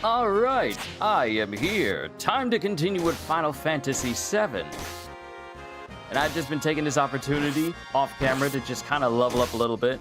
Alright, I am here. Time to continue with Final Fantasy VII. And I've just been taking this opportunity off camera to just kind of level up a little bit.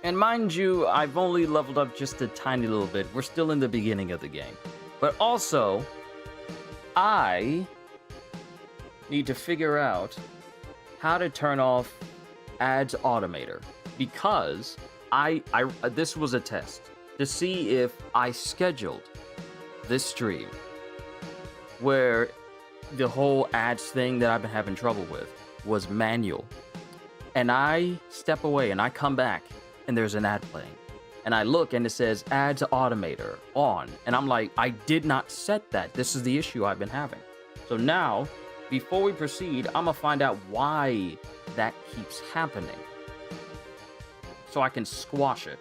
And mind you, I've only leveled up just a tiny little bit. We're still in the beginning of the game. But also, I need to figure out how to turn off Ads Automator. Because this was a test to see if I scheduled this stream where the whole ads thing that I've been having trouble with was manual. And I step away and I come back and there's an ad playing. And I look and it says Ads Automator on. And I'm like, I did not set that. This is the issue I've been having. So now, before we proceed, I'm gonna find out why that keeps happening, so I can squash it.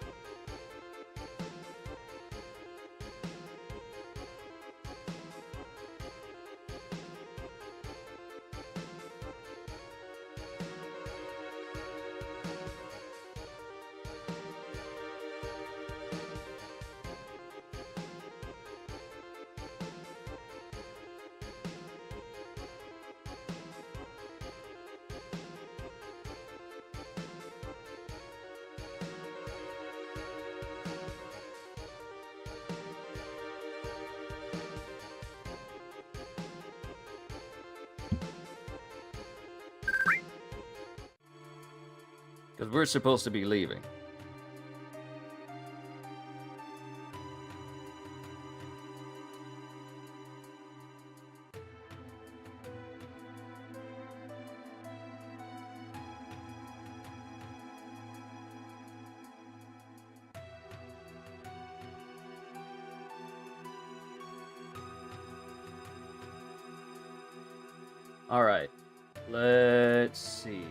Because we're supposed to be leaving. All right, let's see.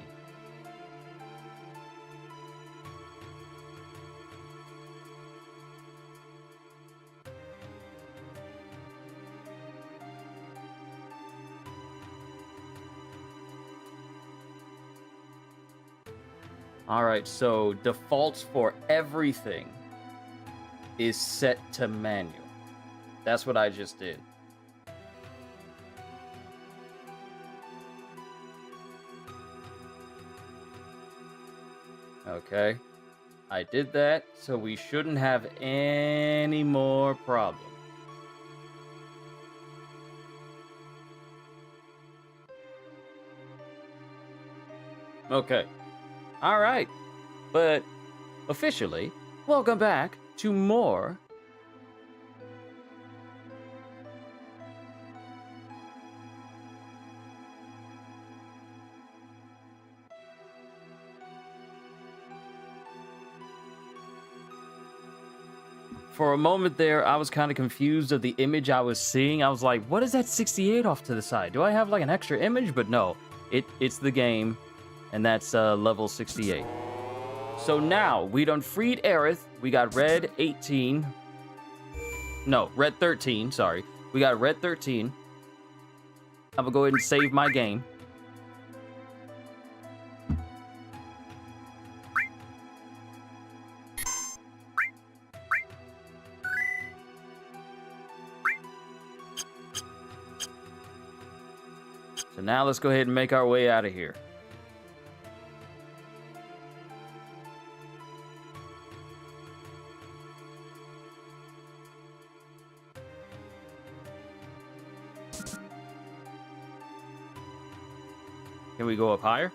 Alright, so defaults for everything is set to manual. That's what I just did. Okay, I did that, so we shouldn't have any more problems. Okay. All right, but officially, welcome back to more For a moment there, I was kind of confused of the image I was seeing. I was like, what is that 68 off to the side? Do I have like an extra image? But no, it's the game, and that's level 68. So now, we done freed Aerith. We got red 18. No, red 13, sorry. We got red 13. I'm gonna go ahead and save my game. So now let's go ahead and make our way out of here. Can we go up higher?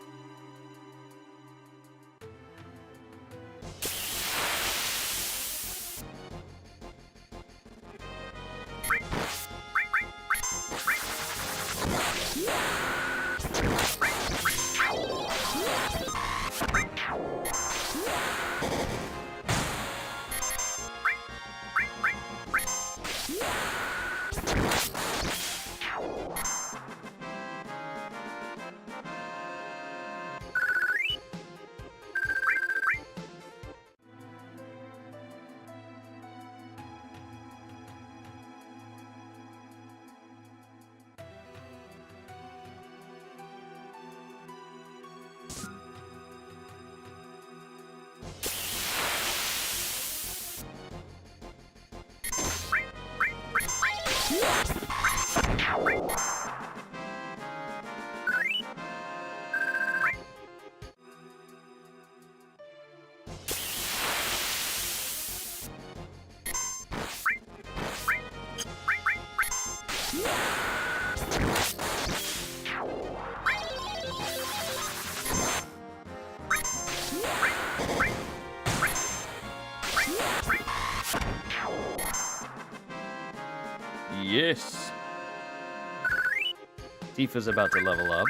Yes. Tifa's about to level up.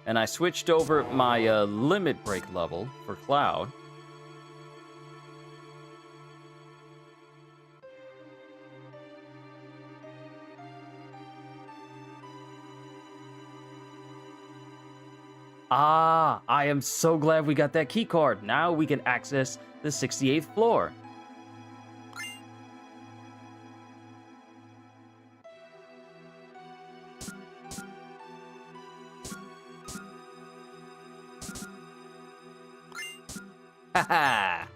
And I switched over my limit break level for Cloud. Ah, I am so glad we got that key card. Now we can access the 68th floor. Haha.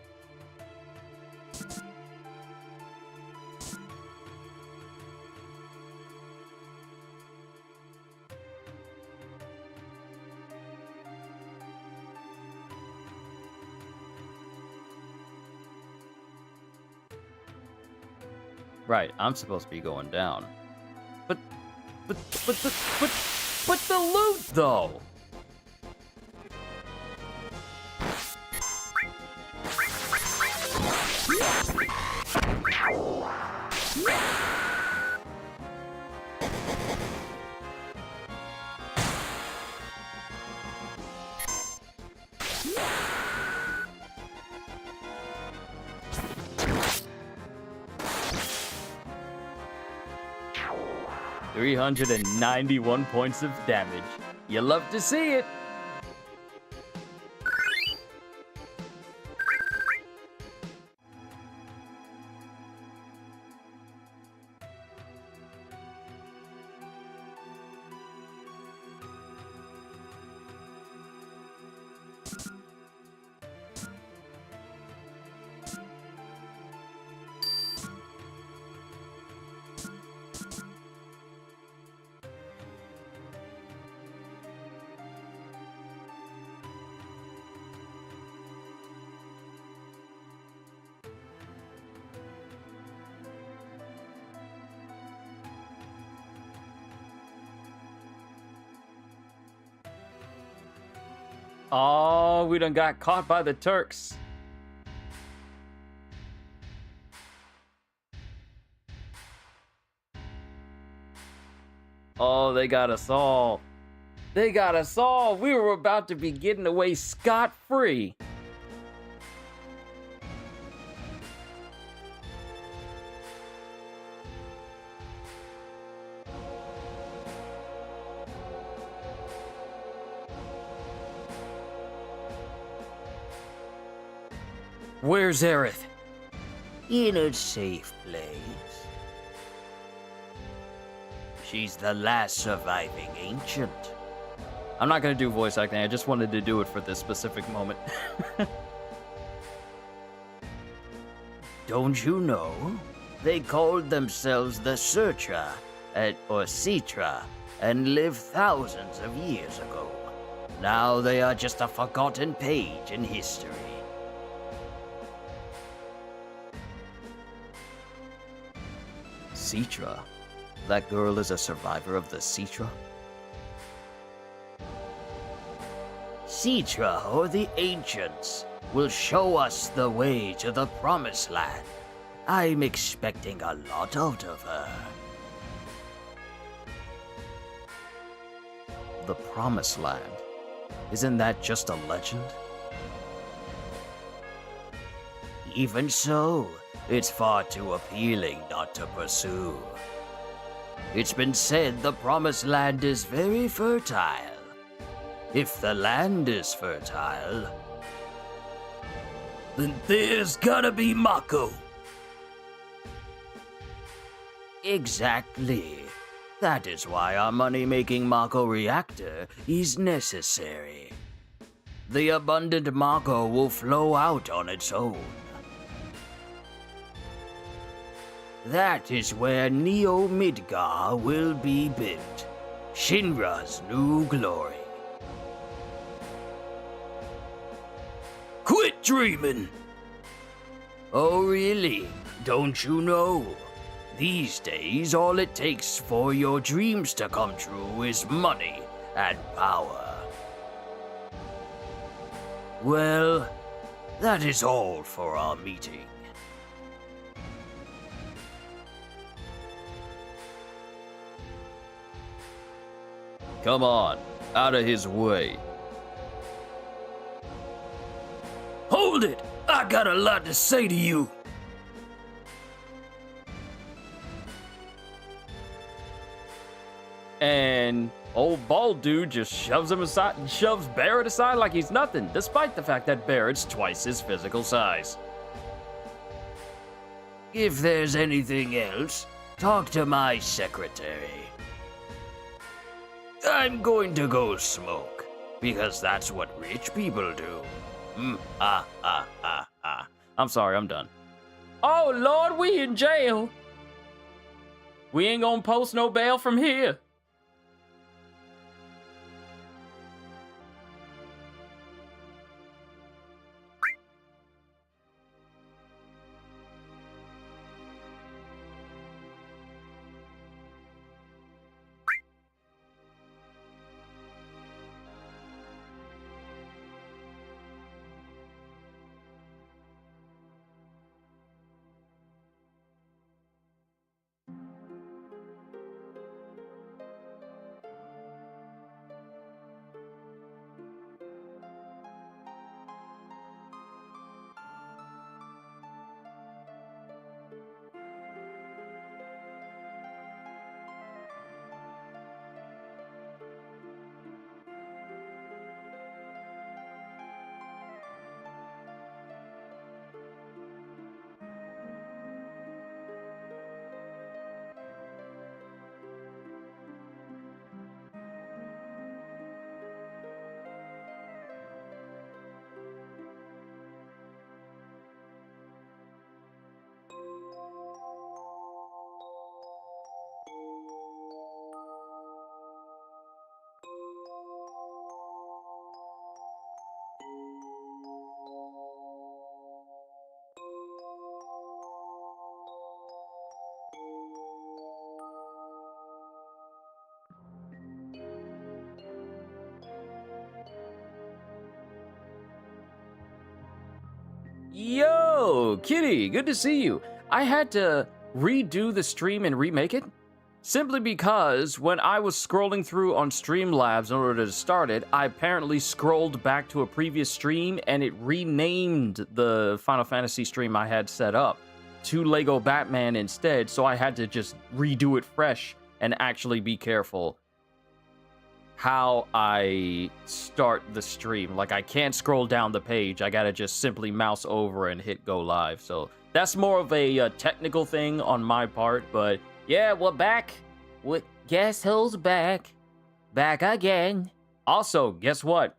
Right, I'm supposed to be going down. But the loot though. $391 points of damage. You love to see it. Oh, we done got caught by the Turks. Oh, they got us all. They got us all. We were about to be getting away scot-free. Where's Aerith? In a safe place. She's the last surviving ancient. I'm not gonna do voice acting, I just wanted to do it for this specific moment. Don't you know? They called themselves the Searcher, or Citra, and lived thousands of years ago. Now they are just a forgotten page in history. Citra? That girl is a survivor of the Citra? Citra, or the Ancients, will show us the way to the Promised Land. I'm expecting a lot out of her. The Promised Land? Isn't that just a legend? Even so, it's far too appealing not to pursue. It's been said the Promised Land is very fertile. If the land is fertile, then there's gotta be Mako. Exactly. That is why our money-making Mako reactor is necessary. The abundant Mako will flow out on its own. That is where Neo Midgar will be built. Shinra's new glory. Quit dreaming! Oh really? Don't you know? These days, all it takes for your dreams to come true is money and power. Well, that is all for our meeting. Come on, out of his way. Hold it! I got a lot to say to you. And old bald dude just shoves him aside, shoves Barrett aside like he's nothing, despite the fact that Barrett's twice his physical size. If there's anything else, talk to my secretary. I'm going to go smoke, because that's what rich people do. I'm sorry, I'm done. Oh Lord, we in jail. We ain't gonna post no bail from here. Yo, Kitty, good to see you. I had to redo the stream and remake it simply because when I was scrolling through on Streamlabs in order to start it, I apparently scrolled back to a previous stream and it renamed the Final Fantasy stream I had set up to Lego Batman instead, so I had to just redo it fresh and actually be careful how I start the stream. Like, I can't scroll down the page. I gotta just simply mouse over and hit go live. So that's more of a technical thing on my part. But yeah, we're back. Guess who's back? Back again. Also, guess what?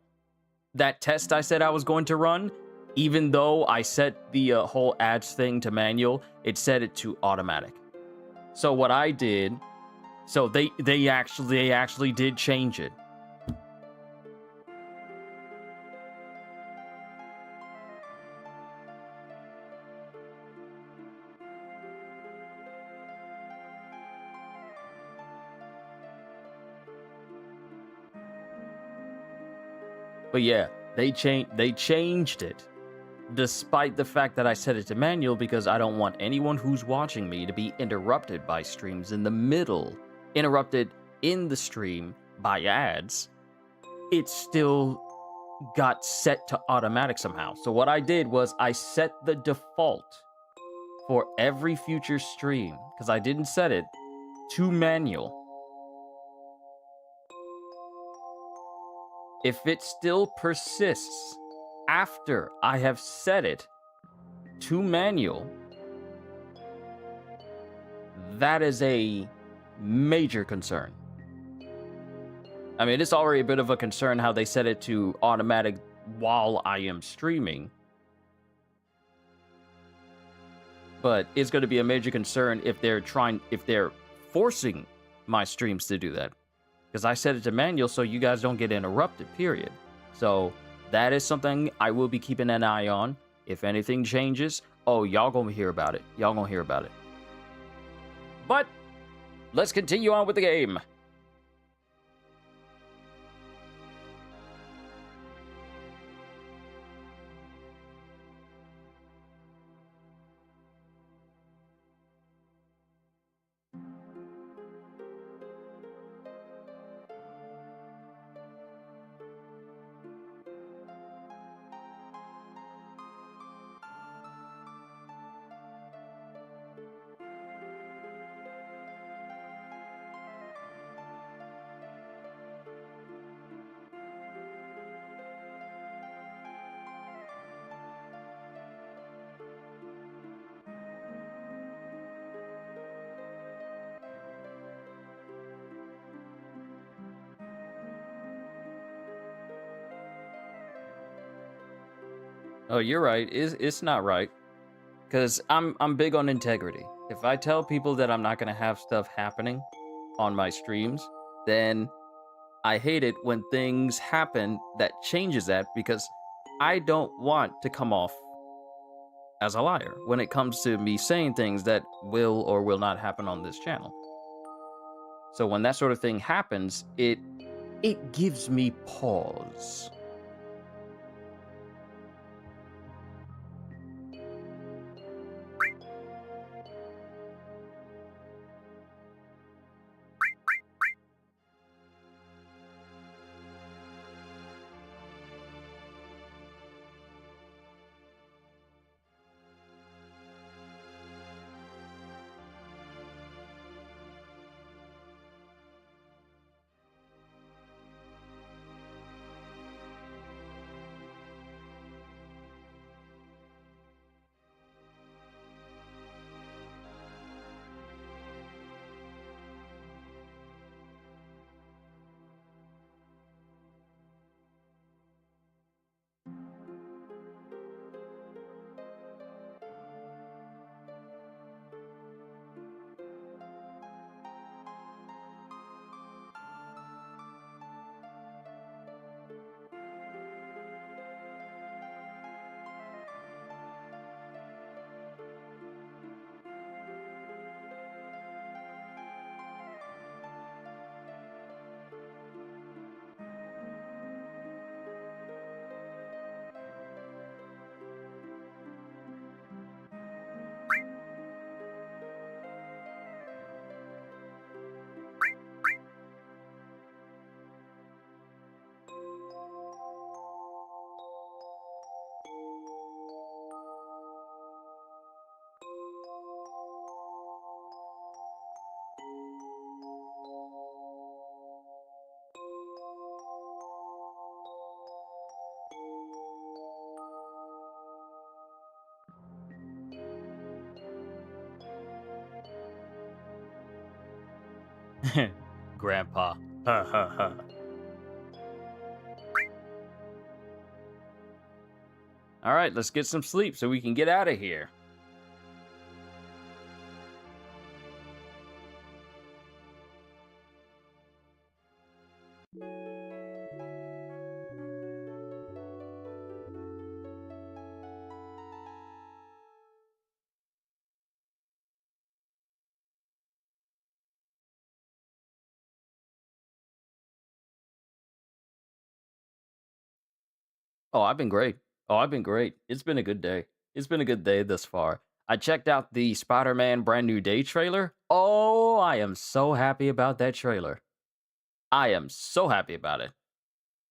That test I said I was going to run, even though I set the whole ads thing to manual, it set it to automatic. So what I did... So they actually did change it. But yeah, they changed it. Despite the fact that I set it to manual, because I don't want anyone who's watching me to be interrupted by streams in the middle. Interrupted in the stream by ads, it still got set to automatic somehow. So what I did was I set the default for every future stream, because I didn't set it to manual. If it still persists after I have set it to manual, that is a major concern. I mean, it's already a bit of a concern how they set it to automatic while I am streaming. But it's going to be a major concern if they're forcing my streams to do that. Because I set it to manual so you guys don't get interrupted, period. So that is something I will be keeping an eye on. If anything changes, oh, y'all gonna hear about it. Y'all gonna hear about it. But let's continue on with the game. Oh, you're right. It's not right. Because I'm big on integrity. If I tell people that I'm not gonna have stuff happening on my streams, then I hate it when things happen that changes that, because I don't want to come off as a liar when it comes to me saying things that will or will not happen on this channel. So when that sort of thing happens, it gives me pause. Grandpa. Ha ha ha. All right, let's get some sleep so we can get out of here. Oh, I've been great. Oh, I've been great. It's been a good day. It's been a good day thus far. I checked out the Spider-Man Brand New Day trailer. Oh, I am so happy about that trailer. I am so happy about it.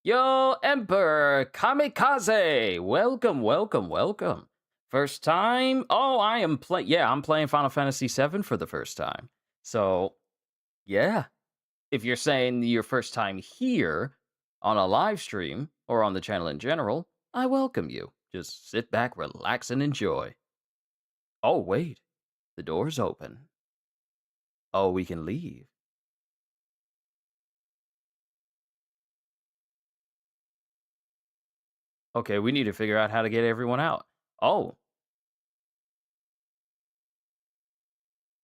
Yo, Emperor Kamikaze! Welcome, welcome, welcome. First time? Oh, I'm playing Final Fantasy VII for the first time. So, yeah. If you're saying your first time here on a live stream or on the channel in general, I welcome you. Just sit back, relax, and enjoy. Oh, wait. The door's open. Oh, we can leave. Okay, we need to figure out how to get everyone out. Oh.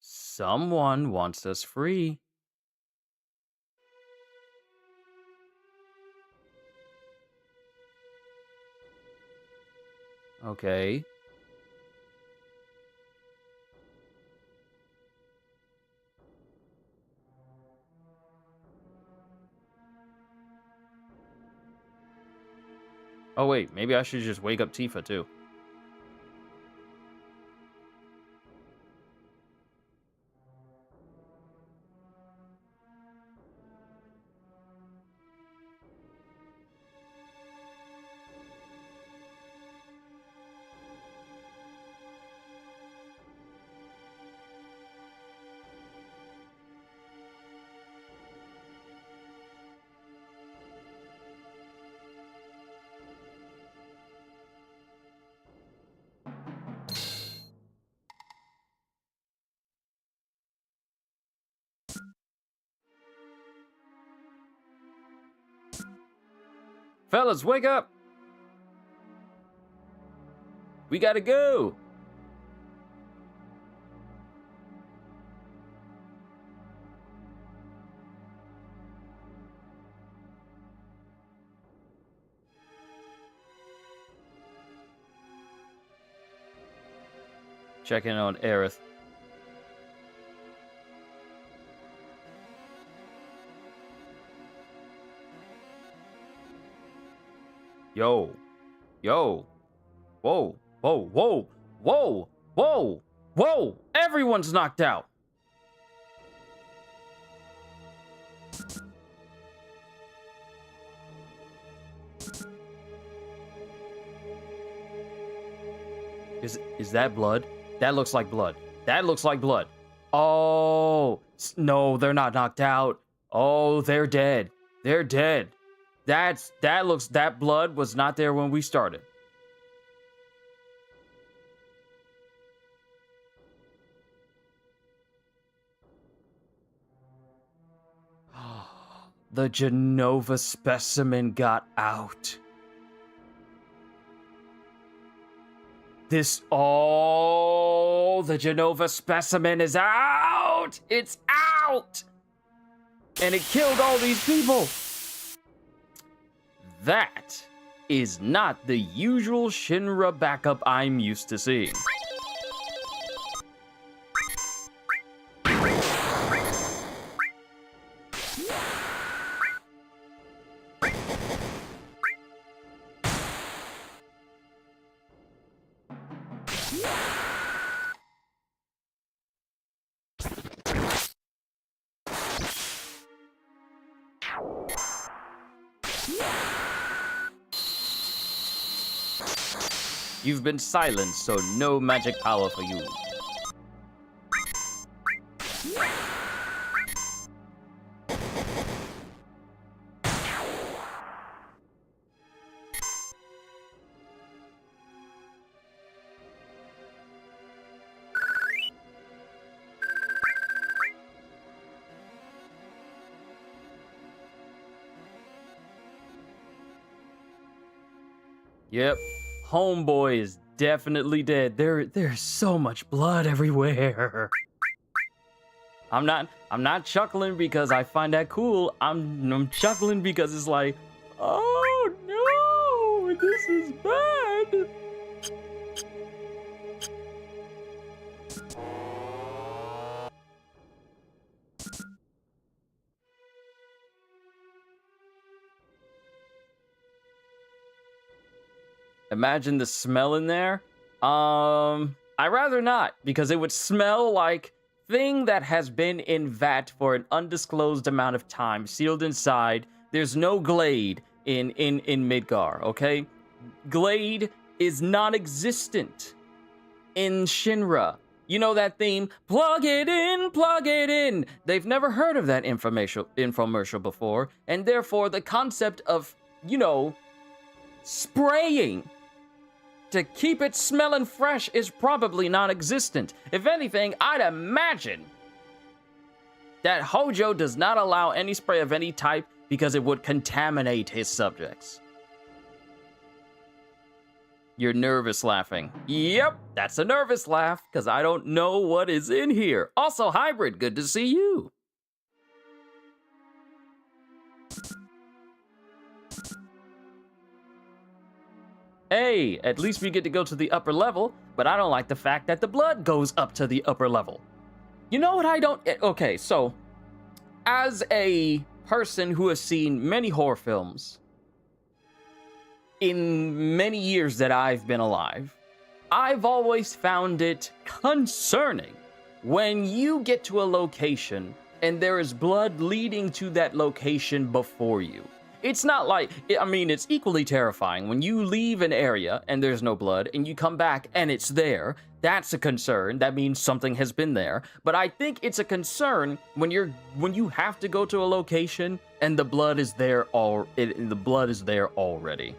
Someone wants us free. Okay. Oh, wait. Maybe I should just wake up Tifa, too. Fellas, wake up! We gotta go! Checking on Aerith. Yo. Yo. Whoa. Whoa. Whoa. Whoa. Whoa. Whoa. Everyone's knocked out. Is that blood? That looks like blood. That looks like blood. Oh, no, they're not knocked out. Oh, they're dead. They're dead. That blood was not there when we started. The Genova specimen got out. The Genova specimen is out! It's out! And it killed all these people. That is not the usual Shinra backup I'm used to seeing. You've been silenced, so no magic power for you. Yep. Homeboy is definitely dead. There's so much blood everywhere. I'm not chuckling because I find that cool. I'm chuckling because it's like, oh no, this is bad. Imagine the smell in there. I'd rather not, because it would smell like thing that has been in vat for an undisclosed amount of time, sealed inside. There's no Glade in Midgar, okay? Glade is non-existent in Shinra. You know that theme, plug it in, plug it in. They've never heard of that infomercial before, and therefore the concept of, spraying to keep it smelling fresh is probably non-existent. If anything, I'd imagine that Hojo does not allow any spray of any type because it would contaminate his subjects. You're nervous laughing. Yep, that's a nervous laugh, because I don't know what is in here. Also, Hybrid, good to see you. Hey, at least we get to go to the upper level, but I don't like the fact that the blood goes up to the upper level. You know what I don't... Okay, so, as a person who has seen many horror films, in many years that I've been alive, I've always found it concerning when you get to a location and there is blood leading to that location before you. It's not like, I mean, it's equally terrifying when you leave an area and there's no blood and you come back and it's there. That's a concern. That means something has been there. But I think it's a concern when you have to go to a location and the blood is there already.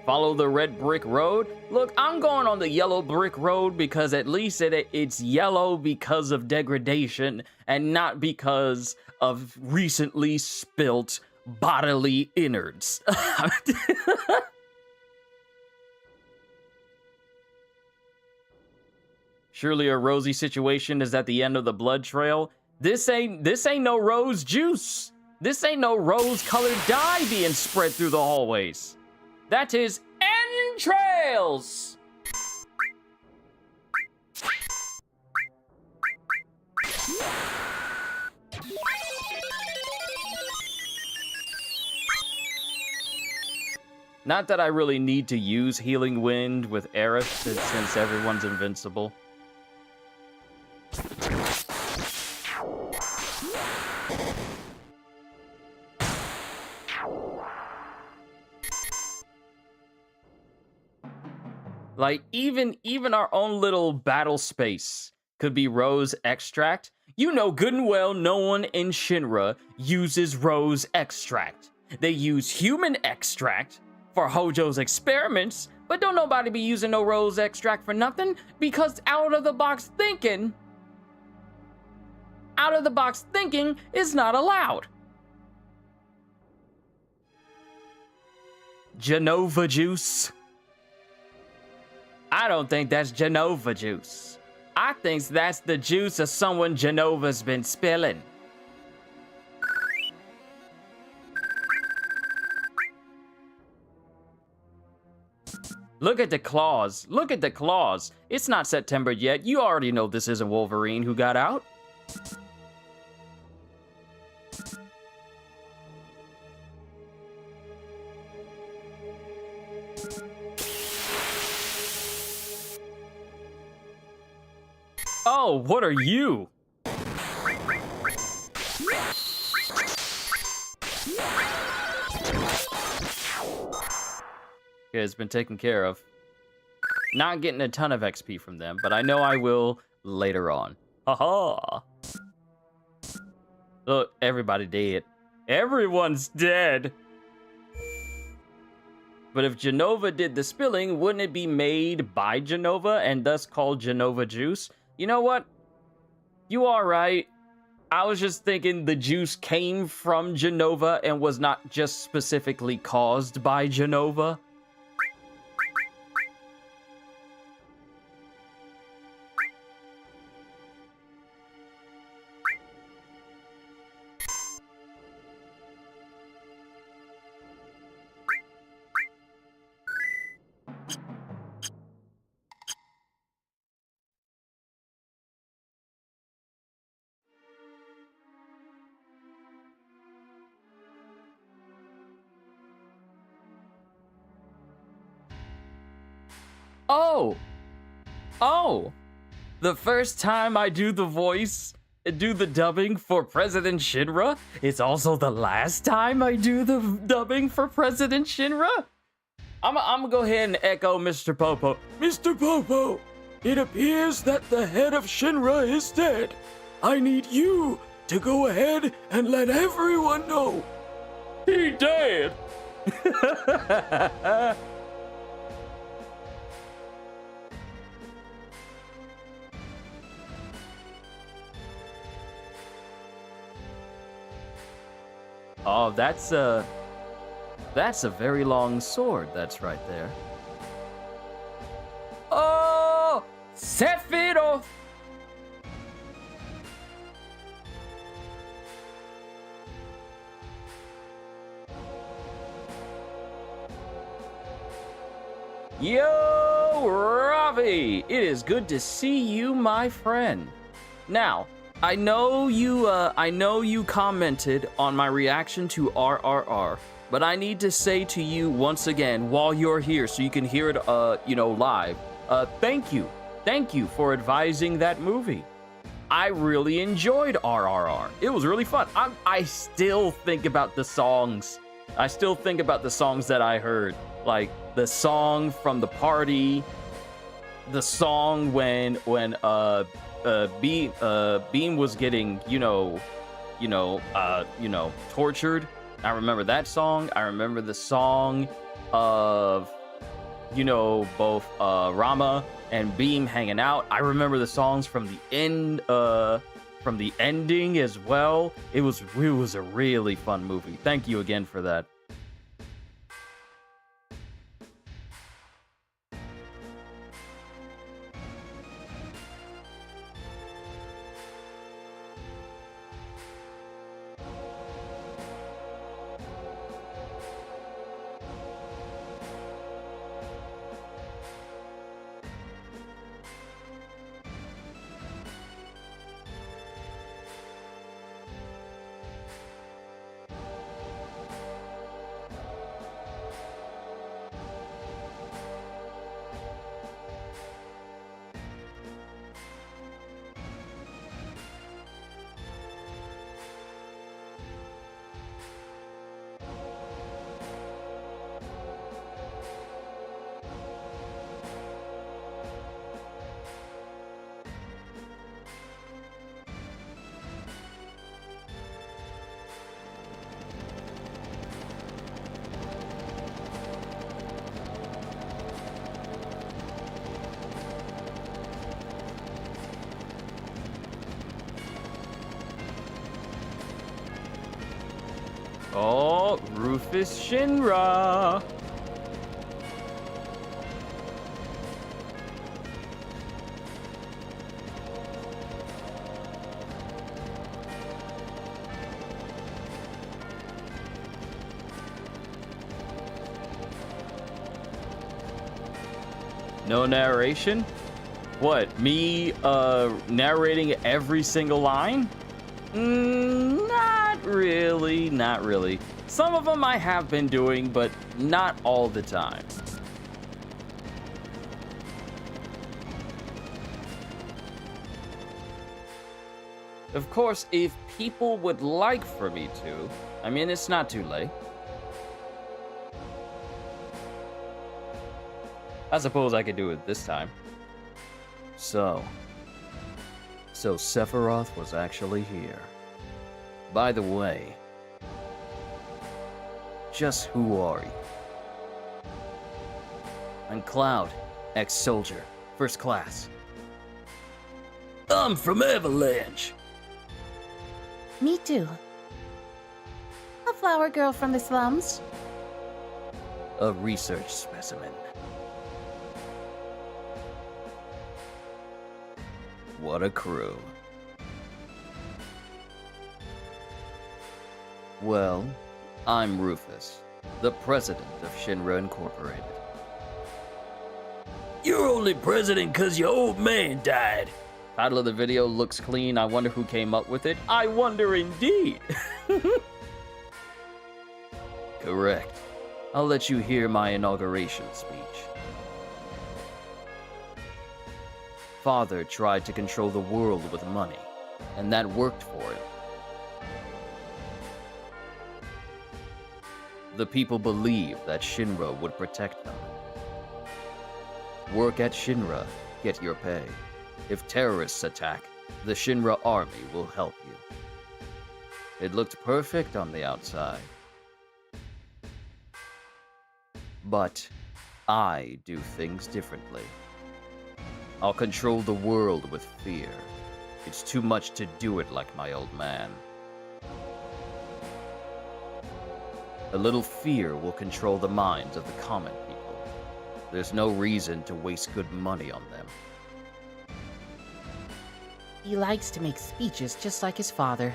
Follow the red brick road. Look, I'm going on the yellow brick road because at least it's yellow because of degradation and not because of recently spilt bodily innards. Surely a rosy situation is at the end of the blood trail. This ain't no rose juice. This ain't no rose-colored dye being spread through the hallways. That is entrails! Not that I really need to use Healing Wind with Aerith since everyone's invincible. Like, even our own little battle space could be rose extract. You know good and well no one in Shinra uses rose extract. They use human extract for Hojo's experiments, but don't nobody be using no rose extract for nothing, because out of the box thinking is not allowed. Genova juice. I don't think that's Genova juice. I think that's the juice of someone Genova's been spilling. Look at the claws. Look at the claws. It's not September yet. You already know this isn't Wolverine who got out. Oh, what are you? Okay, it's been taken care of. Not getting a ton of XP from them, but I know I will later on. Haha. Look, everybody dead. Everyone's dead. But if Genova did the spilling, wouldn't it be made by Genova and thus called Genova juice? You know what? You are right. I was just thinking the juice came from Genova and was not just specifically caused by Genova. Oh, the first time I do the voice, do the dubbing for President Shinra, it's also the last time I do the dubbing for President Shinra. I'm gonna go ahead and echo Mr. Popo. Mr. Popo, it appears that the head of Shinra is dead. I need you to go ahead and let everyone know. He dead. Oh, that's a very long sword that's right there. Oh, Sephiroth! Yo, Ravi! It is good to see you, my friend. Now, I know you commented on my reaction to RRR, But I need to say to you once again, while you're here, so you can hear it, live. Thank you. Thank you for advising that movie. I really enjoyed RRR. It was really fun. I still think about the songs. I still think about the songs that I heard. Like, the song from the party. The song when Beam was getting, tortured. I remember that song. I remember the song of, both Rama and Beam hanging out. I remember the songs from the end, from the ending as well. It was a really fun movie. Thank you again for that. Oh, Rufus Shinra. No narration? What, me narrating every single line? Not really, not really. Some of them I have been doing, but not all the time. Of course, if people would like for me to, I mean, it's not too late. I suppose I could do it this time. So Sephiroth was actually here. By the way, just who are you? I'm Cloud, ex-soldier, first class. I'm from Avalanche. Me too. A flower girl from the slums. A research specimen. What a crew. Well, I'm Rufus, the president of Shinra Incorporated. You're only president 'cause your old man died. Title of the video looks clean. I wonder who came up with it. I wonder indeed. Correct. I'll let you hear my inauguration speech. Father tried to control the world with money, and that worked for him. The people believed that Shinra would protect them. Work at Shinra, get your pay. If terrorists attack, the Shinra army will help you. It looked perfect on the outside. But I do things differently. I'll control the world with fear. It's too much to do it like my old man. A little fear will control the minds of the common people. There's no reason to waste good money on them. He likes to make speeches just like his father.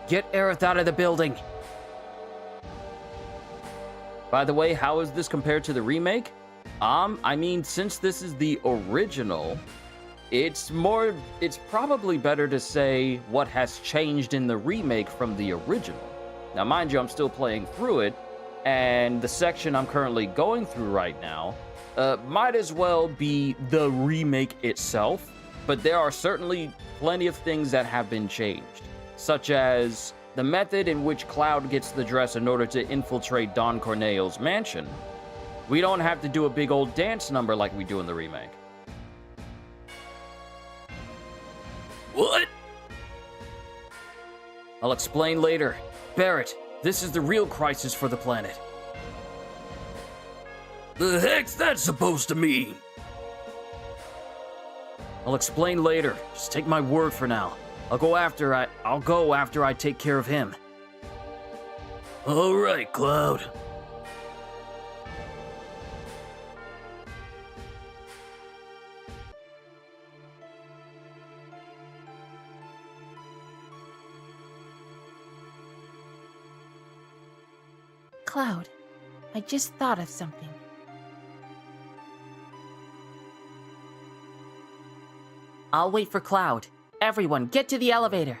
Get Aerith out of the building! By the way, how is this compared to the remake? I mean, since this is the original, It's probably better to say what has changed in the remake from the original. Now, mind you, I'm still playing through it, and the section I'm currently going through right now might as well be the remake itself, but there are certainly plenty of things that have been changed, such as the method in which Cloud gets the dress in order to infiltrate Don Corneo's mansion. We don't have to do a big old dance number like we do in the remake. What? I'll explain later. Barrett, this is the real crisis for the planet. The heck's that supposed to mean? I'll explain later. Just take my word for now. I'll go after I take care of him. All right, Cloud. Cloud, I just thought of something. I'll wait for Cloud. Everyone, get to the elevator.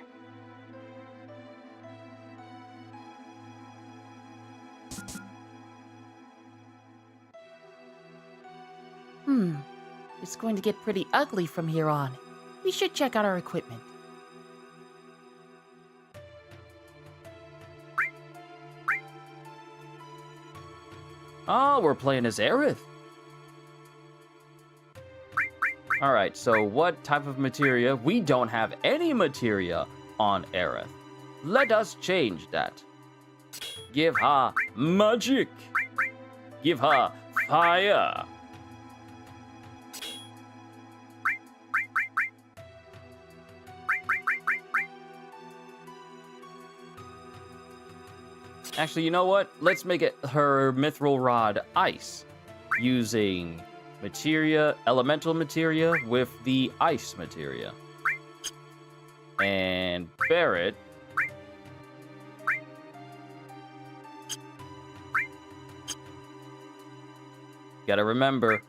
It's going to get pretty ugly from here on. We should check out our equipment. Oh, we're playing as Aerith. Alright, so what type of materia? We don't have any materia on Aerith. Let us change that. Give her magic. Give her fire. Actually, you know what? Let's make it her mithril rod ice, using elemental materia with the ice materia. And Barrett, gotta remember,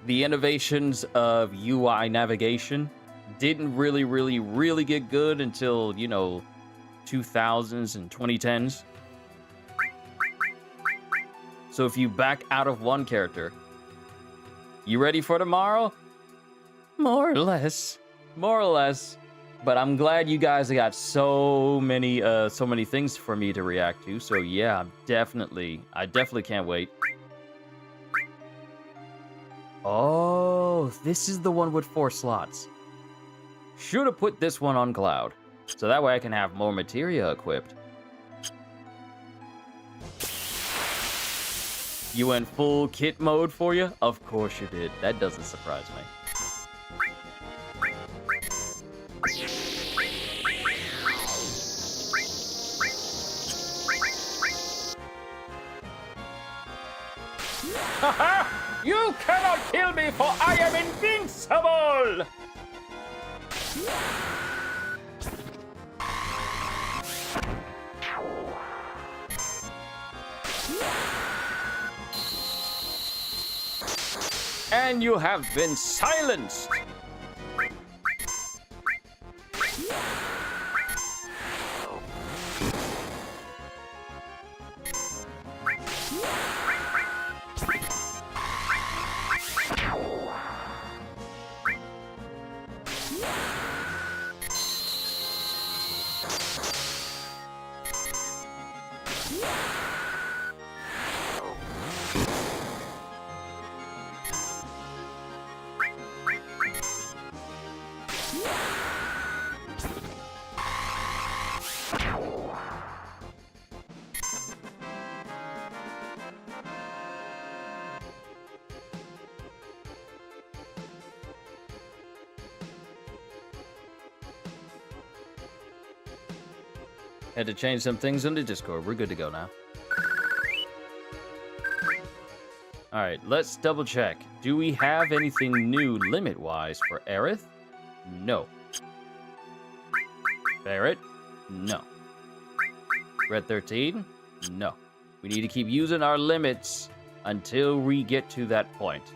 the innovations of UI navigation didn't really get good until, 2000s and 2010s. So if you back out of one character, you ready for tomorrow? More or less. But I'm glad you guys got so many things for me to react to. So yeah, I definitely can't wait. Oh, this is the one with 4 slots. Should have put this one on Cloud, so that way I can have more materia equipped. You went full kit mode for you? Of course you did. That doesn't surprise me. Haha! You cannot kill me, for I am invincible! And you have been silenced! Had to change some things in the Discord. We're good to go now. Alright, let's double check. Do we have anything new limit-wise for Aerith? No. Barrett? No. Red 13? No. We need to keep using our limits until we get to that point.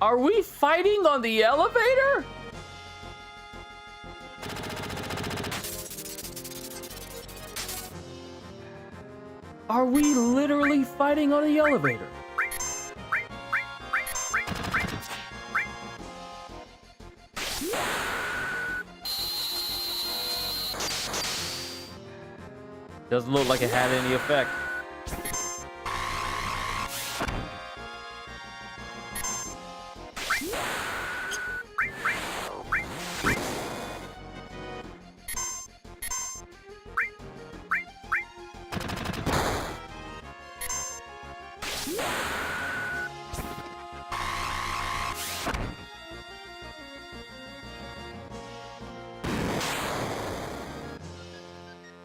Are we fighting on the elevator? Are we literally fighting on the elevator? Doesn't look like it had any effect.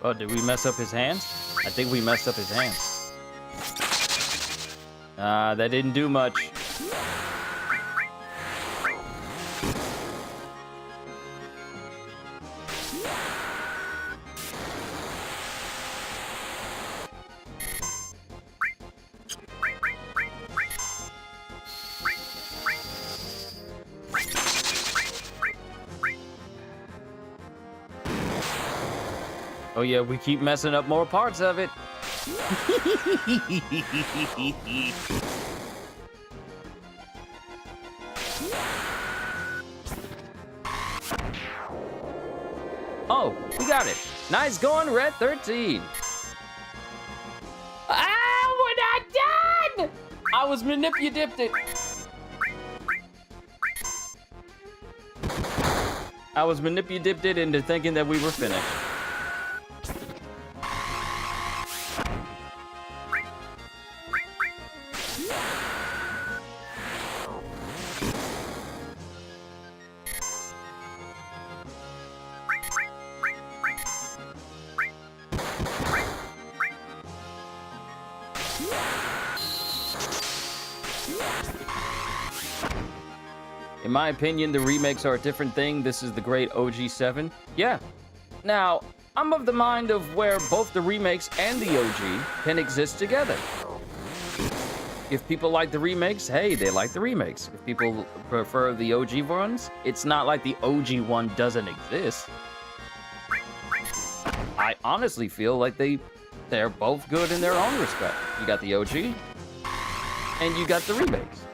Oh, did we mess up his hands? I think we messed up his hands. That didn't do much. Oh yeah, we keep messing up more parts of it. Oh, we got it. Nice going, Red 13. Ah, we're not done! I was manipulated. I was manipulated into thinking that we were finished. In my opinion, the remakes are a different thing. This is the great OG7. Yeah. Now, I'm of the mind of where both the remakes and the OG can exist together. If people like the remakes, hey, they like the remakes. If people prefer the OG ones, it's not like the OG one doesn't exist. I honestly feel like they're both good in their own respect. You got the OG, and you got the remakes.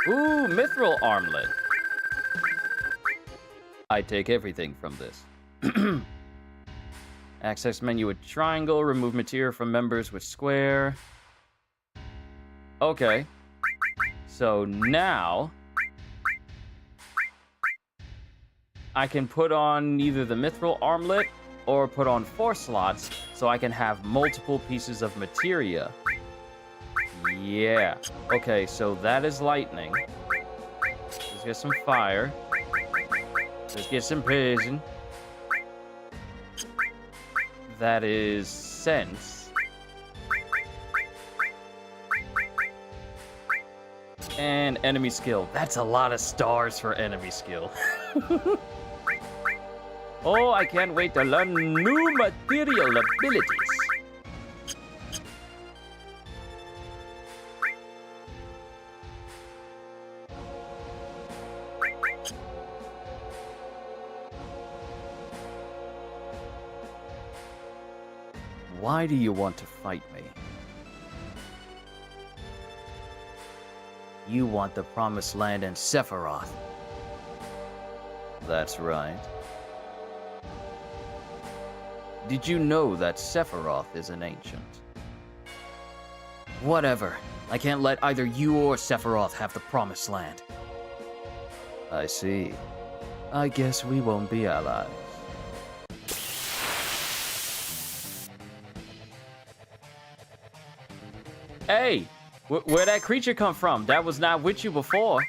Ooh, mithril armlet. I take everything from this. Access menu with triangle, remove material from members with square. Okay. So now I can put on either the mithril armlet or put on 4 slots so I can have multiple pieces of materia. Yeah. Okay, so that is lightning. Let's get some fire. Let's get some poison. That is sense. And enemy skill. That's a lot of stars for enemy skill. Oh, I can't wait to learn new material abilities. Why do you want to fight me? You want the Promised Land and Sephiroth. That's right. Did you know that Sephiroth is an ancient? Whatever. I can't let either you or Sephiroth have the Promised Land. I see. I guess we won't be allies. Hey, where'd that creature come from? That was not with you before.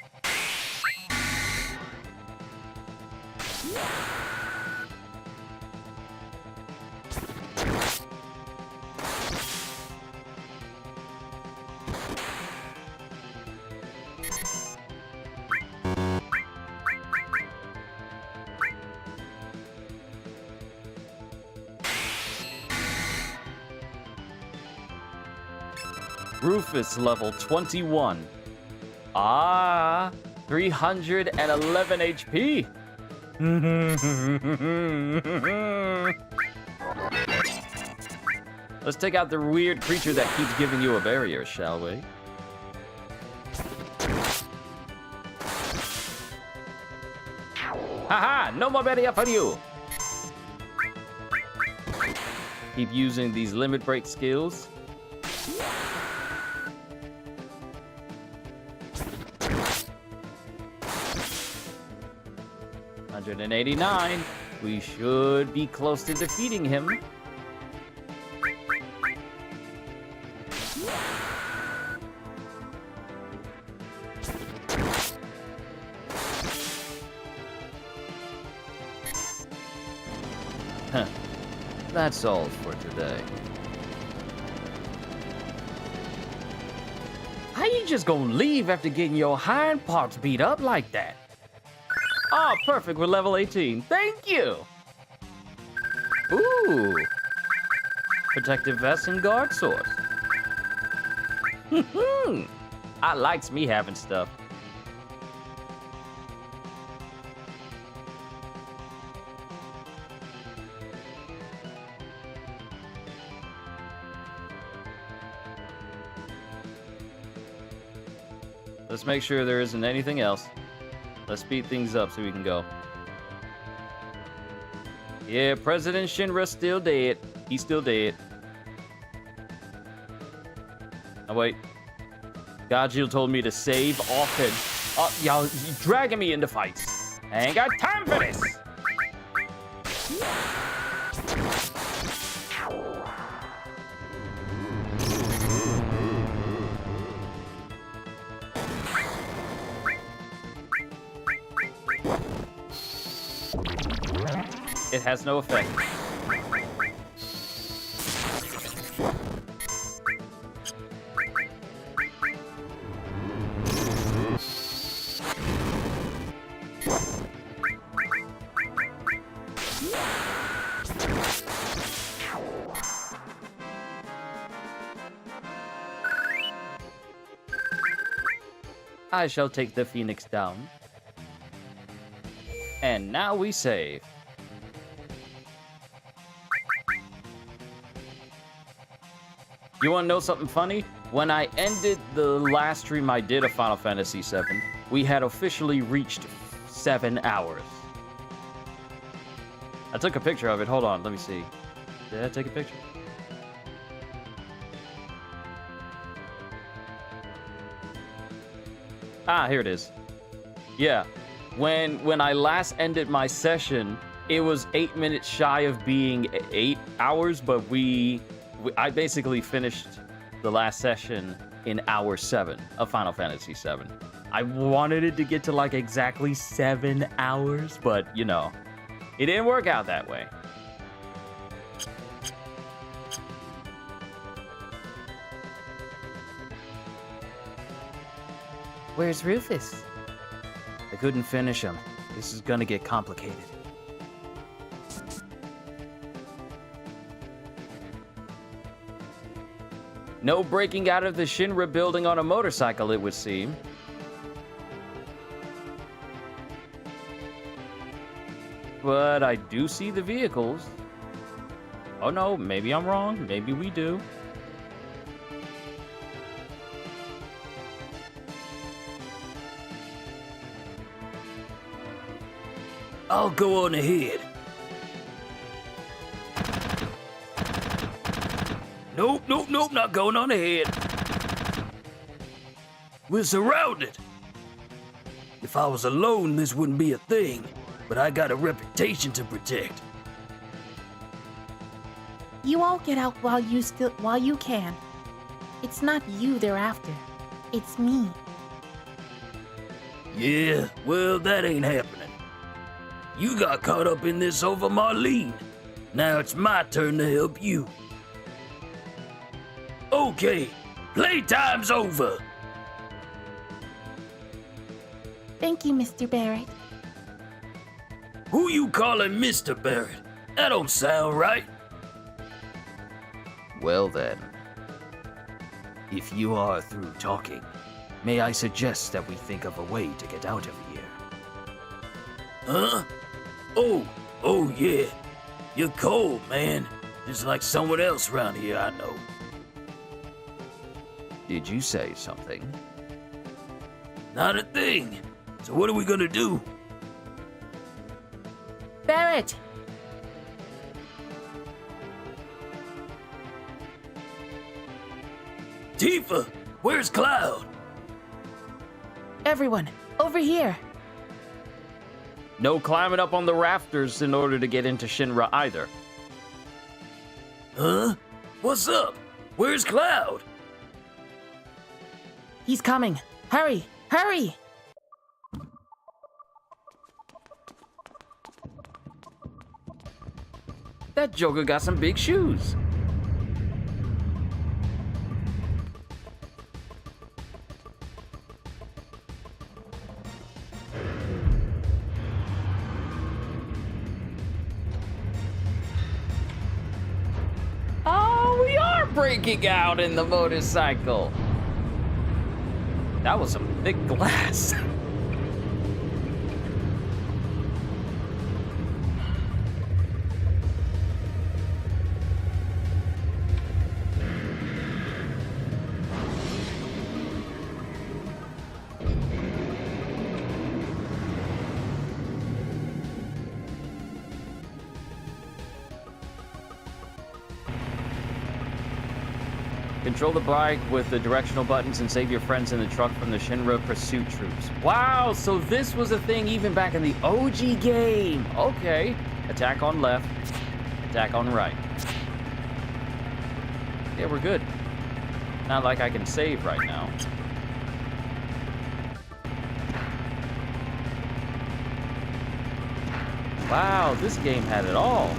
Rufus, level 21. Ah, 311 HP. Let's take out the weird creature that keeps giving you a barrier, shall we? Haha, no more barrier for you. Keep using these limit break skills. $189. We should be close to defeating him. Huh. That's all for today. How you just gonna leave after getting your hind parts beat up like that? Oh, perfect, we're level 18. Thank you! Ooh. Protective vest and guard source. I likes me having stuff. Let's make sure there isn't anything else. Let's speed things up so we can go. Yeah, President Shinra still dead. He's still dead. Oh, wait. Gajil told me to save often. Y'all dragging me into fights. I ain't got time for this. It has no effect. I shall take the Phoenix down. And now we save. You want to know something funny? When I ended the last stream I did of Final Fantasy VII, we had officially reached 7 hours. I took a picture of it. Hold on, let me see. Did I take a picture? Ah, here it is. Yeah, when I last ended my session, it was 8 minutes shy of being 8 hours, but I basically finished the last session in hour 7 of Final Fantasy VII. I wanted it to get to like exactly 7 hours, but you know, it didn't work out that way. Where's Rufus? I couldn't finish him. This is gonna get complicated. No breaking out of the Shinra building on a motorcycle, it would seem. But I do see the vehicles. Oh no, maybe I'm wrong. Maybe we do. I'll go on ahead. Nope, not going on ahead. We're surrounded. If I was alone, this wouldn't be a thing, but I got a reputation to protect. You all get out while you can. It's not you they're after. It's me. Yeah, well, that ain't happening. You got caught up in this over Marlene. Now it's my turn to help you. Okay, playtime's over. Thank you, Mr. Barrett. Who you calling Mr. Barrett? That don't sound right. Well then. If you are through talking, may I suggest that we think of a way to get out of here? Huh? Oh yeah. You're cold, man. Just like someone else around here I know. Did you say something? Not a thing. So what are we gonna do? Barrett! Tifa, where's Cloud? Everyone, over here! No climbing up on the rafters in order to get into Shinra either. Huh? What's up? Where's Cloud? He's coming! Hurry! Hurry! That Joker got some big shoes. Oh, we are breaking out in the motorcycle. That was some thick glass. Control the bike with the directional buttons and save your friends in the truck from the Shinra pursuit troops. Wow, so this was a thing even back in the OG game. Okay. Attack on left, attack on right. Yeah, we're good. Not like I can save right now. Wow, this game had it all.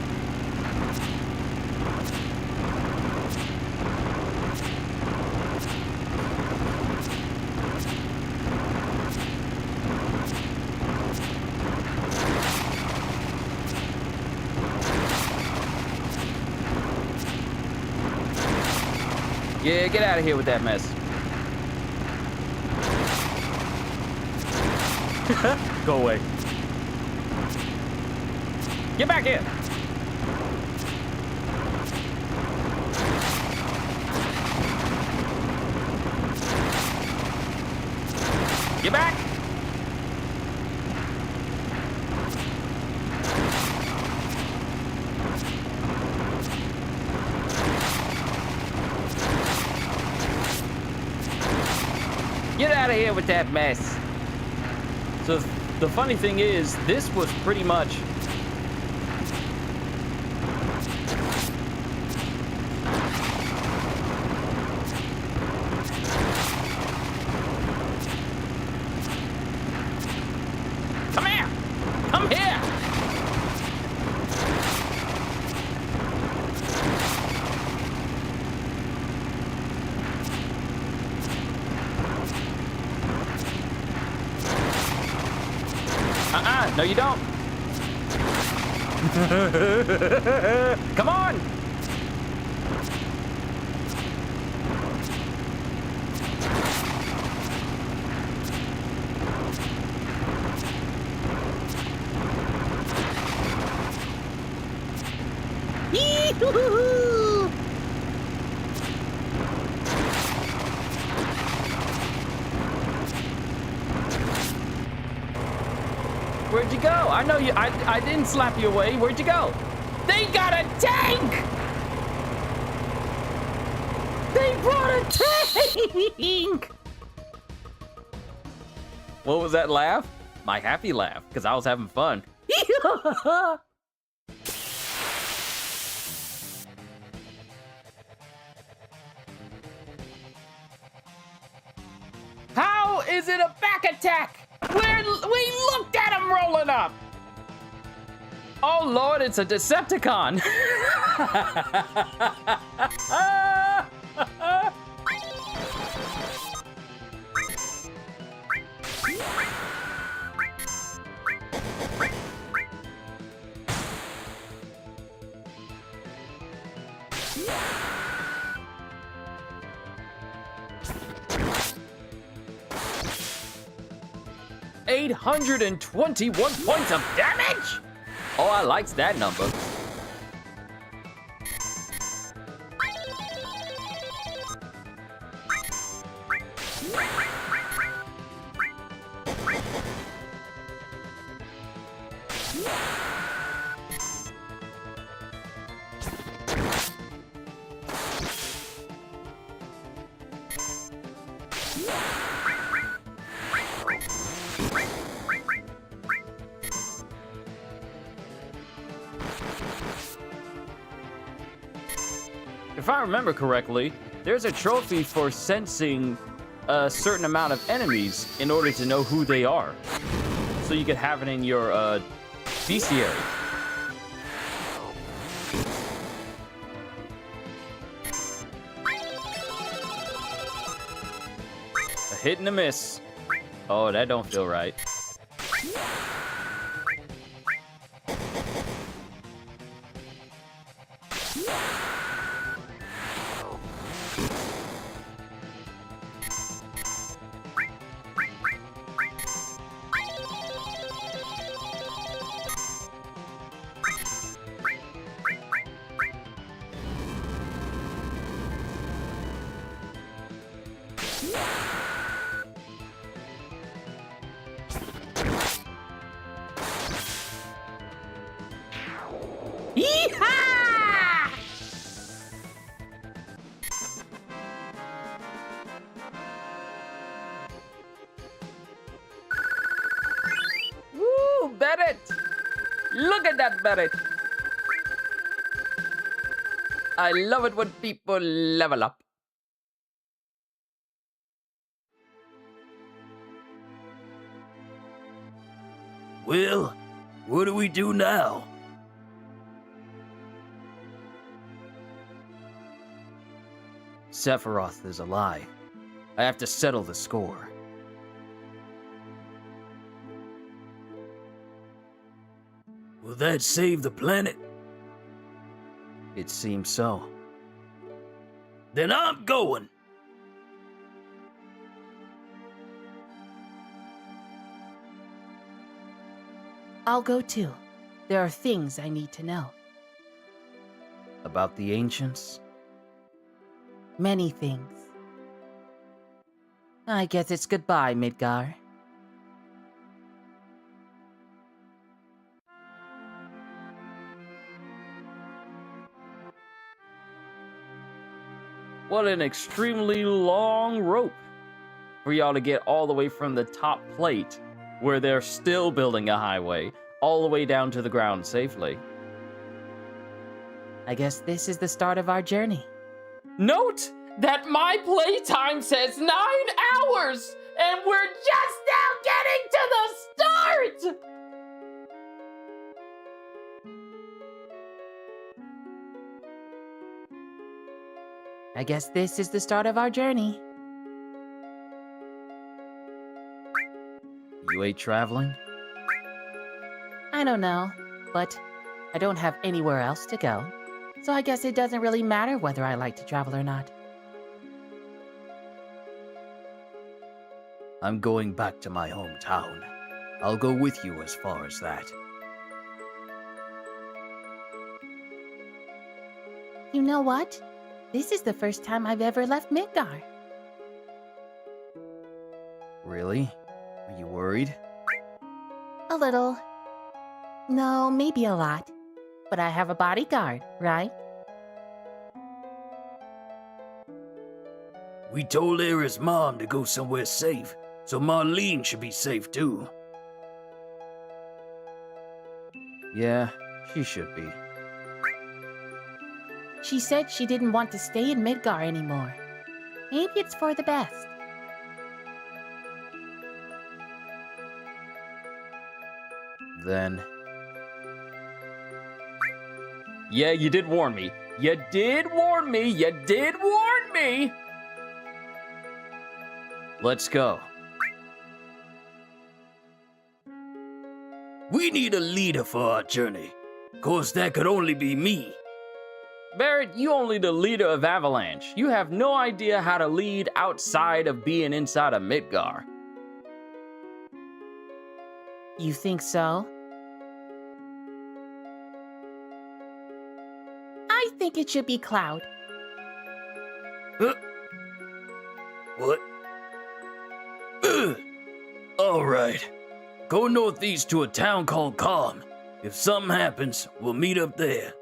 Yeah, get out of here with that mess. Go away. Get back here. Get back. Get out of here with that mess. So the funny thing is, this was pretty much come here. Come here. No, you don't. Come on. Yee-hoo-hoo-hoo! Where'd you go? I know you. I didn't slap you away. Where'd you go? They got a tank! They brought a tank! What was that laugh? My happy laugh, because I was having fun. How is it a back attack? We looked at him rolling up. Oh Lord, it's a Decepticon. 821 points of damage? Oh, I likes that number. If I remember correctly, there's a trophy for sensing a certain amount of enemies in order to know who they are. So you could have it in your bestiary. A hit and a miss. Oh, that don't feel right. Yeehaw! Woo, Barret! Look at that, Barret! I love it when people level up. Well, what do we do now? Sephiroth is alive. I have to settle the score. Will that save the planet? It seems so. Then I'm going. I'll go too. There are things I need to know. About the ancients? Many things. I guess it's goodbye, Midgar. What an extremely long rope for y'all to get all the way from the top plate, where they're still building a highway, all the way down to the ground safely. I guess this is the start of our journey. Note that my playtime says 9 hours, and we're just now getting to the start! I guess this is the start of our journey. You ain't traveling? I don't know, but I don't have anywhere else to go. So I guess it doesn't really matter whether I like to travel or not. I'm going back to my hometown. I'll go with you as far as that. You know what? This is the first time I've ever left Midgar. Really? Are you worried? A little. No, maybe a lot. But I have a bodyguard, right? We told Aerith's mom to go somewhere safe, so Marlene should be safe too. Yeah, she should be. She said she didn't want to stay in Midgar anymore. Maybe it's for the best. Then... Yeah, you did warn me. You did warn me. You did warn me. Let's go. We need a leader for our journey. Of course, that could only be me. Barret, you only the leader of Avalanche. You have no idea how to lead outside of being inside of Midgar. You think so? I think it should be Cloud. What? All right. Go northeast to a town called Calm. If something happens, we'll meet up there.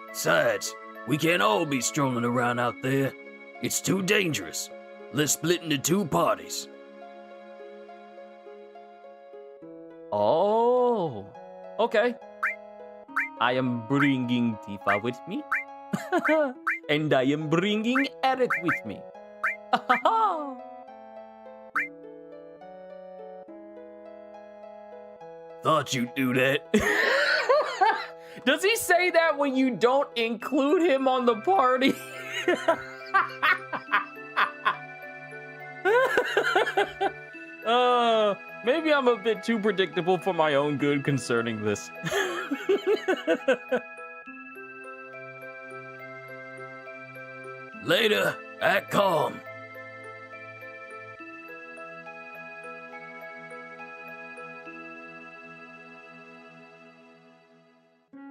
Besides, we can't all be strolling around out there. It's too dangerous. Let's split into two parties. Oh, okay. I am bringing Tifa with me. And I am bringing Eric with me. Thought you'd do that. Does he say that when you don't include him on the party? Maybe I'm a bit too predictable for my own good concerning this. Later, at Calm.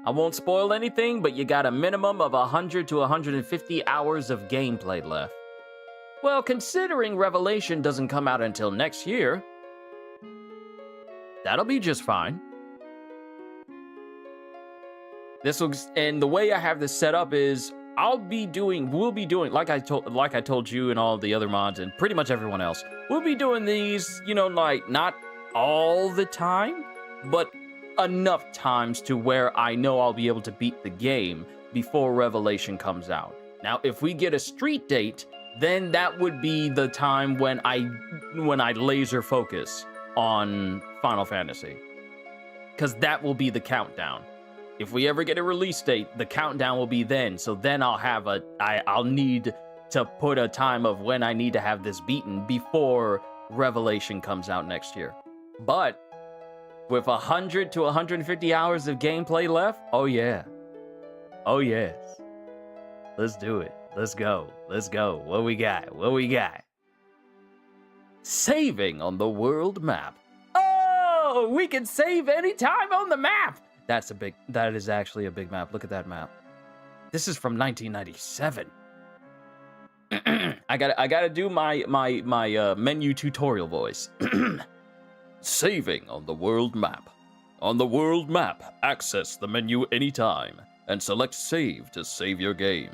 I won't spoil anything, but you got a minimum of 100 to 150 hours of gameplay left. Well, considering Revelation doesn't come out until next year, that'll be just fine. And the way I have this set up is we'll be doing, like I told you and all the other mods and pretty much everyone else, we'll be doing these, like not all the time, but enough times to where I know I'll be able to beat the game before Revelation comes out. Now, if we get a street date, then that would be the time when I laser focus on Final Fantasy, because that will be the countdown. If we ever get a release date, the countdown will be then. So then I'll need to put a time of when I need to have this beaten before Revelation comes out next year. But with 100 to 150 hours of gameplay left, oh yeah. Oh yes. Let's do it. Let's go. Let's go. What we got? Saving on the world map. Oh, we can save anytime on the map. That is actually a big map. Look at that map. This is from 1997. I gotta do my menu tutorial voice. Saving on the world map. On the world map, access the menu anytime and select save to save your game.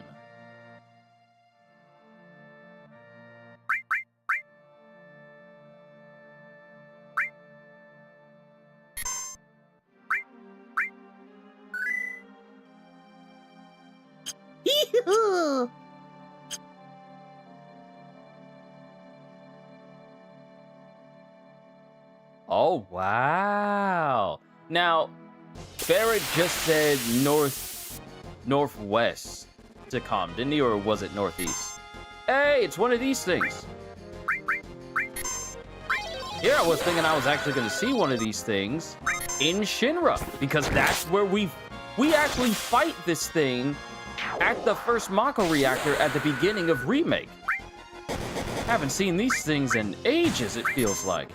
Yee-hoo! Oh, wow. Now, Barrett just said northwest to come, didn't he? Or was it northeast? Hey, it's one of these things. Here I was thinking I was actually going to see one of these things in Shinra, because that's where we actually fight this thing at the first Mako reactor at the beginning of Remake. Haven't seen these things in ages, it feels like.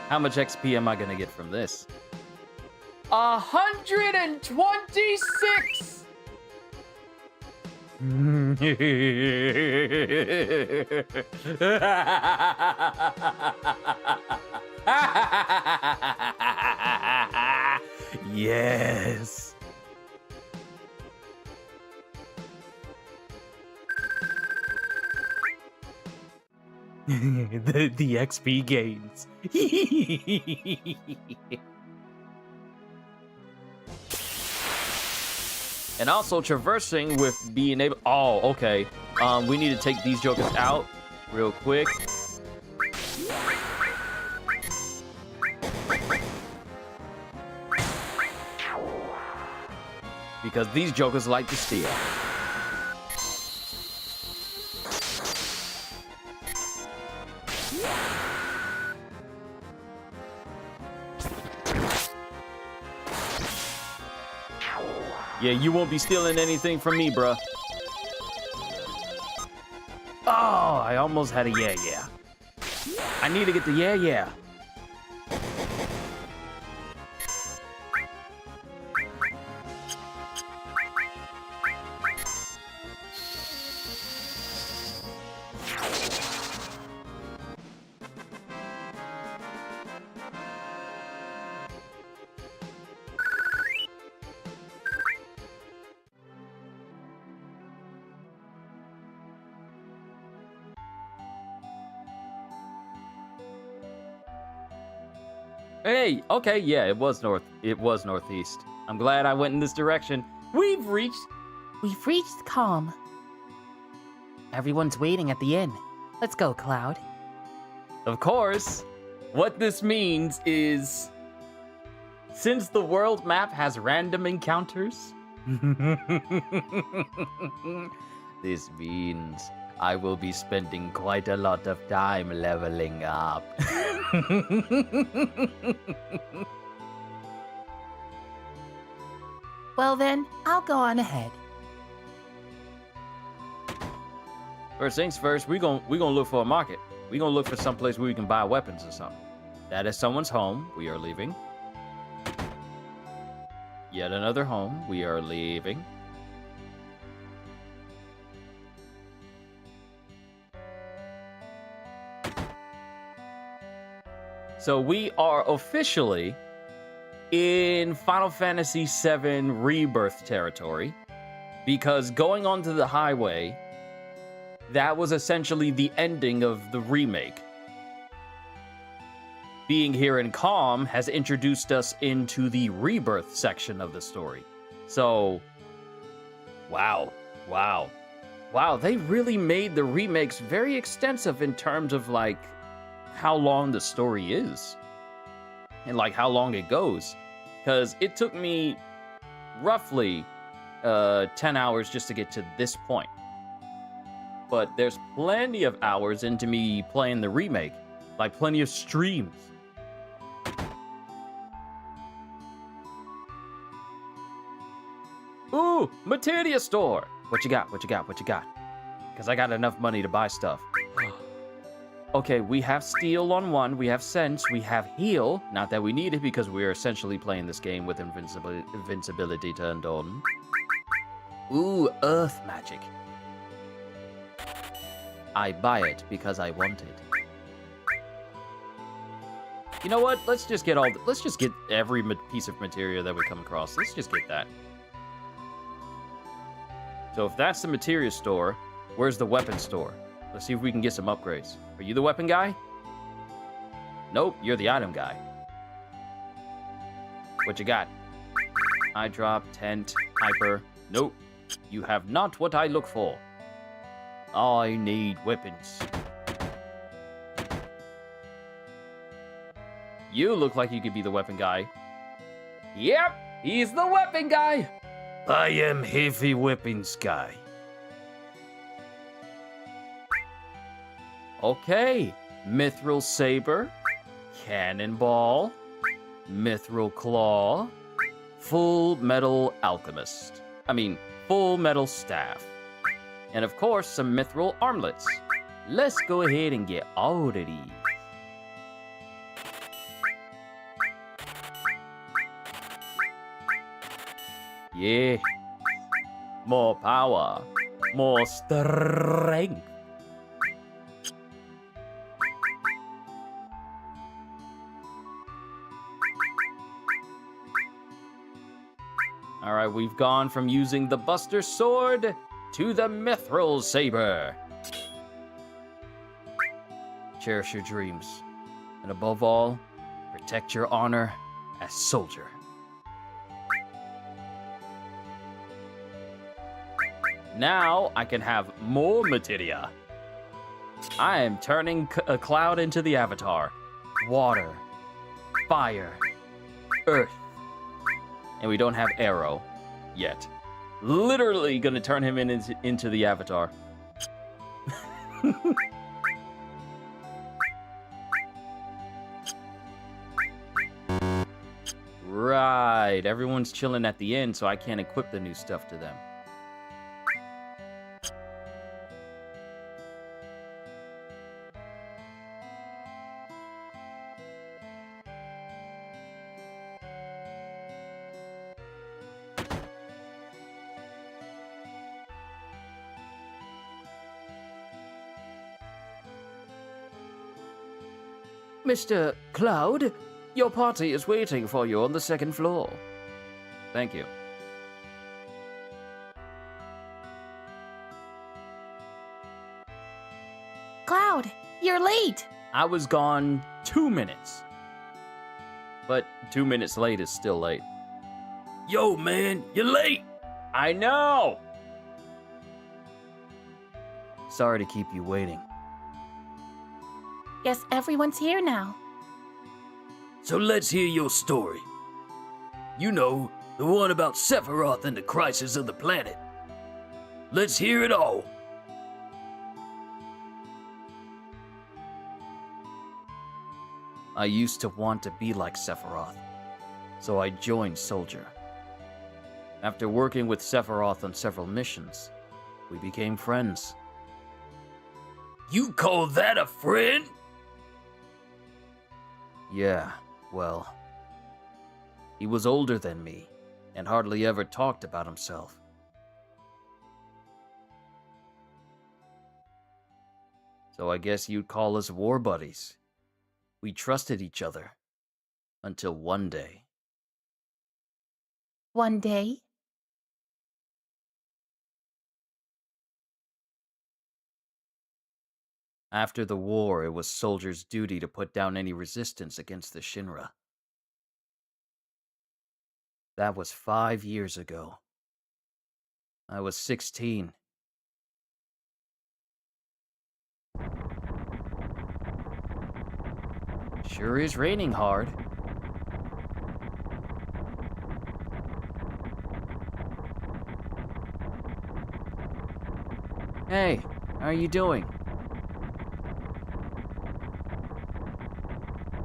How much XP am I gonna get from this? 126! Yes. the XP gains. And also traversing with being able... Oh, okay. We need to take these jokers out real quick. Because these jokers like to steal. Yeah, you won't be stealing anything from me, bruh. Oh, I almost had a yeah. I need to get the yeah. Hey, okay, yeah, it was northeast. I'm glad I went in this direction. We've reached calm. Everyone's waiting at the inn. Let's go, Cloud. Of course. What this means is, since the world map has random encounters, this means I will be spending quite a lot of time leveling up. Well then, I'll go on ahead. First things first, we gonna look for a market. We gonna look for someplace where we can buy weapons or something. That is someone's home. We are leaving. Yet another home. We are leaving. So we are officially in Final Fantasy VII Rebirth territory, because going onto the highway, that was essentially the ending of the remake. Being here in Calm has introduced us into the Rebirth section of the story. So, wow, they really made the remakes very extensive in terms of, like, how long the story is and like how long it goes, because it took me roughly 10 hours just to get to this point, but there's plenty of hours into me playing the remake, like plenty of streams. Ooh, materia store. What you got? Because I got enough money to buy stuff. Okay, we have steel on one, we have sense, we have heal. Not that we need it, because we're essentially playing this game with invincibility turned on. Ooh, earth magic. I buy it because I want it. You know what? Let's just get every piece of materia that we come across. Let's just get that. So if that's the materia store, where's the weapon store? Let's see if we can get some upgrades. Are you the weapon guy? Nope, you're the item guy. What you got? Eye drop, tent, hyper. Nope, you have not what I look for. I need weapons. You look like you could be the weapon guy. Yep, he's the weapon guy. I am heavy weapons guy. Okay, Mithril Saber, Cannonball, Mithril Claw, Full Metal Alchemist. Full Metal Staff. And of course, some Mithril Armlets. Let's go ahead and get all of these. Yeah. More power. More strength. Alright, we've gone from using the Buster Sword to the Mithril Saber. Cherish your dreams. And above all, protect your honor as soldier. Now I can have more materia. I am turning a cloud into the avatar. Water, fire, earth. And we don't have arrow yet. Literally gonna turn him into the avatar. Right. Everyone's chilling at the end, so I can't equip the new stuff to them. Mr. Cloud, your party is waiting for you on the second floor. Thank you. Cloud, you're late. I was gone 2 minutes. But 2 minutes late is still late. Yo, man, you're late. I know! Sorry to keep you waiting. Guess everyone's here now. So let's hear your story. You know, the one about Sephiroth and the crisis of the planet. Let's hear it all. I used to want to be like Sephiroth, so I joined Soldier. After working with Sephiroth on several missions, we became friends. You call that a friend? Yeah, well, he was older than me and hardly ever talked about himself. So I guess you'd call us war buddies. We trusted each other until one day. One day, After the war, it was Soldier's duty to put down any resistance against the Shinra. That was 5 years ago. I was 16. Sure is raining hard. Hey, how are you doing?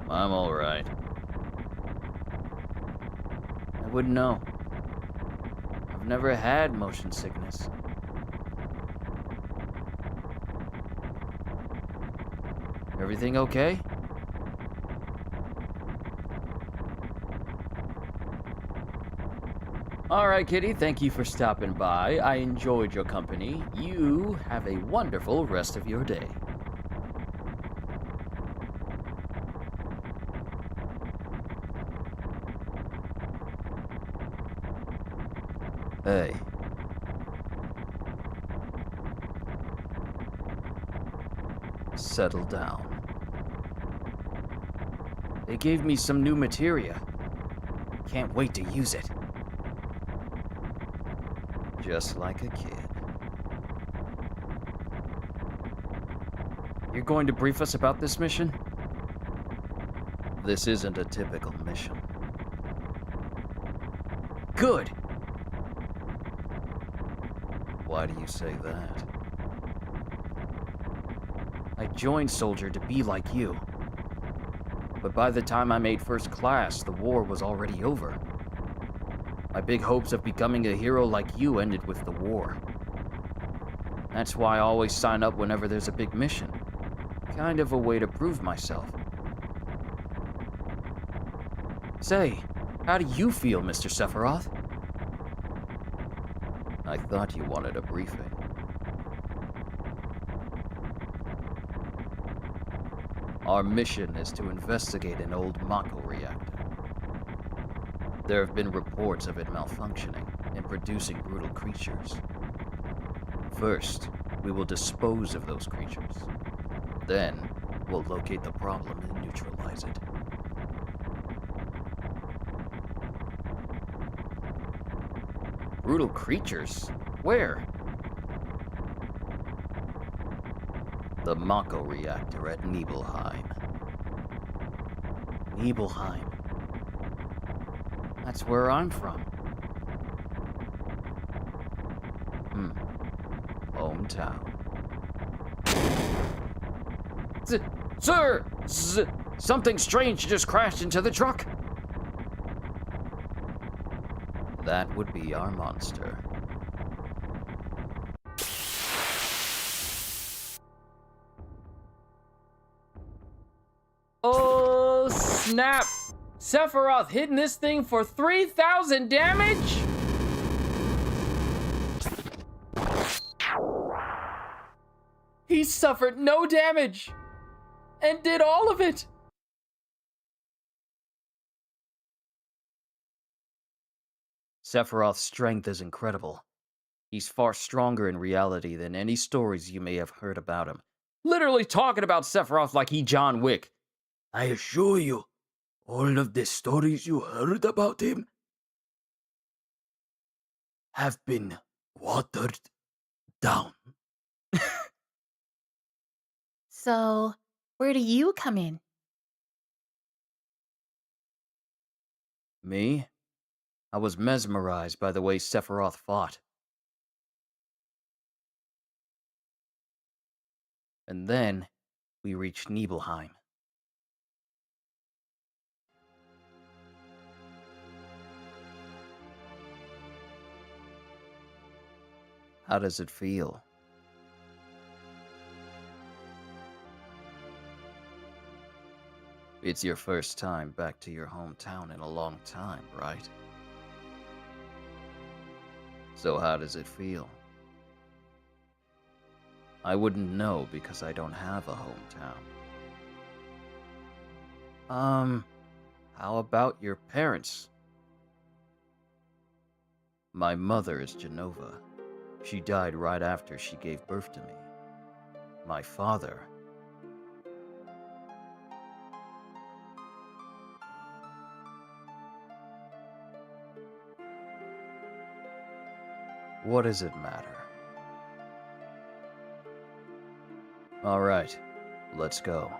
I'm alright. I wouldn't know. I've never had motion sickness. Everything okay? Alright, Kitty, thank you for stopping by. I enjoyed your company. You have a wonderful rest of your day. Hey. Settle down. They gave me some new materia. Can't wait to use it. Just like a kid. You're going to brief us about this mission? This isn't a typical mission. Good! Why do you say that? I joined Soldier to be like you. But by the time I made first class, the war was already over. My big hopes of becoming a hero like you ended with the war. That's why I always sign up whenever there's a big mission. Kind of a way to prove myself. Say, how do you feel, Mr. Sephiroth? I thought you wanted a briefing. Our mission is to investigate an old Mako reactor. There have been reports of it malfunctioning and producing brutal creatures. First, we will dispose of those creatures. Then, we'll locate the problem and neutralize it. Brutal creatures? Where? The Mako reactor at Nibelheim. Nibelheim. That's where I'm from. Hometown. Sir! Something strange just crashed into the truck. That would be our monster. Oh, snap! Sephiroth hitting this thing for 3,000 damage? He suffered no damage and did all of it. Sephiroth's strength is incredible. He's far stronger in reality than any stories you may have heard about him. Literally talking about Sephiroth like he John Wick. I assure you, all of the stories you heard about him have been watered down. So, where do you come in? Me? I was mesmerized by the way Sephiroth fought. And then, we reached Nibelheim. How does it feel? It's your first time back to your hometown in a long time, right? So how does it feel? I wouldn't know because I don't have a hometown. How about your parents? My mother is Genova. She died right after she gave birth to me. My father... What does it matter? All right, let's go.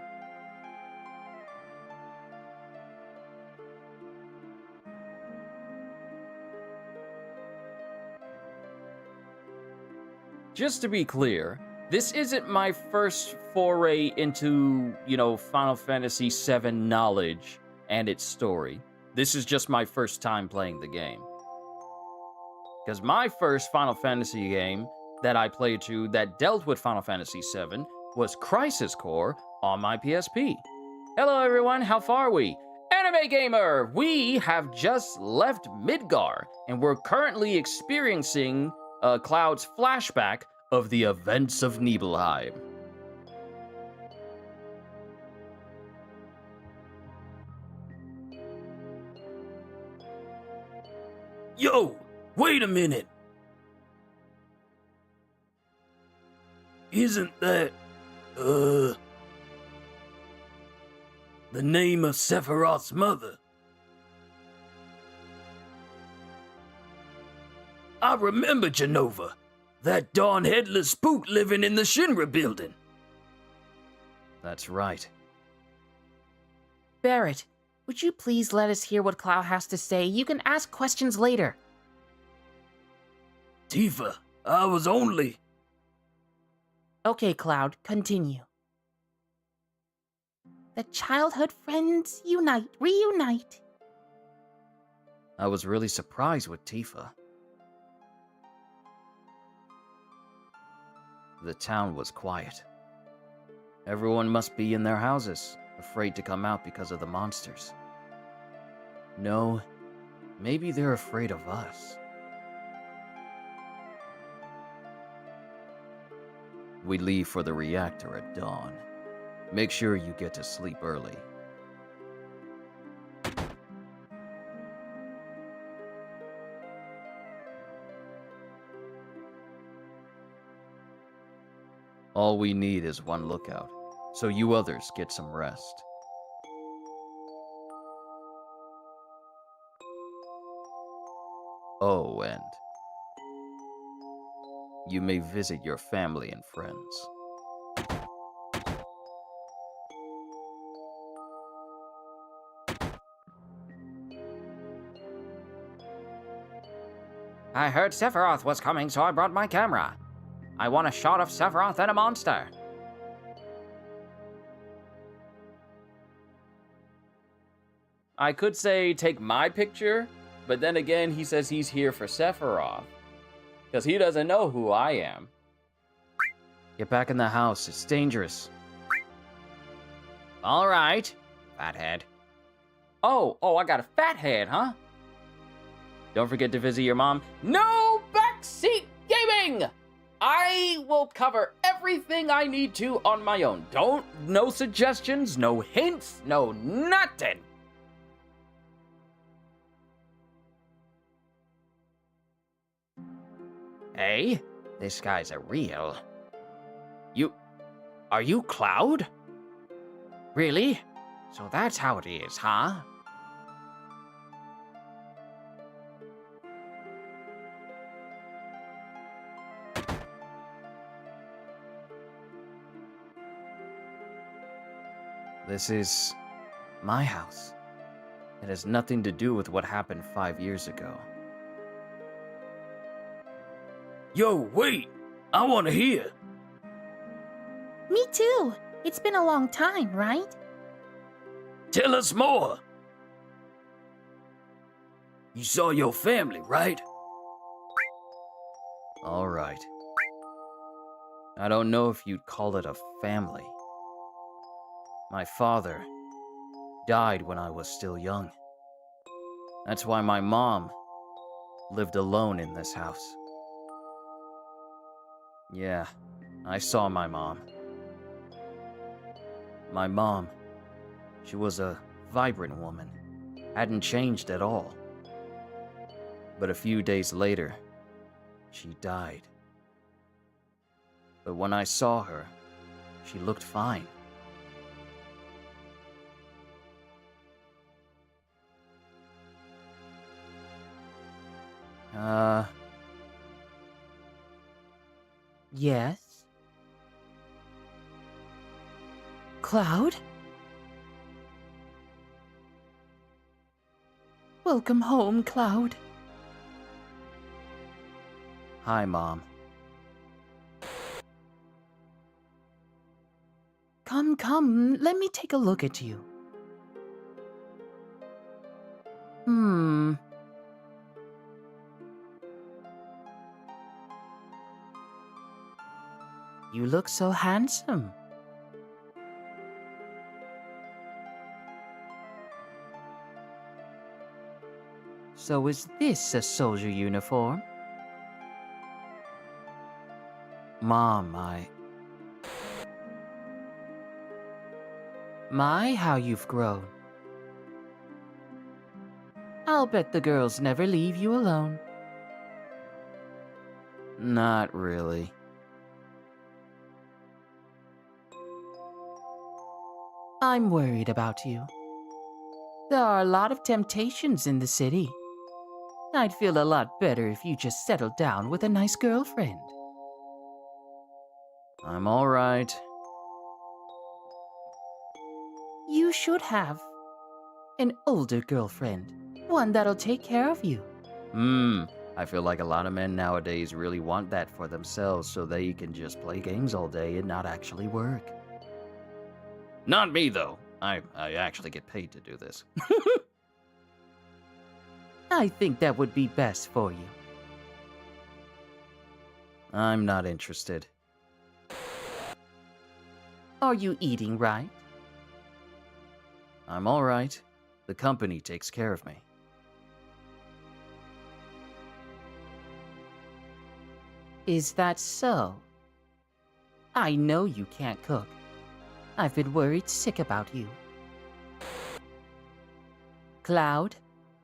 Just to be clear, this isn't my first foray into, Final Fantasy VII knowledge and its story. This is just my first time playing the game. Because my first Final Fantasy game that I played to that dealt with Final Fantasy VII was Crisis Core on my PSP. Hello everyone, how far are we? Anime Gamer! We have just left Midgar, and we're currently experiencing Cloud's flashback of the events of Nibelheim. Yo, wait a minute. Isn't that, the name of Sephiroth's mother? I remember Genova, that darn headless spook living in the Shinra building. That's right. Barrett, would you please let us hear what Cloud has to say? You can ask questions later. Tifa, I was only... Okay, Cloud, continue. The childhood friends reunite. I was really surprised with Tifa. The town was quiet. Everyone must be in their houses, afraid to come out because of the monsters. No, maybe they're afraid of us. We leave for the reactor at dawn. Make sure you get to sleep early. All we need is one lookout, so you others get some rest. Oh, and you may visit your family and friends. I heard Sephiroth was coming, so I brought my camera. I want a shot of Sephiroth and a monster. I could say take my picture, but then again, he says he's here for Sephiroth. Because he doesn't know who I am. Get back in the house, it's dangerous. Alright, fathead. Oh, I got a fathead, huh? Don't forget to visit your mom. No backseat gaming! I will cover everything I need to on my own. No suggestions, no hints, no nothing. Hey, this guy's a real. Are you Cloud? Really? So that's how it is, huh? This is my house. It has nothing to do with what happened 5 years ago. Yo, wait! I wanna hear! Me too. It's been a long time, right? Tell us more! You saw your family, right? All right. I don't know if you'd call it a family. My father died when I was still young. That's why my mom lived alone in this house. Yeah, I saw my mom. My mom, she was a vibrant woman, hadn't changed at all. But a few days later, she died. But when I saw her, she looked fine. Yes? Cloud? Welcome home, Cloud. Hi, Mom. Come, let me take a look at you. You look so handsome. So is this a soldier uniform? Mom, My, how you've grown. I'll bet the girls never leave you alone. Not really. I'm worried about you. There are a lot of temptations in the city. I'd feel a lot better if you just settled down with a nice girlfriend. I'm all right. You should have an older girlfriend, one that'll take care of you. I feel like a lot of men nowadays really want that for themselves so they can just play games all day and not actually work. Not me, though. I actually get paid to do this. I think that would be best for you. I'm not interested. Are you eating right? I'm all right. The company takes care of me. Is that so? I know you can't cook. I've been worried sick about you. Cloud?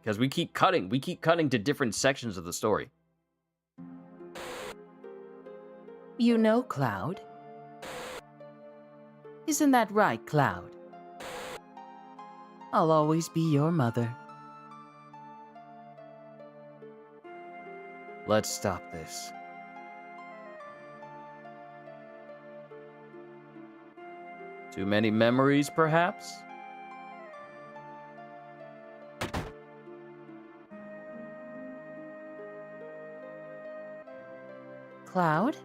Because we keep cutting to different sections of the story. You know Cloud? Isn't that right, Cloud? I'll always be your mother. Let's stop this. Too many memories, perhaps? Cloud?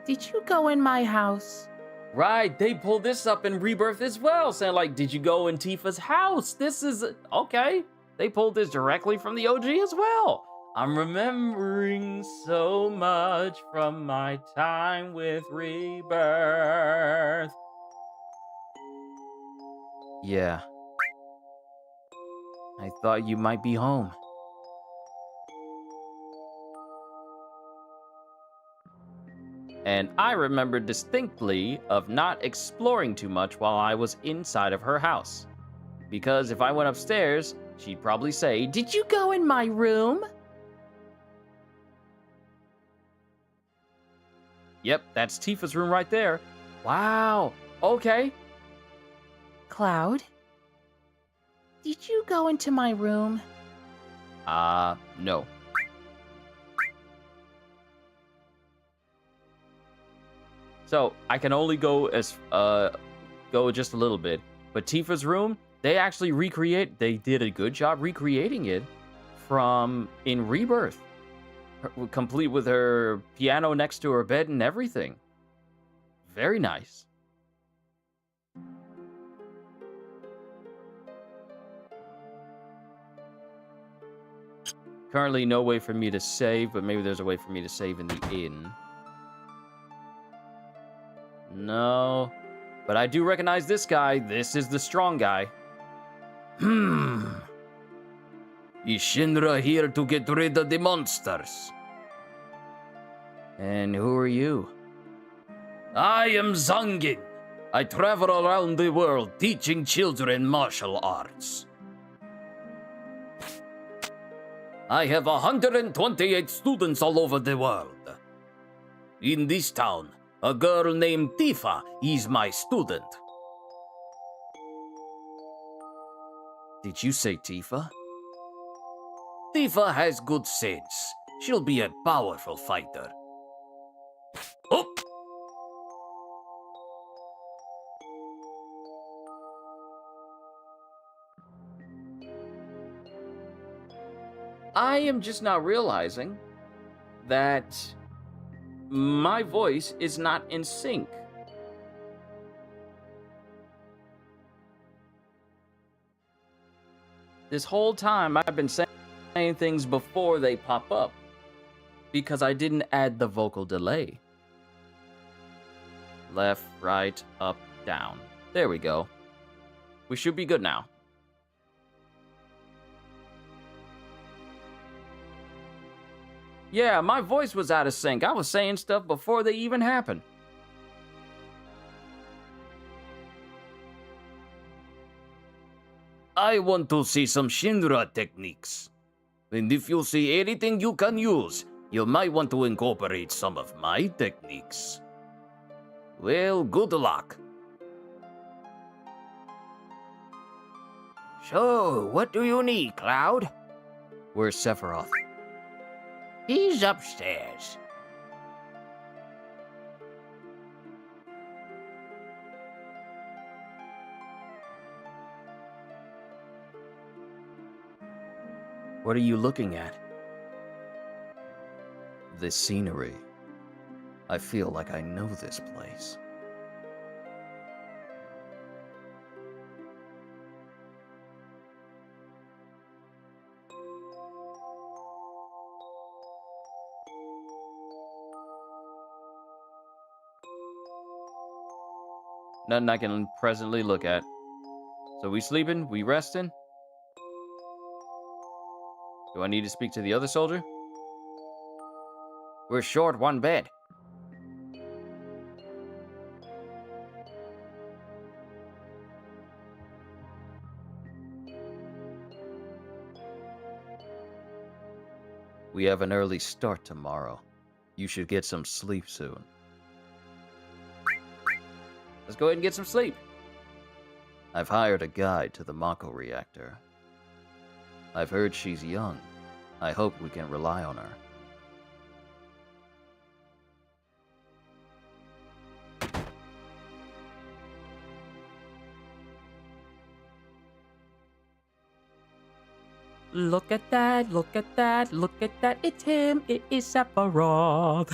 Did you go in my house? Right, they pulled this up in Rebirth as well, saying like, did you go in Tifa's house? This is, okay. They pulled this directly from the OG as well. I'm remembering so much from my time with Rebirth. Yeah. I thought you might be home. And I remember distinctly of not exploring too much while I was inside of her house. Because if I went upstairs, she'd probably say, "Did you go in my room?" Yep, that's Tifa's room right there. Wow, okay. Cloud? Did you go into my room? No. So, I can only go just a little bit. But Tifa's room, they did a good job recreating it from in Rebirth. Complete with her piano next to her bed and everything. Very nice. Currently no way for me to save, but maybe there's a way for me to save in the inn. No. But I do recognize this guy. This is the strong guy. Is Shinra here to get rid of the monsters? And who are you? I am Zangin. I travel around the world teaching children martial arts. I have 128 students all over the world. In this town, a girl named Tifa is my student. Did you say Tifa? Tifa has good sense. She'll be a powerful fighter. Oh! I am just now realizing that my voice is not in sync. This whole time I've been saying things before they pop up because I didn't add the vocal delay. Left, right, up, down. There we go. We should be good now. Yeah, my voice was out of sync. I was saying stuff before they even happened. I want to see some Shinra techniques. And if you see anything you can use, you might want to incorporate some of my techniques. Well, good luck. So, what do you need, Cloud? Where's Sephiroth? He's upstairs. What are you looking at? This scenery. I feel like I know this place. Nothing I can presently look at. So we sleeping? We resting? Do I need to speak to the other soldier? We're short one bed. We have an early start tomorrow. You should get some sleep soon. Let's go ahead and get some sleep. I've hired a guide to the Mako reactor. I've heard she's young. I hope we can rely on her. Look at that, look at that, look at that. It's him, it is Sephiroth.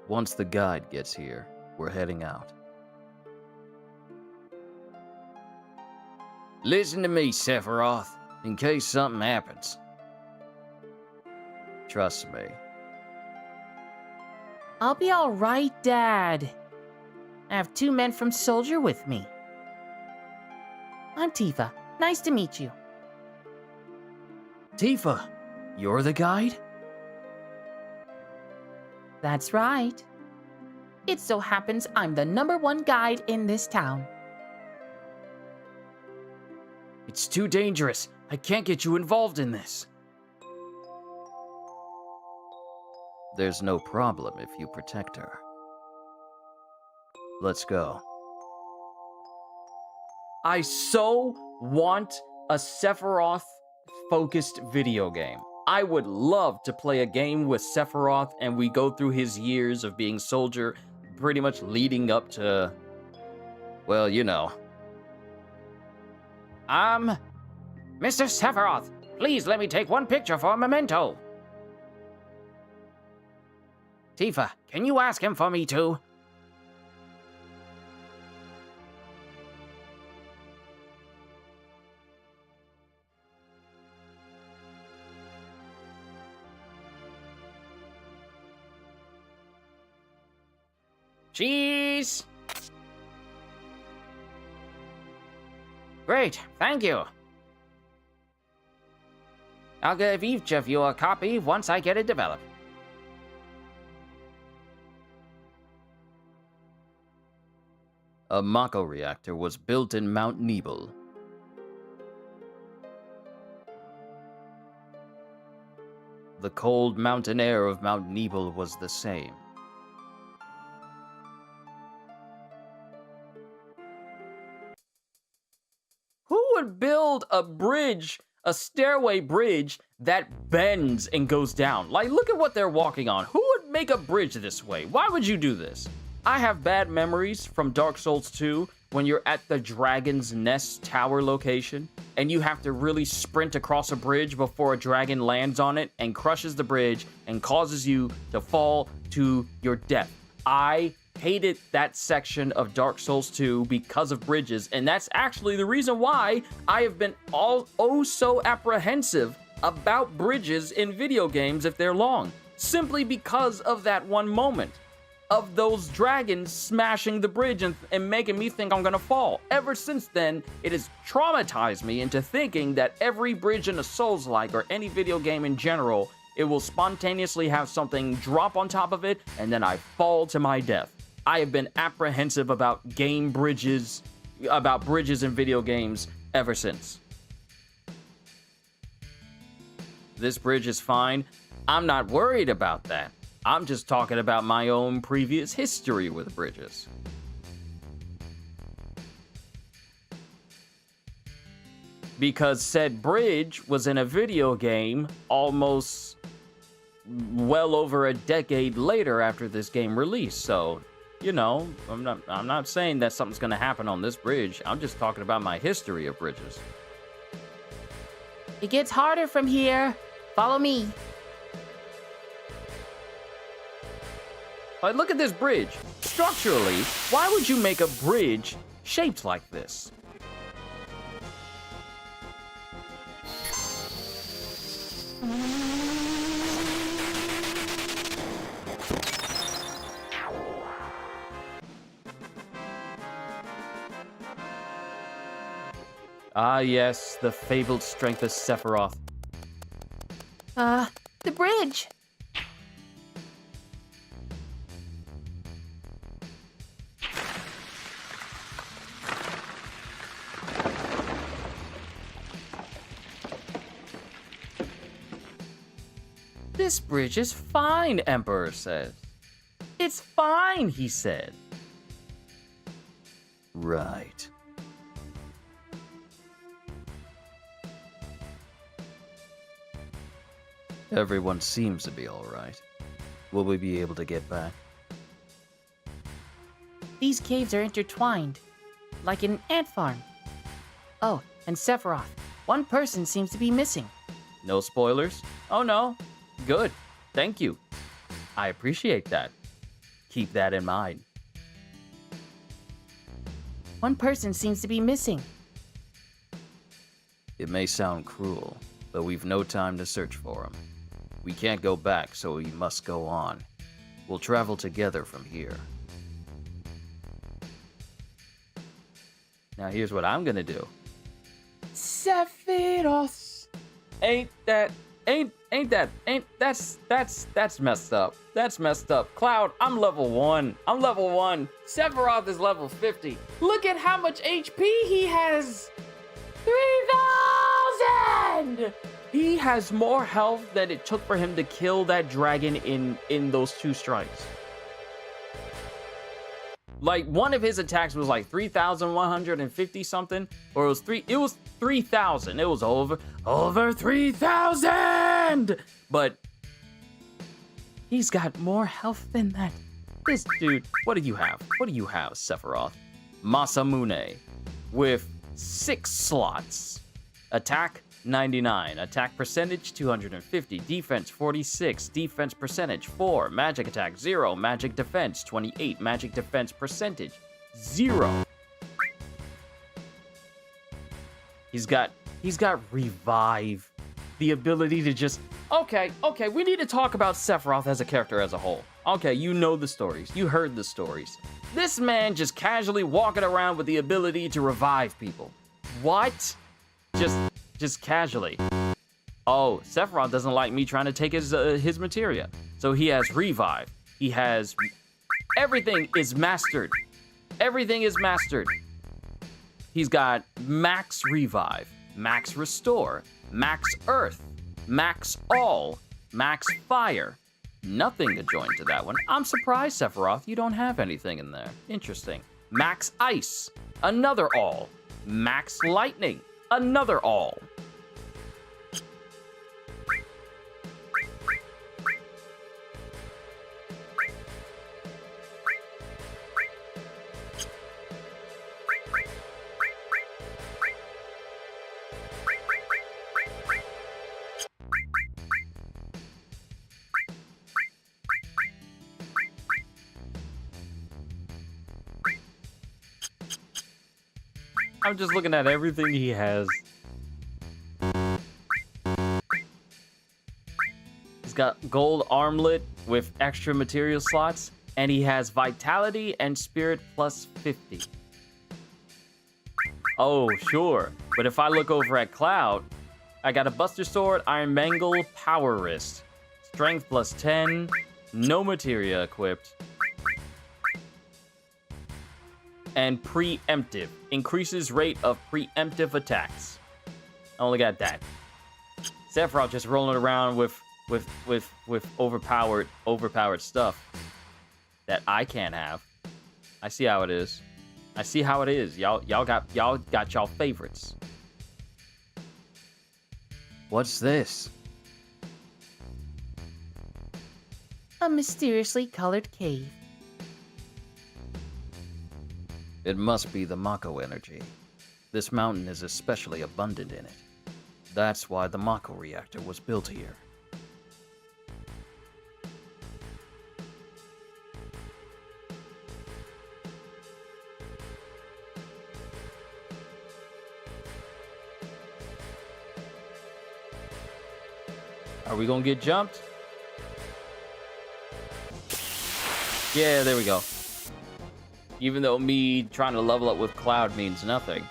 Once the guide gets here, We're heading out. Listen to me, Sephiroth, in case something happens. Trust me. I'll be all right, Dad. I have 2 men from Soldier with me. I'm Tifa. Nice to meet you. Tifa, you're the guide? That's right. It so happens I'm the #1 guide in this town. It's too dangerous. I can't get you involved in this. There's no problem if you protect her. Let's go. I so want a Sephiroth-focused video game. I would love to play a game with Sephiroth and we go through his years of being Soldier, pretty much leading up to, well, you know. Mr. Sephiroth, please let me take one picture for a memento. Tifa, can you ask him for me too? Cheese! Great, thank you. I'll give each of you a copy once I get it developed. A Mako reactor was built in Mount Nebel. The cold mountain air of Mount Nebel was the same. Who would build a bridge, a stairway bridge, that bends and goes down? Like, look at what they're walking on. Who would make a bridge this way? Why would you do this? I have bad memories from Dark Souls 2 when you're at the Dragon's Nest Tower location and you have to really sprint across a bridge before a dragon lands on it and crushes the bridge and causes you to fall to your death. I hated that section of Dark Souls 2 because of bridges, and that's actually the reason why I have been so apprehensive about bridges in video games if they're long. Simply because of that one moment of those dragons smashing the bridge and making me think I'm gonna fall. Ever since then, it has traumatized me into thinking that every bridge in a Souls-like or any video game in general, it will spontaneously have something drop on top of it and then I fall to my death. I have been apprehensive about bridges in video games ever since. This bridge is fine. I'm not worried about that. I'm just talking about my own previous history with bridges. Because said bridge was in a video game almost well over a decade later after this game released. So, you know, I'm not saying that something's gonna happen on this bridge. I'm just talking about my history of bridges. It gets harder from here. Follow me. Like, look at this bridge. Structurally, why would you make a bridge shaped like this? Ah, yes, the fabled strength of Sephiroth. The bridge. This bridge is fine, Emperor says. It's fine, he said. Right. Everyone seems to be all right. Will we be able to get back? These caves are intertwined, like an ant farm. Oh, and Sephiroth. One person seems to be missing. No spoilers? Oh no. Good. Thank you. I appreciate that. Keep that in mind. One person seems to be missing. It may sound cruel, but we've no time to search for him. We can't go back, so we must go on. We'll travel together from here. Now here's what I'm gonna do. Sephiroth! That's messed up. That's messed up. Cloud, I'm level 1. I'm level 1. Sephiroth is level 50. Look at how much HP he has. 3,000! He has more health than it took for him to kill that dragon in those 2 strikes. Like, one of his attacks was like 3,150 something, or it was 3,000. It was over 3,000. But he's got more health than that. This dude, what do you have? What do you have, Sephiroth? Masamune with 6 slots. Attack 99, attack percentage 250, defense 46, defense percentage 4, magic attack 0, magic defense 28, magic defense percentage 0. He's got revive, the ability to just okay, we need to talk about Sephiroth as a character as a whole. Okay, you know the stories, you heard the stories. This man just casually walking around with the ability to revive people. What? Just casually. Oh, Sephiroth doesn't like me trying to take his materia. So he has revive. He has... Everything is mastered. Everything is mastered. He's got max revive, max restore, max earth, max all, max fire. Nothing to join to that one. I'm surprised, Sephiroth, you don't have anything in there. Interesting. Max ice, another all. Max lightning, another all. I'm just looking at everything he has. He's got gold armlet with extra material slots, and he has vitality and spirit plus 50. Oh, sure. But if I look over at Cloud, I got a Buster Sword, Iron Mangle, Power Wrist, Strength plus 10, no materia equipped, and preemptive. Increases rate of preemptive attacks. I only got that. Sephiroth just rolling around with overpowered stuff that I can't have. I see how it is. I see how it is. Y'all got y'all favorites. What's this? A mysteriously colored cave. It must be the Mako energy. This mountain is especially abundant in it. That's why the Mako reactor was built here. Are we gonna get jumped? Yeah, there we go. Even though me trying to level up with Cloud means nothing.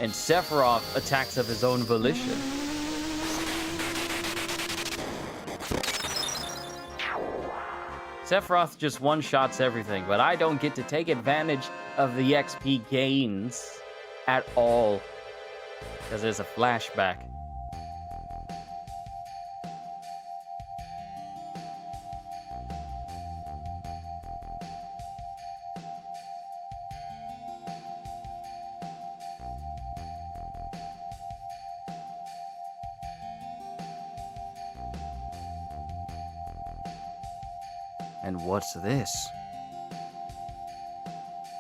And Sephiroth attacks of his own volition. Sephiroth just one-shots everything, but I don't get to take advantage of the XP gains at all. Because there's a flashback. And what's this?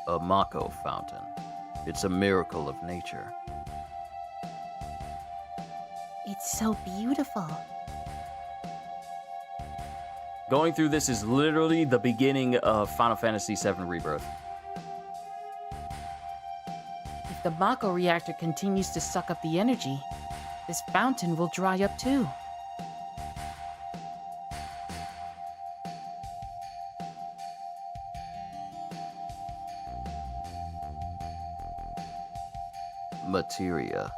A Mako fountain. It's a miracle of nature. It's so beautiful. Going through this is literally the beginning of Final Fantasy VII Rebirth. If the Mako reactor continues to suck up the energy, this fountain will dry up too. Materia.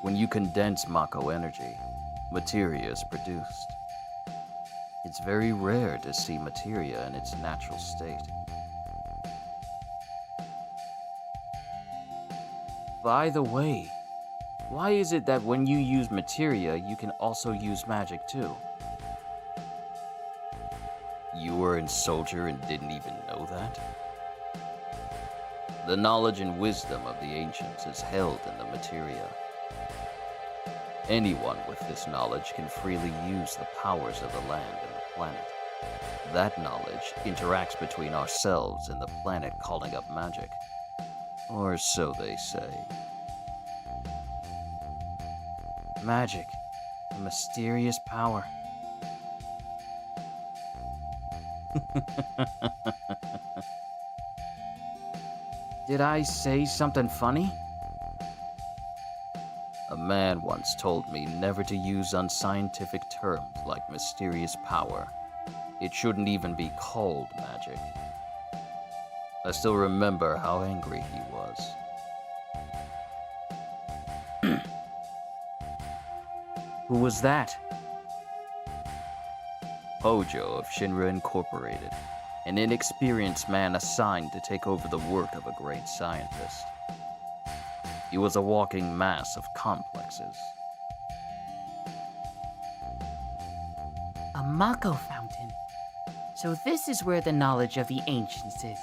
When you condense Mako energy, materia is produced. It's very rare to see materia in its natural state. By the way, why is it that when you use materia, you can also use magic too? You were a soldier and didn't even know that? The knowledge and wisdom of the ancients is held in the materia. Anyone with this knowledge can freely use the powers of the land and the planet. That knowledge interacts between ourselves and the planet, calling up magic. Or so they say. Magic, a mysterious power. Did I say something funny? A man once told me never to use unscientific terms like mysterious power. It shouldn't even be called magic. I still remember how angry he was. Who was that? Hojo of Shinra Incorporated, an inexperienced man assigned to take over the work of a great scientist. He was a walking mass of complexes. A Mako fountain. So this is where the knowledge of the ancients is.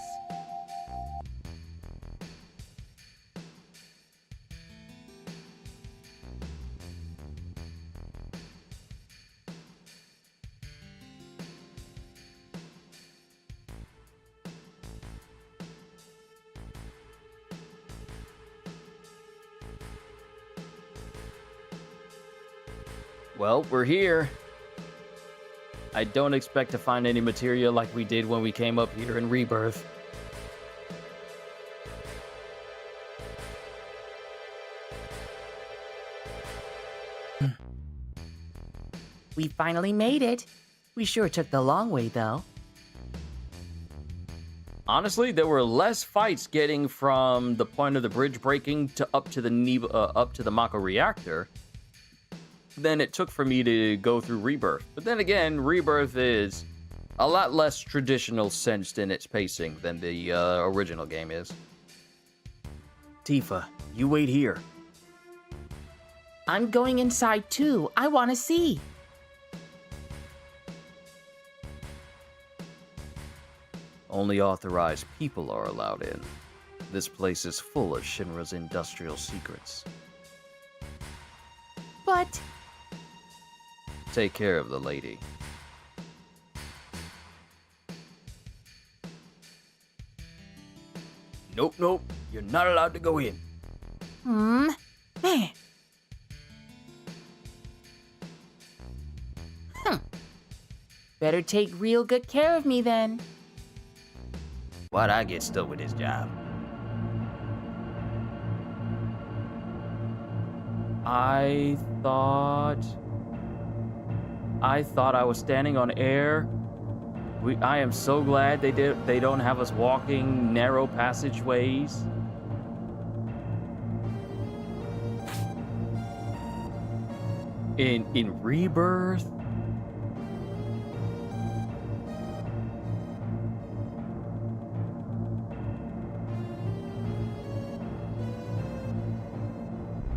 Well, we're here. I don't expect to find any materia like we did when we came up here in Rebirth. We finally made it. We sure took the long way, though. Honestly, there were less fights getting from the point of the bridge breaking to up to the Mako reactor than it took for me to go through Rebirth. But then again, Rebirth is a lot less traditional sensed in its pacing than the original game is. Tifa, you wait here. I'm going inside too. I want to see. Only authorized people are allowed in. This place is full of Shinra's industrial secrets. But Take care of the lady. Nope, nope. You're not allowed to go in. Man. Better take real good care of me then. Why'd I get stuck with this job? I thought I was standing on air. I am so glad they don't have us walking narrow passageways. In Rebirth.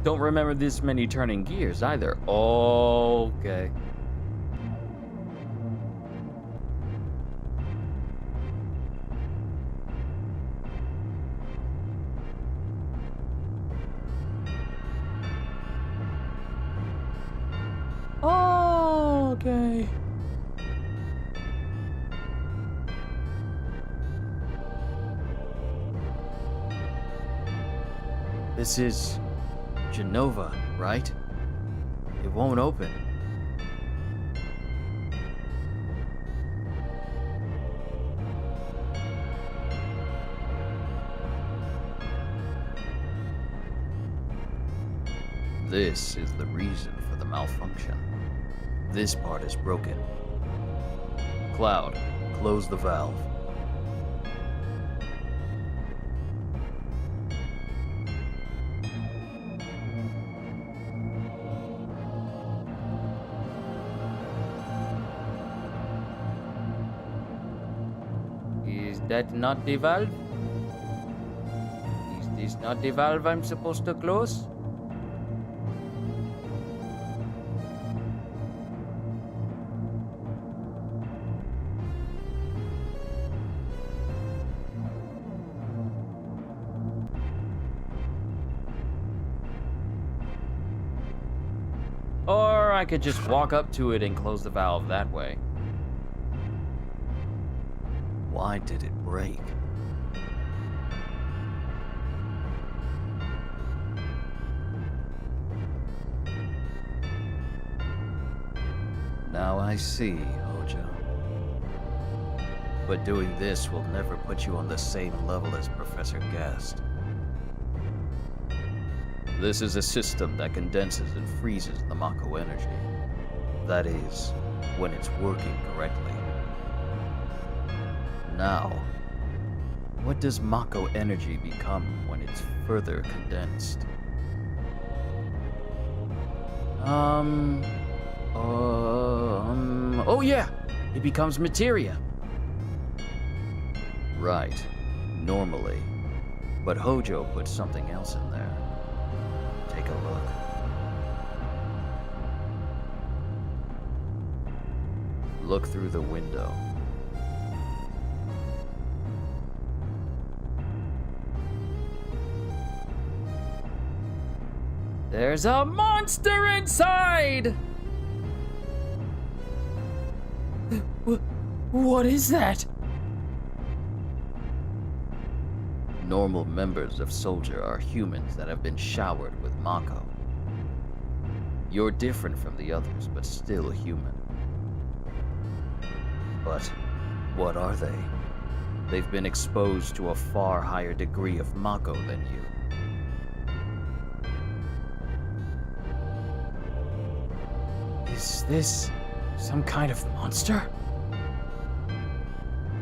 Don't remember this many turning gears either. Okay. Okay. This is Genova, right? It won't open. This is the reason for the malfunction. This part is broken. Cloud, close the valve. Is that not the valve? Is this not the valve I'm supposed to close? Or I could just walk up to it and close the valve that way. Why did it break? Now I see, Hojo. But doing this will never put you on the same level as Professor Guest. This is a system that condenses and freezes the Mako energy. That is, when it's working correctly. Now, what does Mako energy become when it's further condensed? Oh yeah! It becomes materia! Right, normally. But Hojo put something else in there. Take a look. Look through the window. There's a monster inside! What is that? Normal members of Soldier are humans that have been showered with Mako. You're different from the others, but still human. But what are they? They've been exposed to a far higher degree of Mako than you. Is this some kind of monster?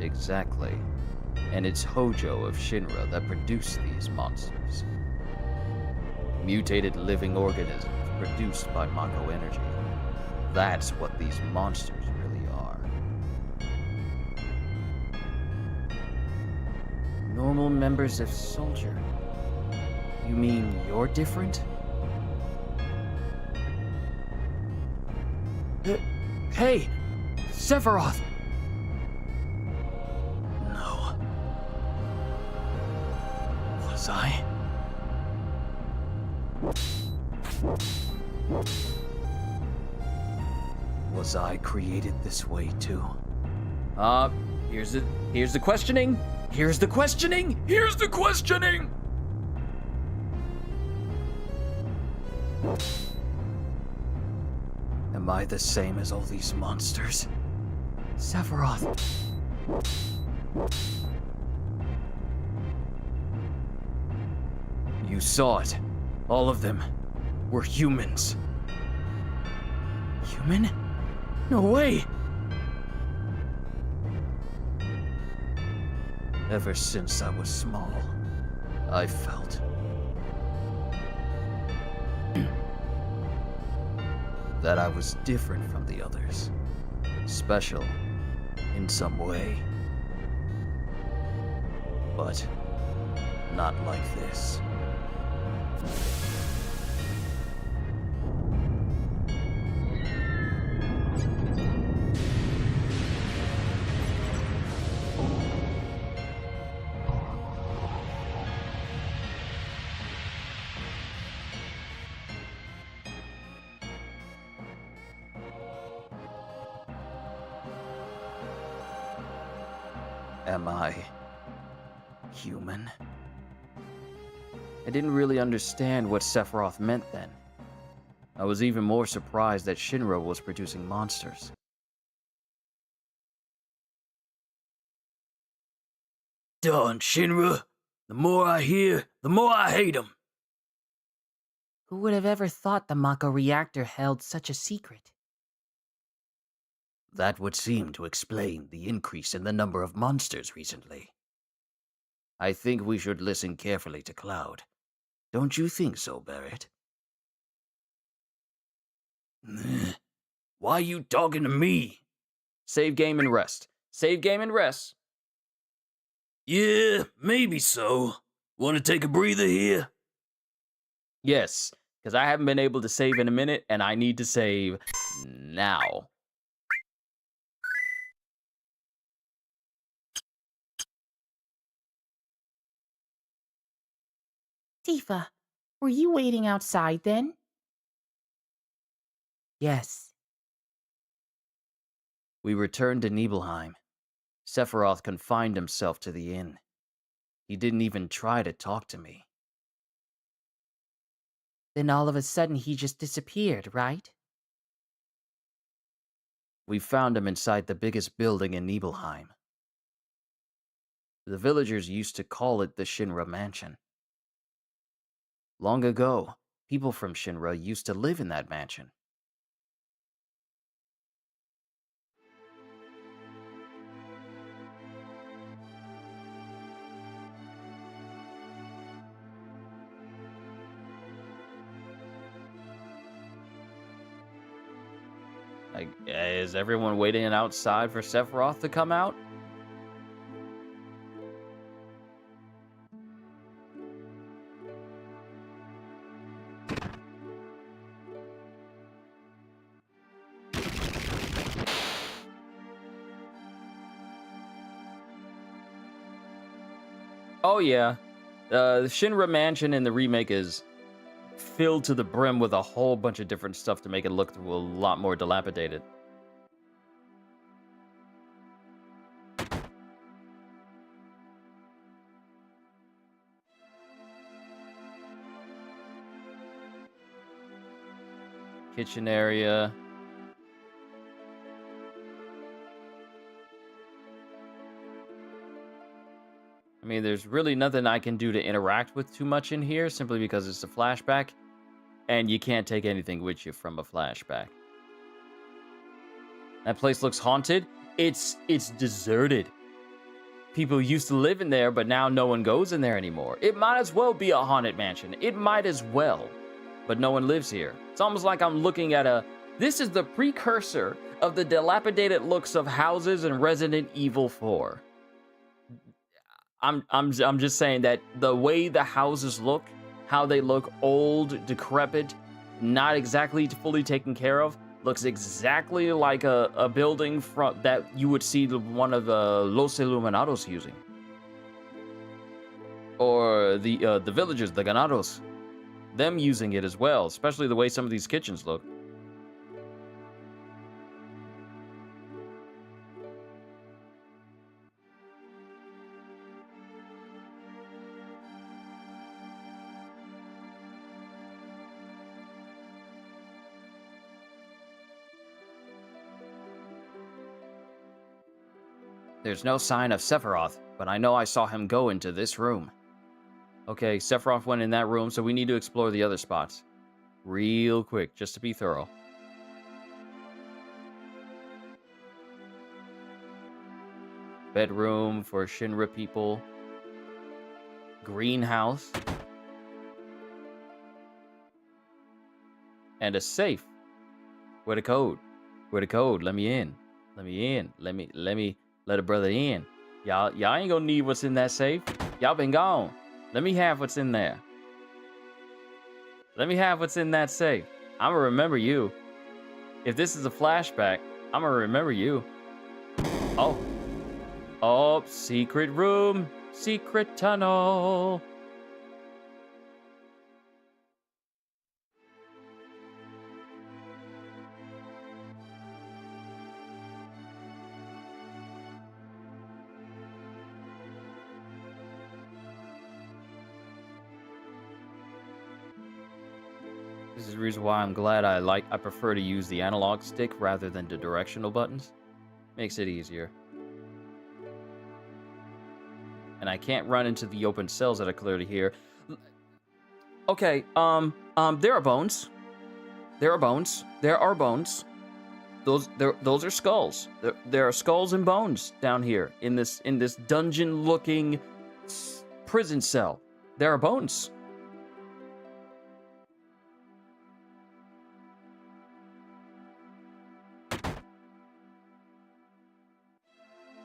Exactly. And it's Hojo of Shinra that produced these monsters. Mutated living organisms produced by Mako energy. That's what these monsters really are. Normal members of Soldier? You mean you're different? Hey! Sephiroth! No. Was I? Was I created this way too? Here's the questioning! Here's the questioning! Here's the questioning! Am I the same as all these monsters? Sephiroth. You saw it. All of them were humans. Human? No way! Ever since I was small, I felt that I was different from the others. Special in some way. But not like this. Am I human? I didn't really understand what Sephiroth meant then. I was even more surprised that Shinra was producing monsters. Darn Shinra. The more I hear, the more I hate him. Who would have ever thought the Mako reactor held such a secret? That would seem to explain the increase in the number of monsters recently. I think we should listen carefully to Cloud. Don't you think so, Barrett? Why you talking to me? Save game and rest. Save game and rest. Yeah, maybe so. Want to take a breather here? Yes, because I haven't been able to save in a minute, and I need to save now. Tifa, were you waiting outside then? Yes. We returned to Nibelheim. Sephiroth confined himself to the inn. He didn't even try to talk to me. Then all of a sudden he just disappeared, right? We found him inside the biggest building in Nibelheim. The villagers used to call it the Shinra Mansion. Long ago, people from Shinra used to live in that mansion. Is everyone waiting outside for Sephiroth to come out? Oh yeah, the Shinra Mansion in the remake is filled to the brim with a whole bunch of different stuff to make it look a lot more dilapidated. Kitchen area. I mean, there's really nothing I can do to interact with too much in here, simply because it's a flashback, and you can't take anything with you from a flashback. That place looks haunted. It's deserted. People used to live in there, but now no one goes in there anymore. It might as well be a haunted mansion. It might as well, but no one lives here. It's almost like I'm looking at this is the precursor of the dilapidated looks of houses in Resident Evil 4. I'm just saying that the way the houses look, how they look old, decrepit, not exactly fully taken care of, looks exactly like a building that you would see one of the Los Iluminados using. Or the villagers, the ganados, them using it as well, especially the way some of these kitchens look. There's no sign of Sephiroth, but I know I saw him go into this room. Okay, Sephiroth went in that room, so we need to explore the other spots. Real quick, just to be thorough. Bedroom for Shinra people. Greenhouse. And a safe. Where the code? Where the code? Let me in. Let me in. Let a brother in. Y'all ain't gonna need what's in that safe. Y'all been gone. Let me have what's in there. Let me have what's in that safe. I'ma remember you. If this is a flashback, I'ma remember you. Oh. Oh, secret room. Secret tunnel. This is the reason why I'm glad I prefer to use the analog stick rather than the directional buttons. Makes it easier. And I can't run into the open cells that are clearly here. Okay, there are bones. There are bones. There are bones. Those are skulls. There are skulls and bones down here in this dungeon-looking prison cell. There are bones.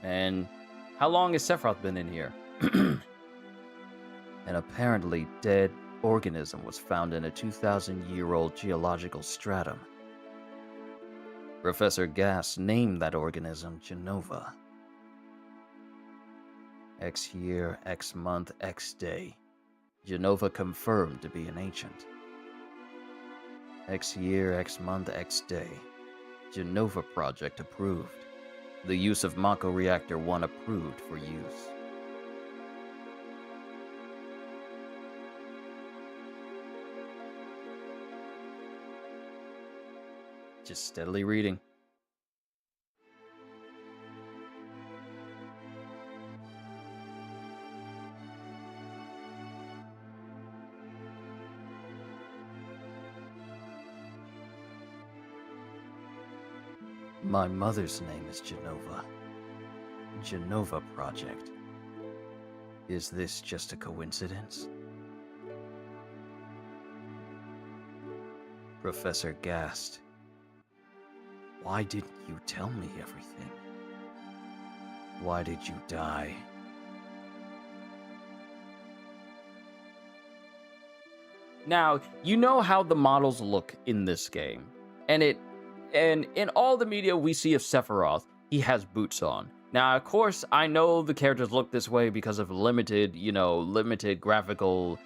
And how long has Sephiroth been in here? An apparently dead organism was found in a 2,000-year-old geological stratum. Professor Gass named that organism Genova. X year, X month, X day. Genova confirmed to be an ancient. X year, X month, X day. Genova project approved. The use of Mako Reactor 1 approved for use. Just steadily reading. My mother's name is Genova. Genova Project. Is this just a coincidence? Professor gasped. Why didn't you tell me everything? Why did you die? Now, you know how the models look in this game. And in all the media we see of Sephiroth, he has boots on. Now, of course, I know the characters look this way because of limited graphical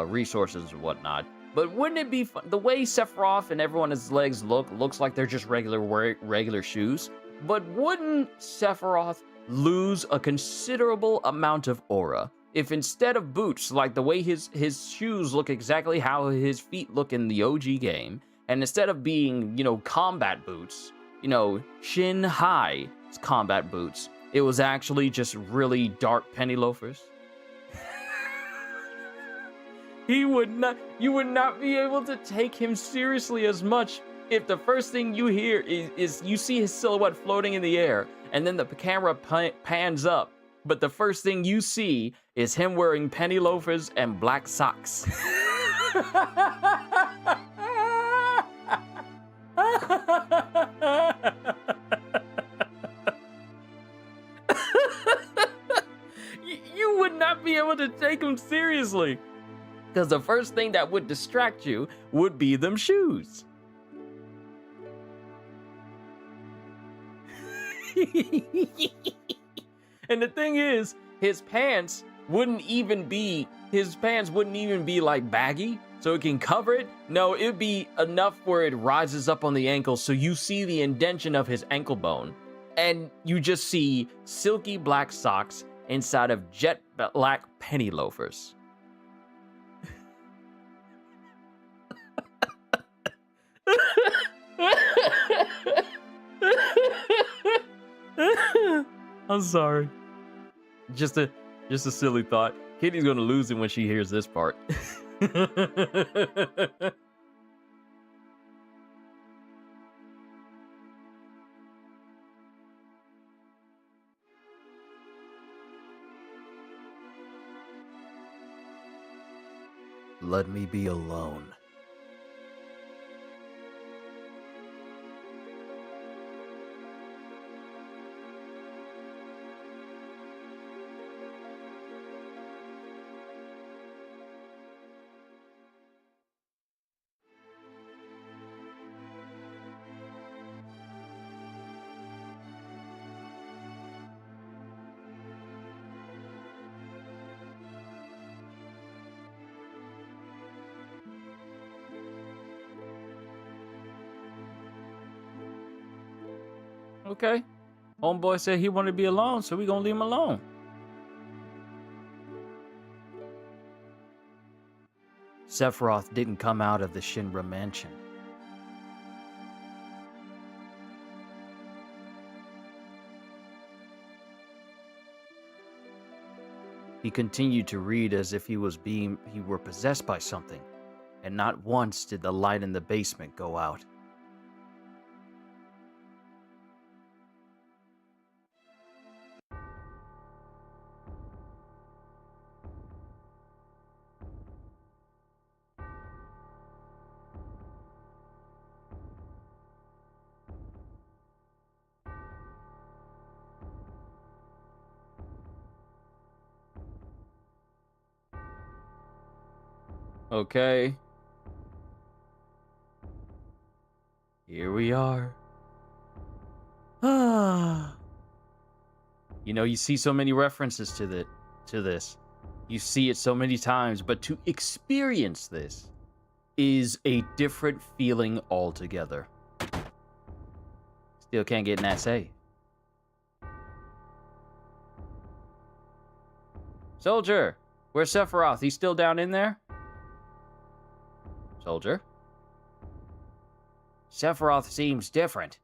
resources and whatnot. But wouldn't it be fun? The way Sephiroth and everyone's legs looks like they're just regular shoes. But wouldn't Sephiroth lose a considerable amount of aura if instead of boots, like the way his shoes look exactly how his feet look in the OG game, and instead of being, combat boots, shin high combat boots, it was actually just really dark penny loafers? You would not be able to take him seriously as much if the first thing you hear is you see his silhouette floating in the air, and then the camera pans up, but the first thing you see is him wearing penny loafers and black socks. You would not be able to take him seriously. Because the first thing that would distract you would be them shoes. And the thing is, his pants wouldn't even be like baggy, so it can cover it. No, it'd be enough where it rises up on the ankle, so you see the indentation of his ankle bone. And you just see silky black socks inside of jet black penny loafers. I'm sorry. Just a silly thought. Kitty's gonna lose it when she hears this part. Let me be alone. Okay. Homeboy said he wanted to be alone, so we gonna leave him alone. Sephiroth didn't come out of the Shinra mansion. He continued to read as if he were possessed by something, and not once did the light in the basement go out. Okay. Here we are. Ah. You know, you see so many references to this. You see it so many times, but to experience this is a different feeling altogether. Still can't get in that save. Soldier, where's Sephiroth? He's still down in there? Soldier? Sephiroth seems different.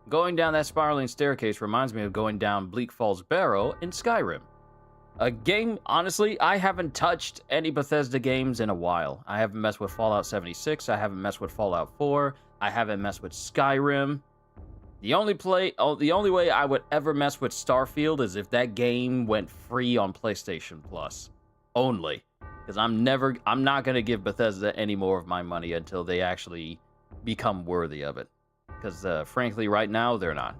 Going down that spiraling staircase reminds me of going down Bleak Falls Barrow in Skyrim. A game, honestly, I haven't touched any Bethesda games in a while. I haven't messed with Fallout 76, I haven't messed with Fallout 4, I haven't messed with Skyrim. The only way I would ever mess with Starfield is if that game went free on PlayStation Plus. Only. Because I'm not going to give Bethesda any more of my money until they actually become worthy of it. Because, frankly, right now, they're not.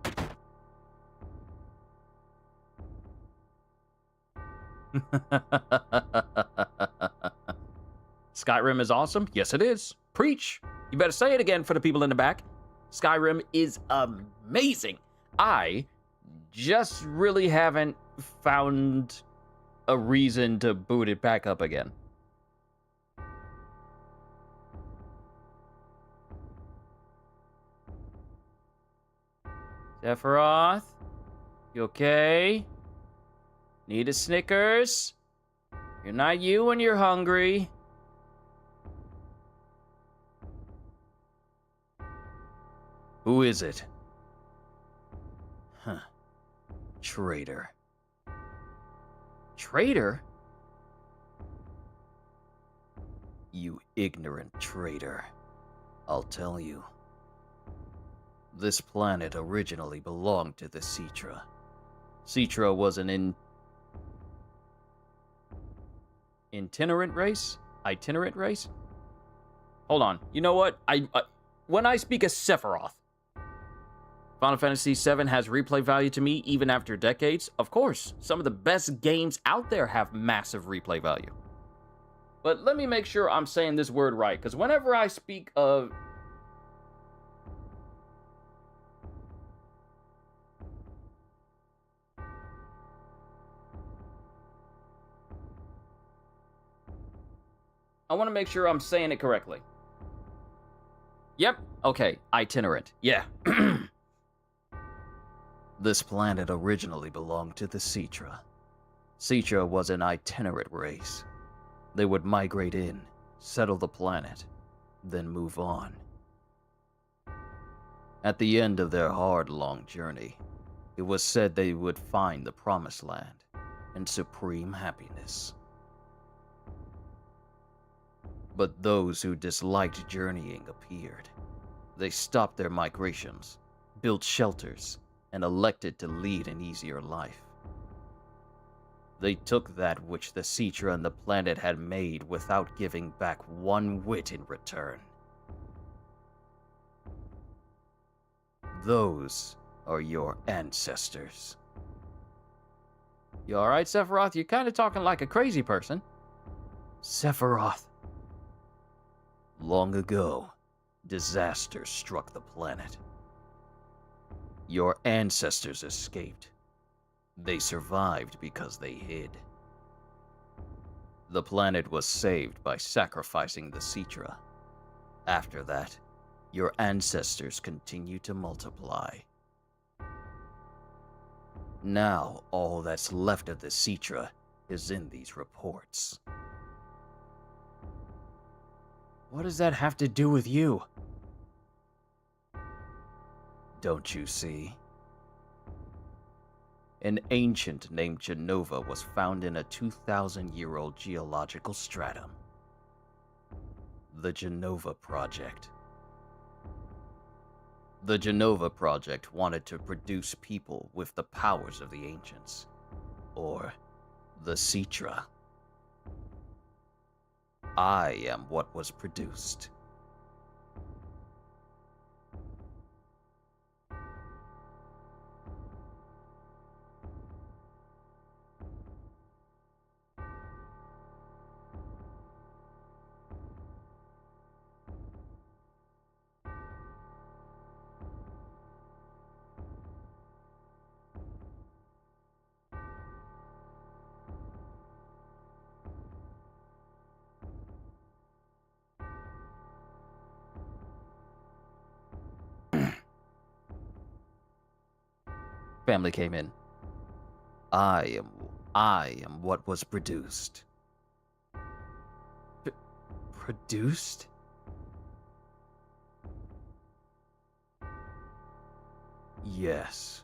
Skyrim is awesome? Yes, it is. Preach. You better say it again for the people in the back. Skyrim is amazing. I just really haven't found a reason to boot it back up again. Sephiroth? You okay? Need a Snickers? You're not you when you're hungry. Who is it? Huh. Traitor. Traitor? You ignorant traitor. I'll tell you. This planet originally belonged to the Shinra. Shinra was an itinerant race? Itinerant race? Hold on. You know what? When I speak of Sephiroth, Final Fantasy VII has replay value to me even after decades. Of course, some of the best games out there have massive replay value. But let me make sure I'm saying this word right, because whenever I speak of... I want to make sure I'm saying it correctly. Yep, okay, itinerant, yeah. This planet originally belonged to the Shinra. Shinra was an itinerant race. They would migrate in, settle the planet, then move on. At the end of their hard, long journey, it was said they would find the Promised Land and supreme happiness. But those who disliked journeying appeared. They stopped their migrations, built shelters, and elected to lead an easier life. They took that which the Shinra and the planet had made without giving back one whit in return. Those are your ancestors. You alright, Sephiroth? You're kind of talking like a crazy person. Sephiroth. Long ago, disaster struck the planet. Your ancestors escaped. They survived because they hid. The planet was saved by sacrificing the Shinra. After that, your ancestors continued to multiply. Now, all that's left of the Shinra is in these reports. What does that have to do with you? Don't you see? An ancient named Genova was found in a 2,000-year-old geological stratum. The Genova Project. The Genova Project wanted to produce people with the powers of the ancients, or the Citra. I am what was produced. Family came in. I am what was produced. Produced? Yes.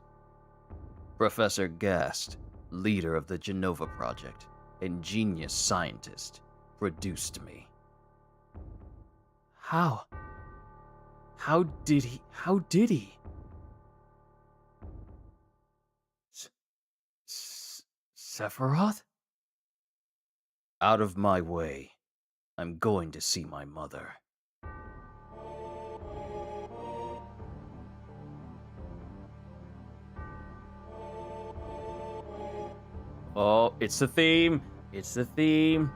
Professor Gast, leader of the Genova Project, and genius scientist, produced me. How? How did he? Sephiroth? Out of my way. I'm going to see my mother. Oh, it's the theme. It's the theme.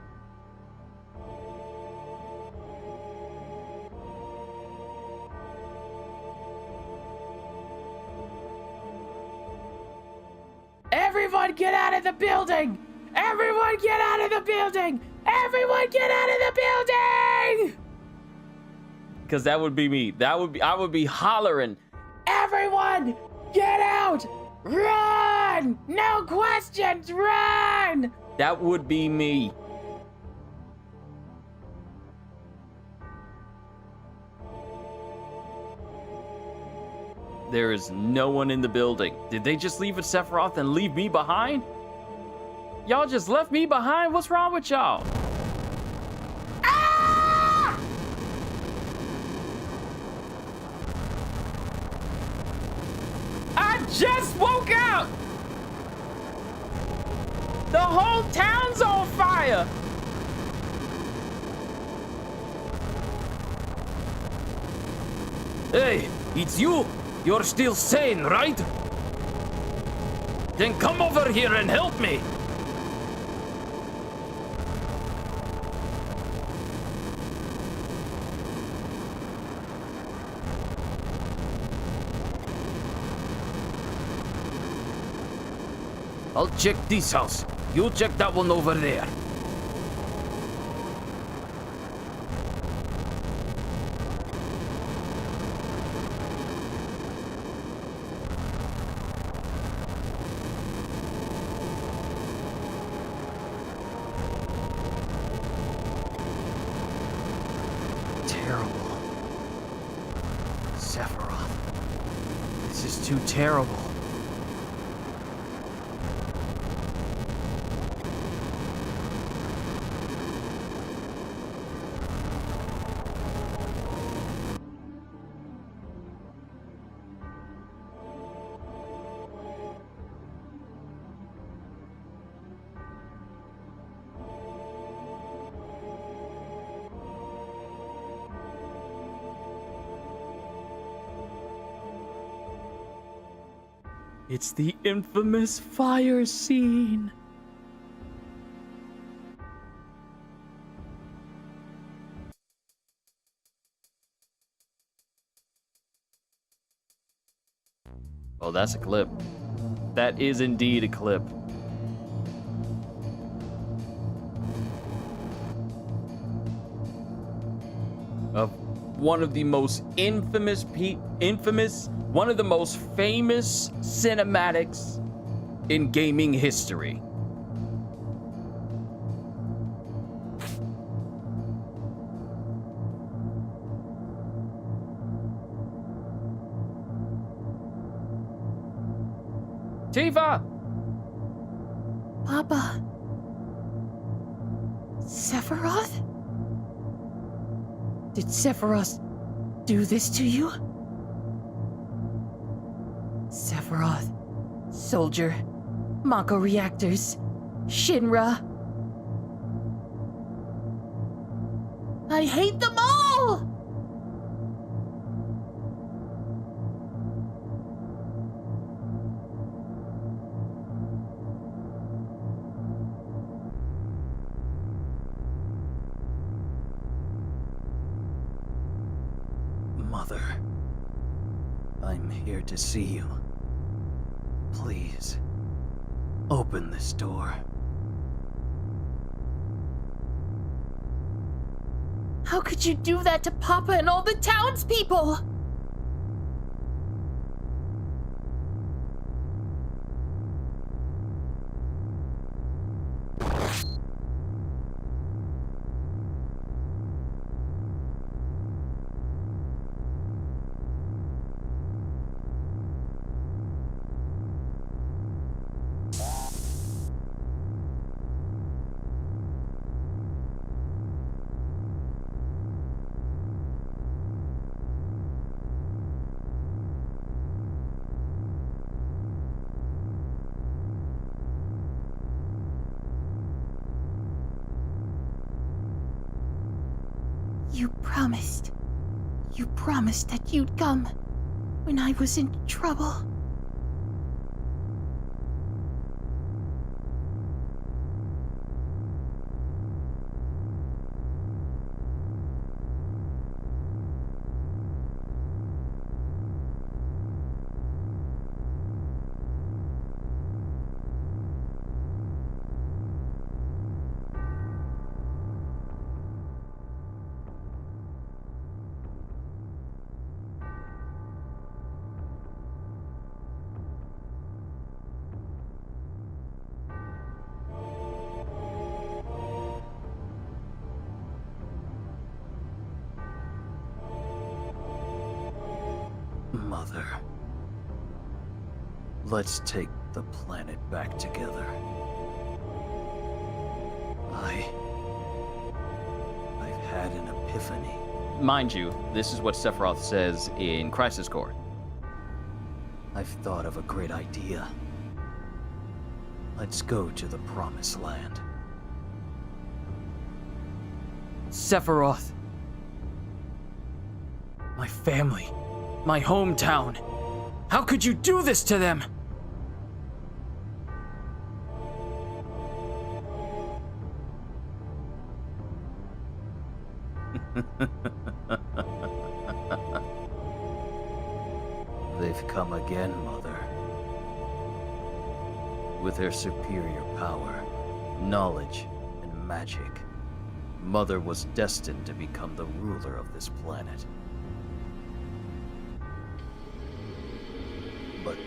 Everyone get out of the building! Everyone get out of the building! Everyone get out of the building! Cause that would be me. I would be hollering. Everyone get out! Run! No questions, run! That would be me. There is no one in the building. Did they just leave with Sephiroth and leave me behind? Y'all just left me behind? What's wrong with y'all? Ah! I just woke up! The whole town's on fire! Hey, it's you! You're still sane, right? Then come over here and help me! I'll check this house. You check that one over there. Terrible. Sephiroth. This is too terrible. It's the infamous fire scene. Oh, that's a clip. That is indeed a clip. Of one of the most one of the most famous cinematics in gaming history. Tifa! Papa. Sephiroth? Did Sephiroth do this to you? Sephiroth, Soldier, Mako Reactors, Shinra. I hate them all! Mother, I'm here to see you. Please, open this door. How could you do that to Papa and all the townspeople? You promised. You promised that you'd come when I was in trouble. Mother, let's take the planet back together. I've had an epiphany. Mind you, this is what Sephiroth says in Crisis Core. I've thought of a great idea. Let's go to the Promised Land. Sephiroth. My family. My hometown. How could you do this to them? They've come again, Mother. With their superior power, knowledge, and magic, Mother was destined to become the ruler of this planet. But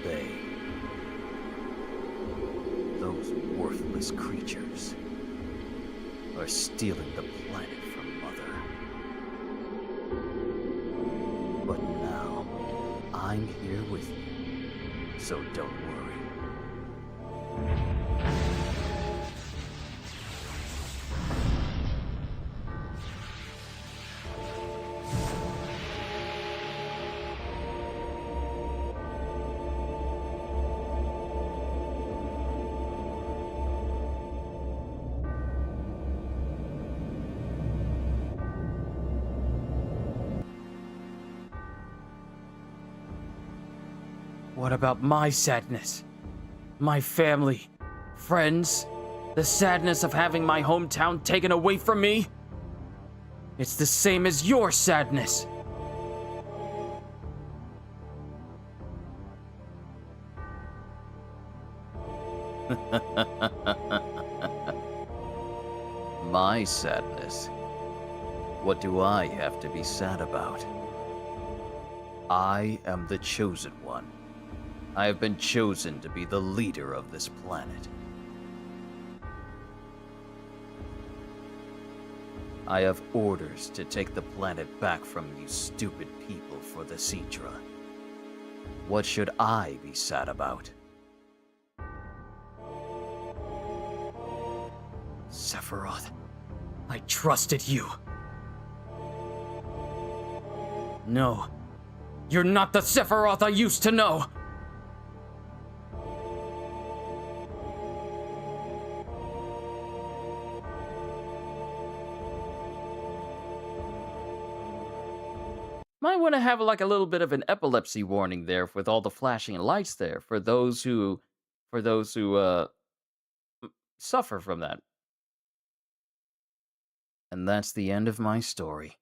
those worthless creatures, are stealing the planet from Mother. But now, I'm here with you, so don't worry. What about my sadness? My family? Friends? The sadness of having my hometown taken away from me? It's the same as your sadness. My sadness? What do I have to be sad about? I am the chosen one. I have been chosen to be the leader of this planet. I have orders to take the planet back from you stupid people for the Shinra. What should I be sad about? Sephiroth, I trusted you. No, you're not the Sephiroth I used to know. Might want to have like a little bit of an epilepsy warning there with all the flashing lights there for those who suffer from that. And that's the end of my story.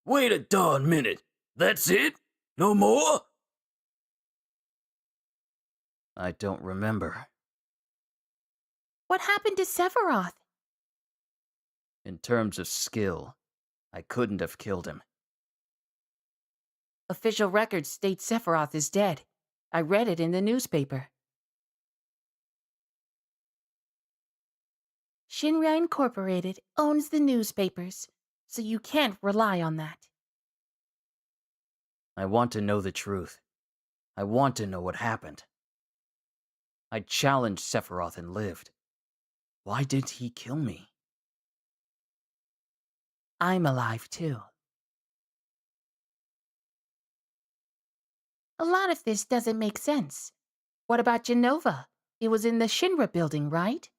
Wait a darn minute. That's it? No more? I don't remember. What happened to Sephiroth? In terms of skill, I couldn't have killed him. Official records state Sephiroth is dead. I read it in the newspaper. Shinra Incorporated owns the newspapers, so you can't rely on that. I want to know the truth. I want to know what happened. I challenged Sephiroth and lived. Why did he kill me? I'm alive too. A lot of this doesn't make sense. What about Genova? It was in the Shinra building, right?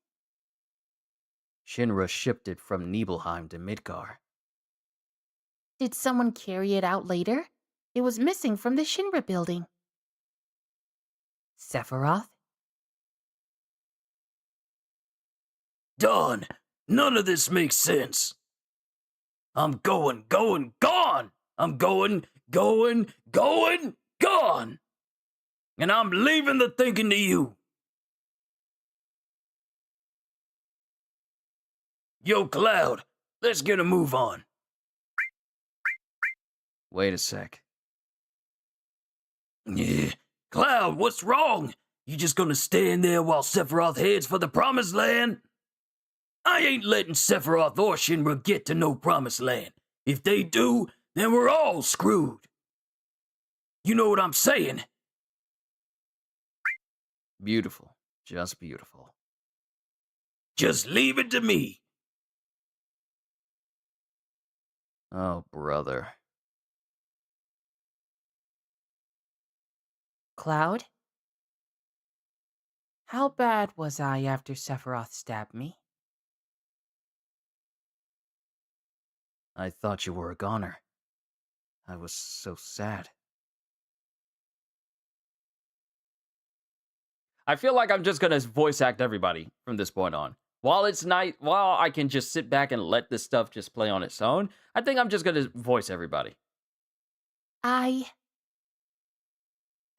Shinra shipped it from Nibelheim to Midgar. Did someone carry it out later? It was missing from the Shinra building. Sephiroth? Dawn, none of this makes sense. I'm gone! I'm going, gone! And I'm leaving the thinking to you. Yo, Cloud, let's get a move on. Wait a sec. Yeah, Cloud, what's wrong? You just gonna stand there while Sephiroth heads for the Promised Land? I ain't letting Sephiroth or Shinra get to no Promised Land. If they do, then we're all screwed. You know what I'm saying? Beautiful. Just beautiful. Just leave it to me. Oh, brother. Cloud? How bad was I after Sephiroth stabbed me? I thought you were a goner. I was so sad. I feel like I'm just gonna voice act everybody from this point on. While it's night, while I can just sit back and let this stuff just play on its own, I think I'm just gonna voice everybody. The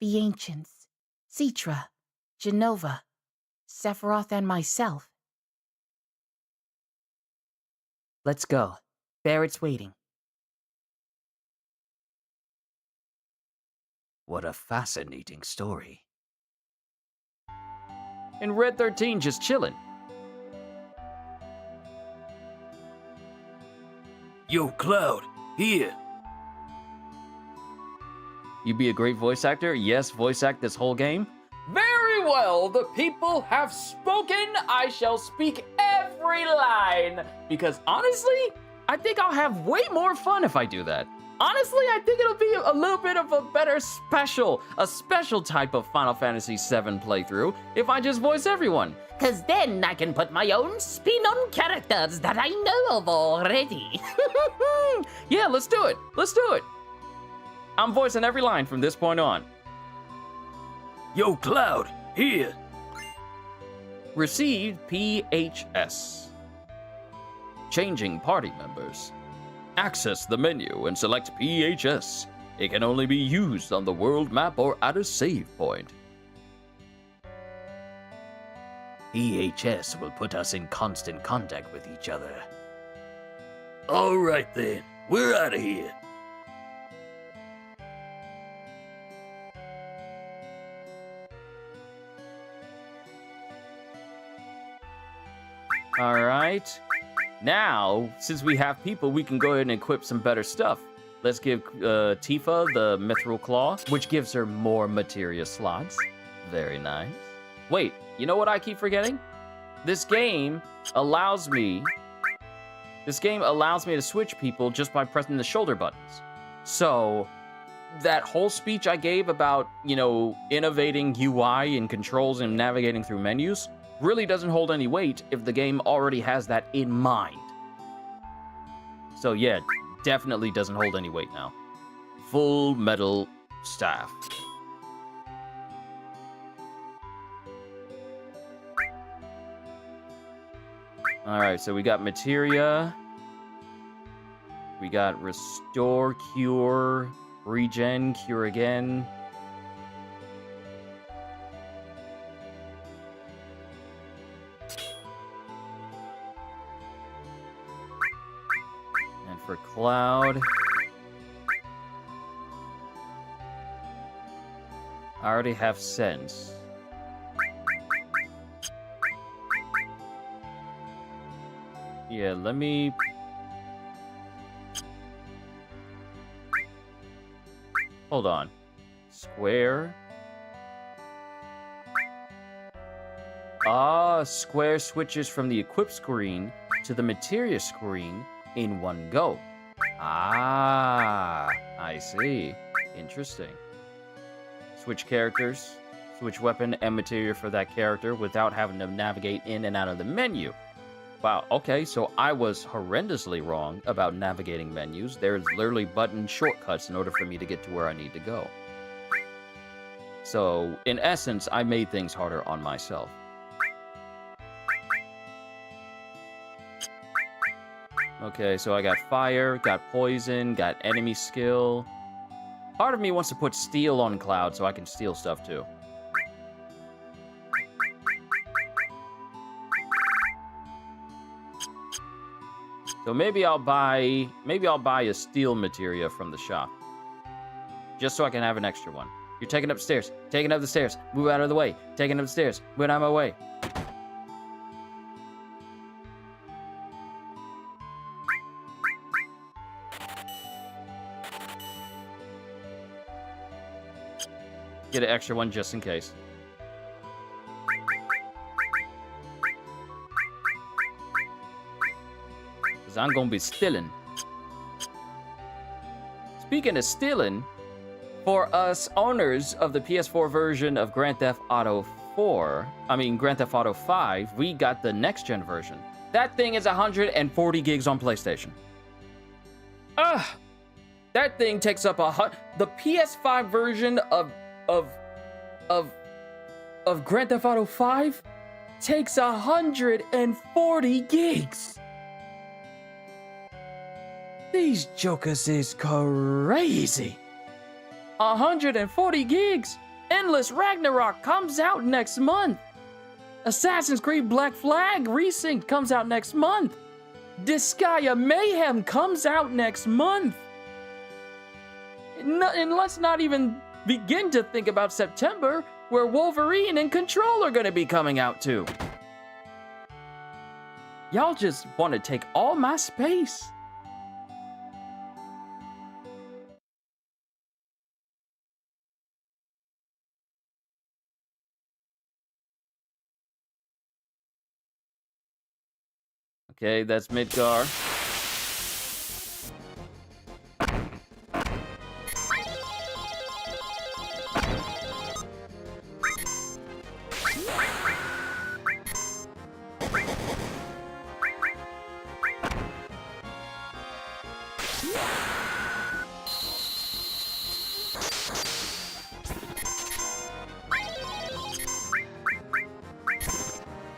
Ancients, Citra, Genova, Sephiroth, and myself. Let's go. Barrett's waiting. What a fascinating story. And Red 13 just chilling. Yo, Cloud, here. You be a great voice actor? Yes, voice act this whole game? Very well, the people have spoken. I shall speak every line. Because honestly, I think I'll have way more fun if I do that. Honestly, I think it'll be a little bit of a better a special type of Final Fantasy VII playthrough if I just voice everyone. Cause then I can put my own spin on characters that I know of already. Yeah, let's do it. Let's do it. I'm voicing every line from this point on. Yo, Cloud, here. Receive PHS. Changing party members. Access the menu and select PHS. It can only be used on the world map or at a save point. PHS will put us in constant contact with each other. All right then, we're out of here. All right. Now, since we have people, we can go ahead and equip some better stuff. Let's give Tifa the Mithril Claw, which gives her more materia slots. Very nice. Wait, you know what I keep forgetting? this game allows me to switch people just by pressing the shoulder buttons. So that whole speech I gave about, you know, innovating UI and controls and navigating through menus really doesn't hold any weight if the game already has that in mind. So yeah, definitely doesn't hold any weight now. Full metal staff. Alright, so we got materia. We got restore, cure, regen, cure again. And for Cloud, I already have Sense. Yeah, let me... Hold on. Square. Square switches from the equip screen to the materia screen in one go. Ah, I see. Interesting. Switch characters, switch weapon and materia for that character without having to navigate in and out of the menu. Wow, okay, so I was horrendously wrong about navigating menus. There's literally button shortcuts in order for me to get to where I need to go. So, in essence, I made things harder on myself. Okay, so I got fire, got poison, got enemy skill. Part of me wants to put steel on Cloud so I can steal stuff too. So maybe I'll buy a steel materia from the shop. Just so I can have an extra one. You're taking up stairs. Taking up the stairs. Move out of the way. Taking up the stairs. Move out of my way. Get an extra one just in case. I'm gonna be stealing. Speaking of stealing, for us owners of the PS4 version of Grand Theft Auto 5, we got the next gen version. That thing is 140 gigs on PlayStation. That thing takes up the PS5 version of Grand Theft Auto 5 takes 140 gigs. These jokers is crazy. 140 gigs. Endless Ragnarok comes out next month. Assassin's Creed Black Flag Resynced comes out next month. Disgaea Mayhem comes out next month. And let's not even begin to think about September, where Wolverine and Control are gonna be coming out too. Y'all just want to take all my space. Okay, that's Midgar.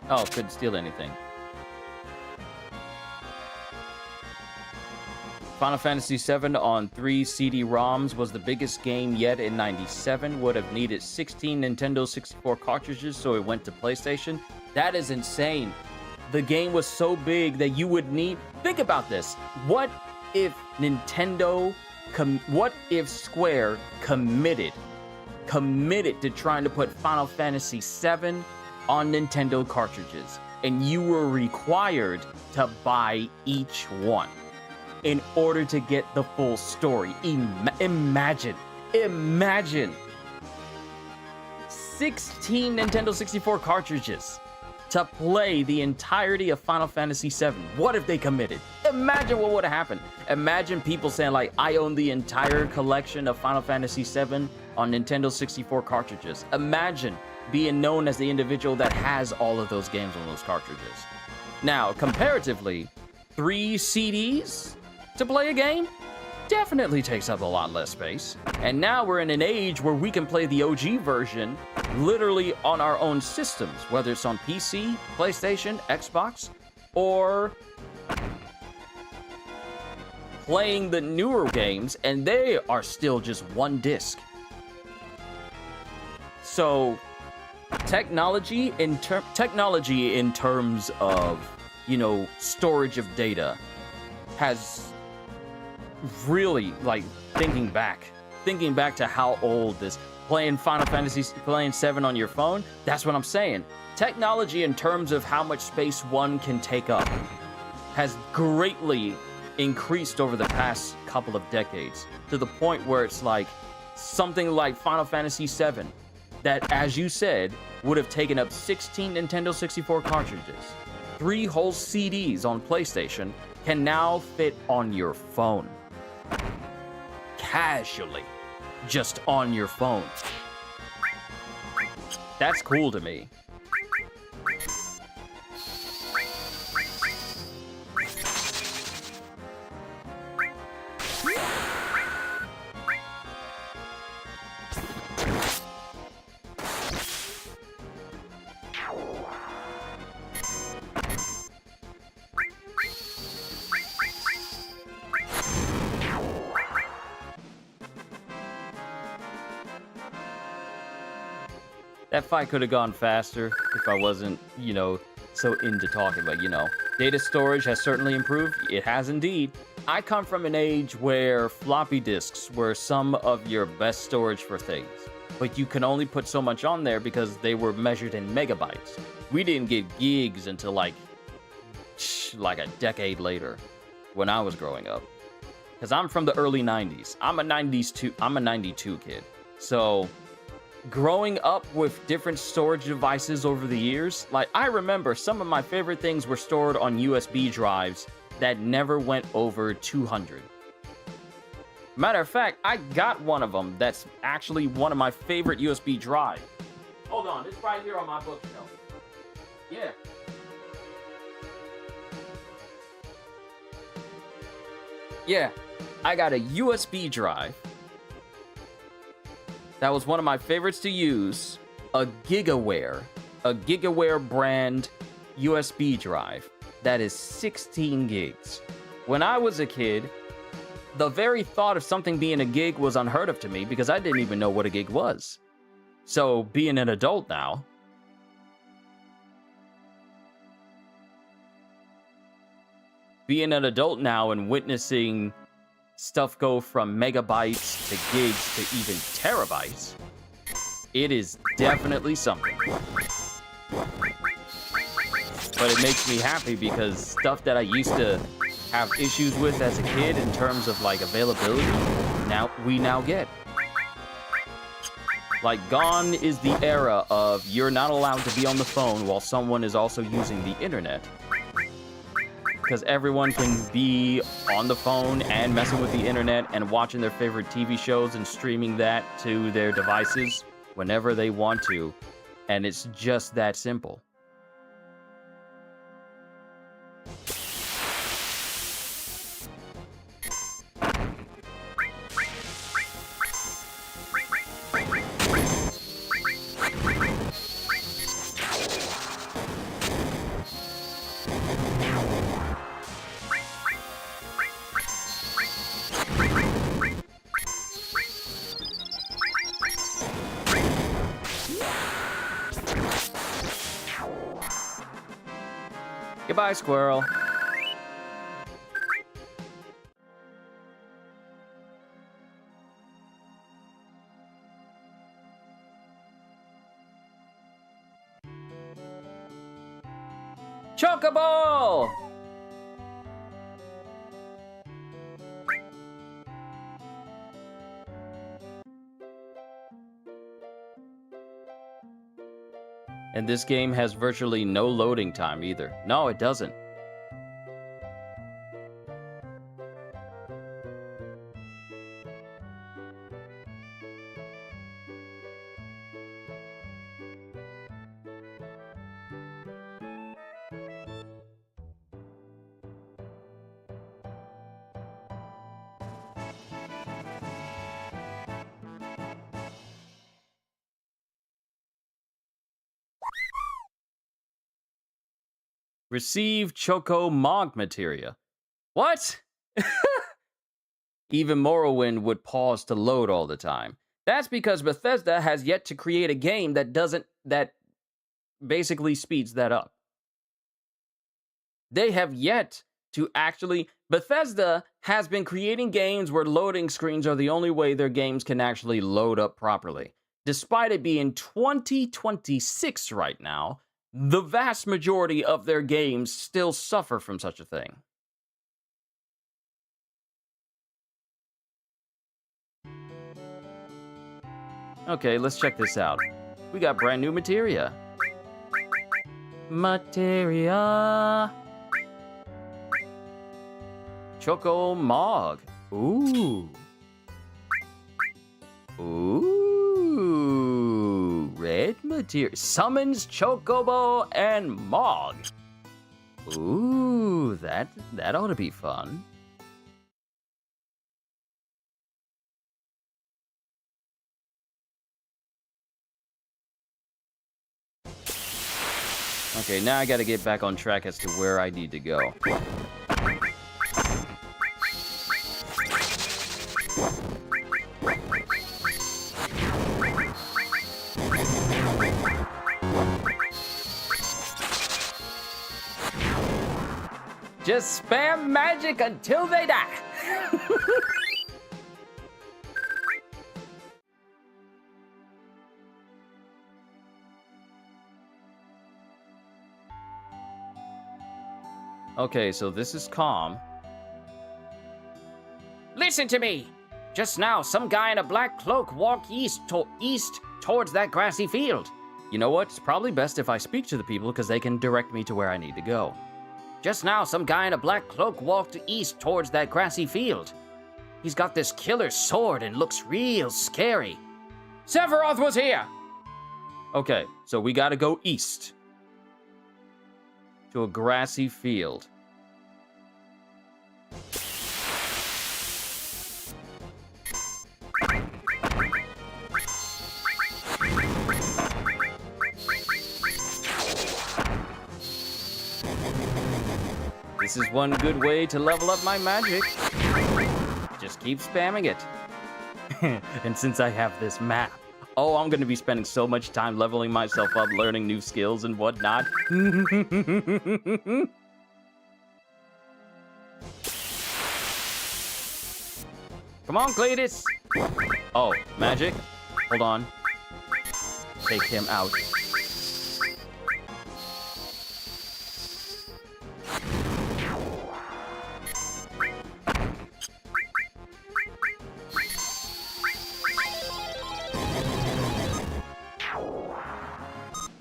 Oh, couldn't steal anything. Final Fantasy VII on 3 CD-ROMs was the biggest game yet in '97. Would have needed 16 Nintendo 64 cartridges, so it went to PlayStation. That is insane. The game was so big that you would need... Think about this. What if Square committed to trying to put Final Fantasy VII on Nintendo cartridges, and you were required to buy each one in order to get the full story? Imagine 16 Nintendo 64 cartridges. to play the entirety of Final Fantasy VII. What if they committed? Imagine what would have happened. Imagine people saying like, I own the entire collection of Final Fantasy VII on Nintendo 64 cartridges. Imagine being known as the individual that has all of those games on those cartridges. Now, comparatively, 3 CDs to play a game definitely takes up a lot less space. And now we're in an age where we can play the OG version literally on our own systems, whether it's on PC, PlayStation, Xbox, or playing the newer games, and they are still just one disc. So technology in terms of, you know, storage of data has really, like, thinking back to how old this playing 7 on your phone, that's what I'm saying. Technology in terms of how much space one can take up has greatly increased over the past couple of decades, to the point where it's like something like Final Fantasy VII that, as you said, would have taken up 16 Nintendo 64 cartridges, 3 whole CDs on PlayStation, can now fit on your phone. Casually. Just on your phone. That's cool to me. That fight could have gone faster if I wasn't, you know, so into talking, but, you know, data storage has certainly improved. It has indeed. I come from an age where floppy disks were some of your best storage for things, but you can only put so much on there because they were measured in megabytes. We didn't get gigs until like a decade later when I was growing up. Because I'm from the early 90s. I'm a 92 kid. So growing up with different storage devices over the years, like, I remember some of my favorite things were stored on USB drives that never went over 200. Matter of fact, I got one of them that's actually one of my favorite USB drives. Hold on, it's right here on my bookshelf. Yeah. Yeah, I got a USB drive. That was one of my favorites to use, a GigaWare brand USB drive that is 16 gigs. When I was a kid, the very thought of something being a gig was unheard of to me because I didn't even know what a gig was. So being an adult now, and witnessing stuff go from megabytes to gigs to even terabytes, it is definitely something. But it makes me happy because stuff that I used to have issues with as a kid in terms of like availability, we now get. Like, gone is the era of you're not allowed to be on the phone while someone is also using the internet. Because everyone can be on the phone and messing with the internet and watching their favorite TV shows and streaming that to their devices whenever they want to. And it's just that simple. Goodbye, squirrel. Chocobo! And this game has virtually no loading time either. No, it doesn't. Receive Choco Mog materia. What? Even Morrowind would pause to load all the time. That's because Bethesda has yet to create a game that basically speeds that up. They have yet to actually... Bethesda has been creating games where loading screens are the only way their games can actually load up properly. Despite it being 2026 right now, the vast majority of their games still suffer from such a thing. Okay, let's check this out. We got brand new materia. Materia. Choco Mog. Ooh. Ooh. Red materia. Summons Chocobo and Mog. Ooh, that ought to be fun. Okay, now I gotta get back on track as to where I need to go. Just spam magic until they die. Okay, so this is calm. Listen to me! Just now, some guy in a black cloak walked east towards that grassy field. You know what? It's probably best if I speak to the people because they can direct me to where I need to go. Just now, some guy in a black cloak walked east towards that grassy field. He's got this killer sword and looks real scary. Sephiroth was here! Okay, so we gotta go east. To a grassy field. This is one good way to level up my magic. Just keep spamming it. And since I have this map, oh, I'm gonna be spending so much time leveling myself up, learning new skills and whatnot. Come on, Cletus! Oh, magic? Hold on. Take him out.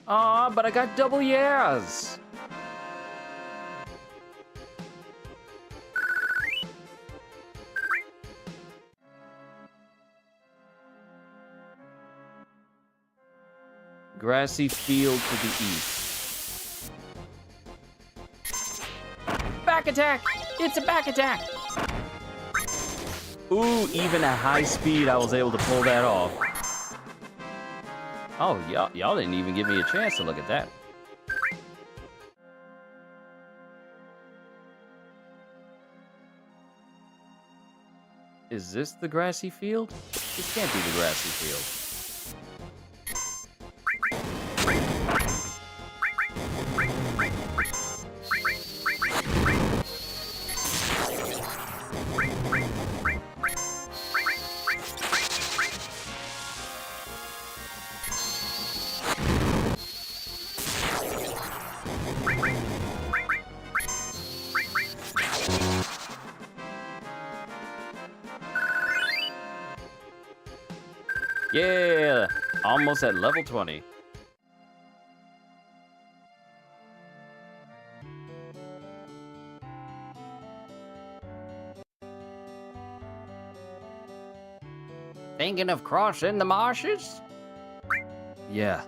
Aw, but I got double years. Grassy field to the east. Back attack! It's a back attack! Ooh, even at high speed, I was able to pull that off. Oh, y'all didn't even give me a chance to look at that. Is this the grassy field? This can't be the grassy field. Yeah, almost at level 20. Thinking of crossing the marshes? Yeah.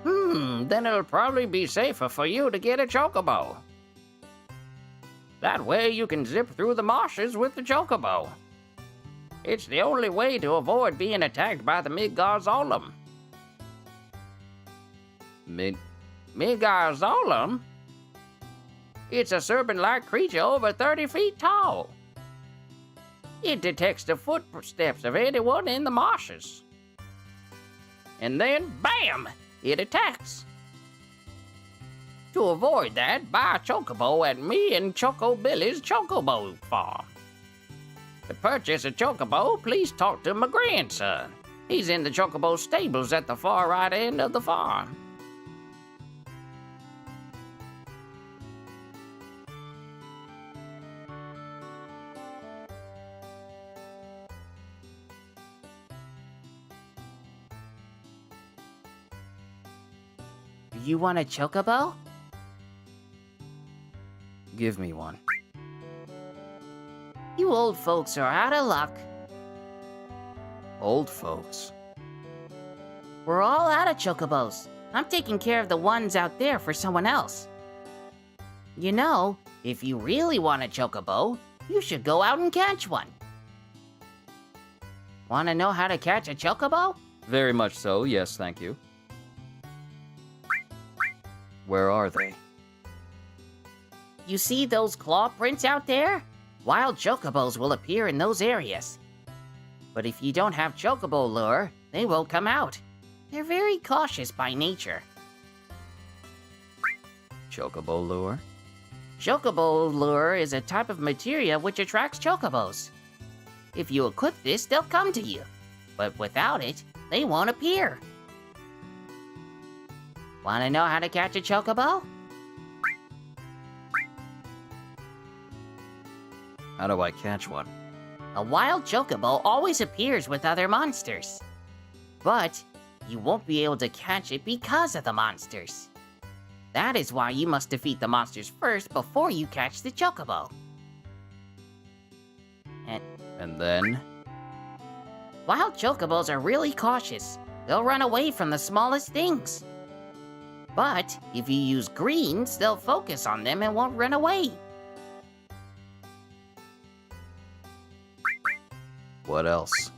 Then it'll probably be safer for you to get a chocobo. That way you can zip through the marshes with the chocobo. It's the only way to avoid being attacked by the Midgard's Midgard's? It's a serpent-like creature over 30 feet tall. It detects the footsteps of anyone in the marshes. And then, bam! It attacks. To avoid that, buy a chocobo at me and Choco Billy's Chocobo Farm. To purchase a chocobo, please talk to my grandson. He's in the chocobo stables at the far right end of the farm. Do you want a chocobo? Give me one. You old folks are out of luck. Old folks. We're all out of chocobos. I'm taking care of the ones out there for someone else. You know, if you really want a chocobo, you should go out and catch one. Want to know how to catch a chocobo? Very much so, yes, thank you. Where are they? You see those claw prints out there? Wild chocobos will appear in those areas. But if you don't have chocobo lure, they won't come out. They're very cautious by nature. Chocobo lure? Chocobo lure is a type of materia which attracts chocobos. If you equip this, they'll come to you. But without it, they won't appear. Want to know how to catch a chocobo? How do I catch one? A wild chocobo always appears with other monsters. But you won't be able to catch it because of the monsters. That is why you must defeat the monsters first before you catch the chocobo. And then? Wild chocobos are really cautious. They'll run away from the smallest things. But if you use greens, they'll focus on them and won't run away. What else?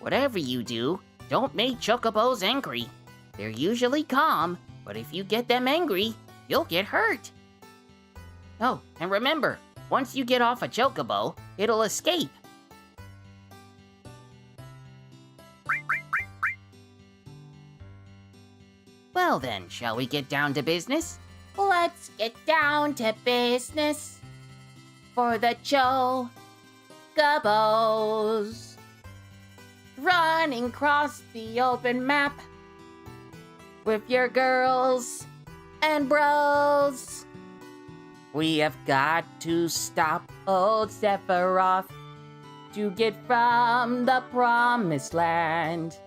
Whatever you do, don't make chocobos angry. They're usually calm, but if you get them angry, you'll get hurt. Oh, and remember, once you get off a chocobo, it'll escape. Well then, shall we get down to business? Let's get down to business for the chocobos. Running across the open map with your girls and bros. We have got to stop old Sephiroth to get from the promised land.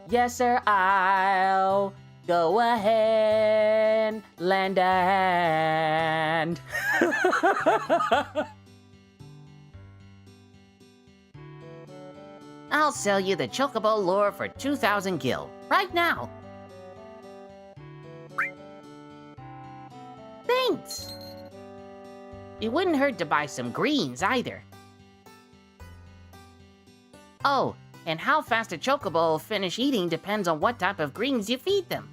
Yes, sir, I'll go ahead, land a hand. I'll sell you the chocobo lure for 2,000 gil, right now. Thanks. It wouldn't hurt to buy some greens either. Oh, and how fast a chocobo will finish eating depends on what type of greens you feed them.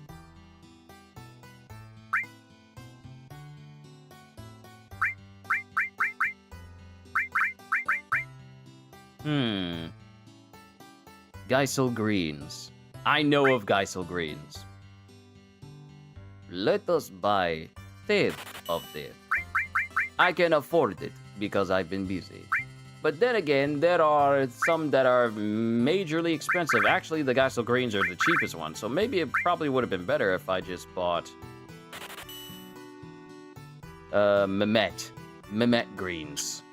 Geisel greens. I know of Geisel greens. Let us buy 10 of them. I can afford it because I've been busy. But then again, there are some that are majorly expensive. Actually, the Geisel greens are the cheapest one, so maybe it probably would have been better if I just bought Mehmet greens.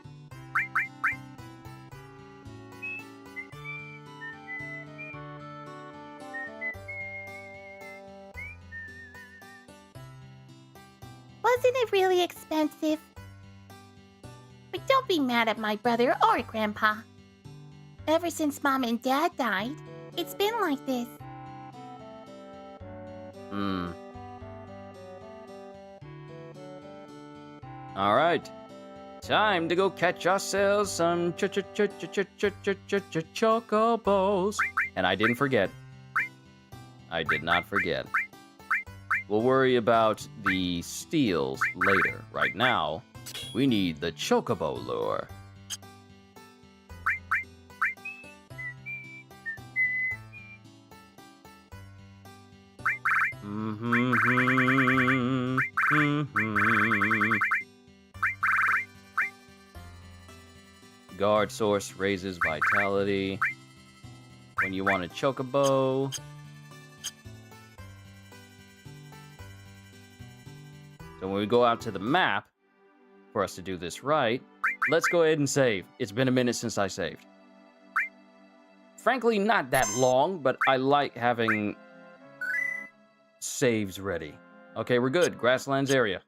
Wasn't it really expensive? But don't be mad at my brother or Grandpa. Ever since Mom and Dad died, it's been like this. All right. Time to go catch ourselves some chocobos. And I didn't forget. I did not forget. We'll worry about the steals later. Right now, we need the chocobo lure. Guard source raises vitality. When you want a chocobo. So when we go out to the map, for us to do this right, let's go ahead and save. It's been a minute since I saved. Frankly, not that long, but I like having saves ready. Okay, we're good. Grasslands area.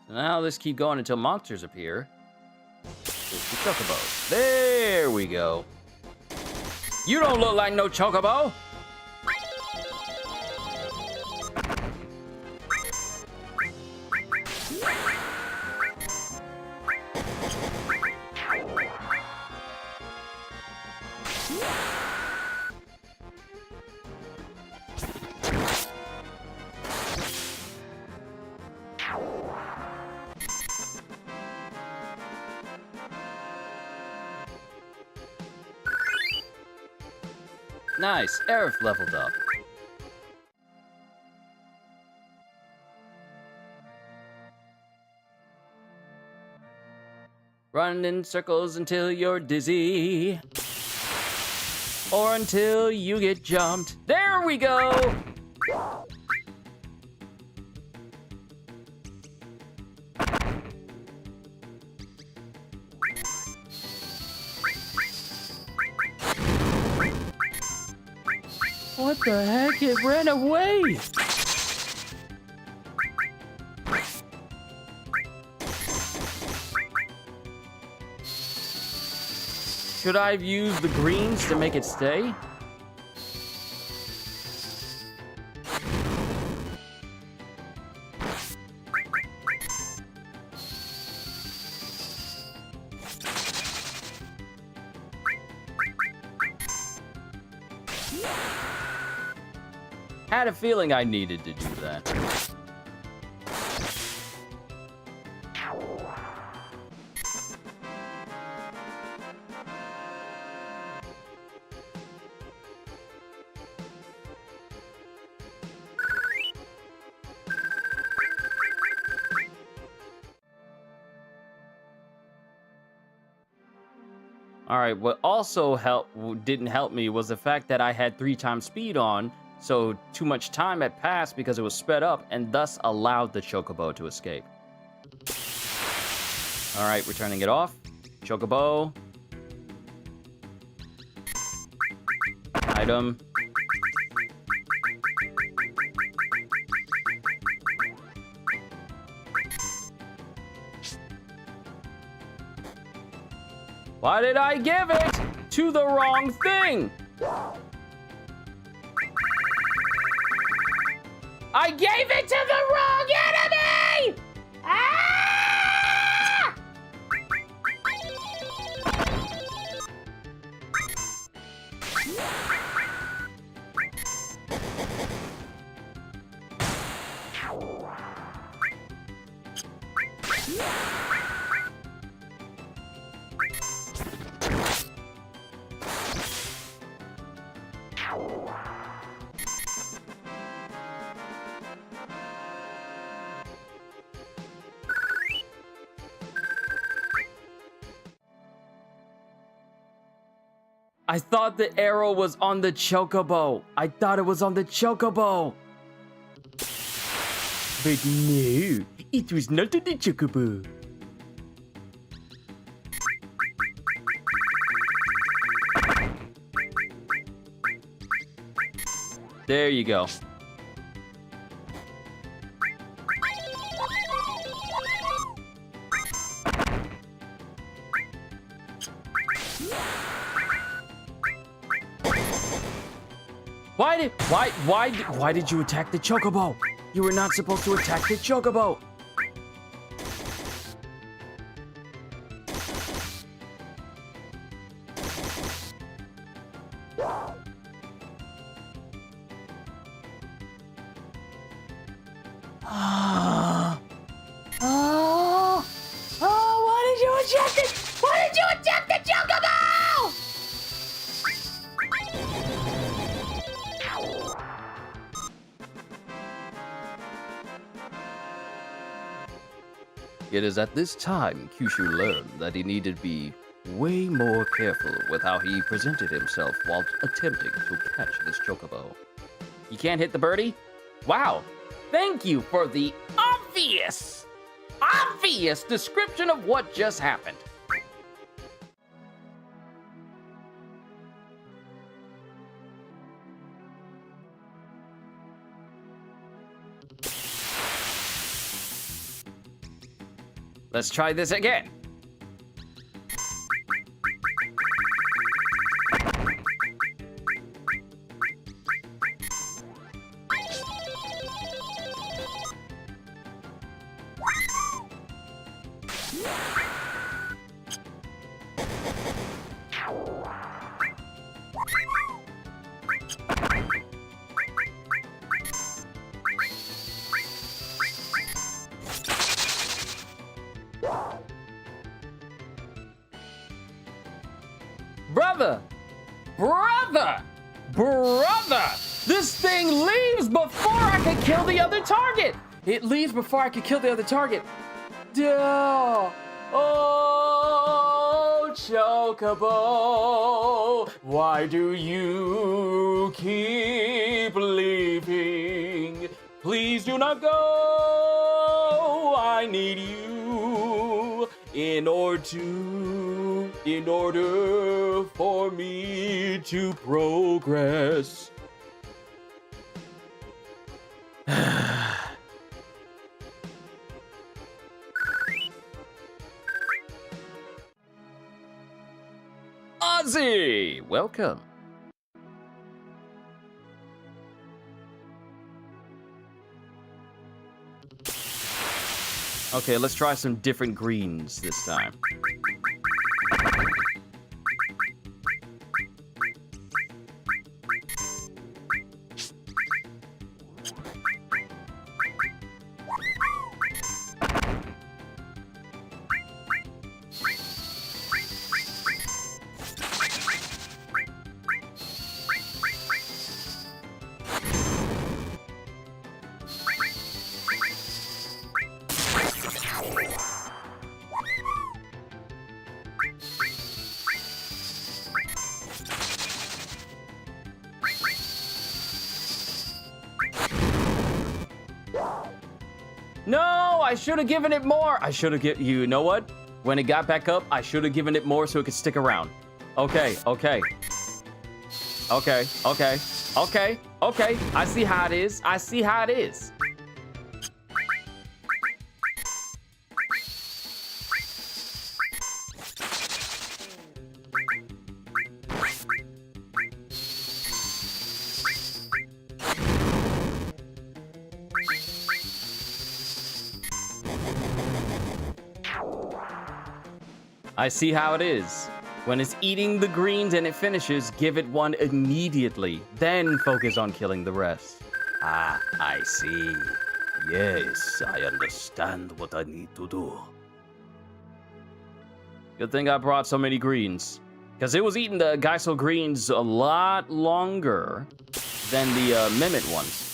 So now let's keep going until monsters appear. There's the chocobos. There we go. You don't look like no chocobo. Nice, Aerith leveled up. Run in circles until you're dizzy. Or until you get jumped. There we go! What the heck? It ran away! Should I have used the greens to make it stay? Had a feeling I needed to do that. Alright, what also didn't help me was the fact that I had 3 times speed on, so too much time had passed because it was sped up and thus allowed the chocobo to escape. Alright, we're turning it off. Chocobo. Item. Why did I give it to the wrong thing? I gave it to the wrong enemy! Ah! I thought the arrow was on the chocobo. I thought it was on the chocobo. But no, it was not on the chocobo. There you go. Why did you attack the chocobo? You were not supposed to attack the chocobo. Why did you attack it? Why did you attack the chocobo? It is at this time Kyushu learned that he needed to be way more careful with how he presented himself while attempting to catch this chocobo. You can't hit the birdie? Wow! Thank you for the obvious description of what just happened. Let's try this again. Brother! This thing leaves before I can kill the other target! It leaves before I can kill the other target. Duh! Oh, Chocobo, why do you keep leaving? Please do not go! I need you in order for me to progress. Ozzy, welcome. Okay, let's try some different greens this time. No, I should have given it more. I should have given, you know what? When it got back up, I should have given it more so it could stick around. Okay. I see how it is. I see how it is. When it's eating the greens and it finishes, give it one immediately. Then focus on killing the rest. Ah, I see. Yes, I understand what I need to do. Good thing I brought so many greens. Because it was eating the Geisel greens a lot longer than the Mimit ones.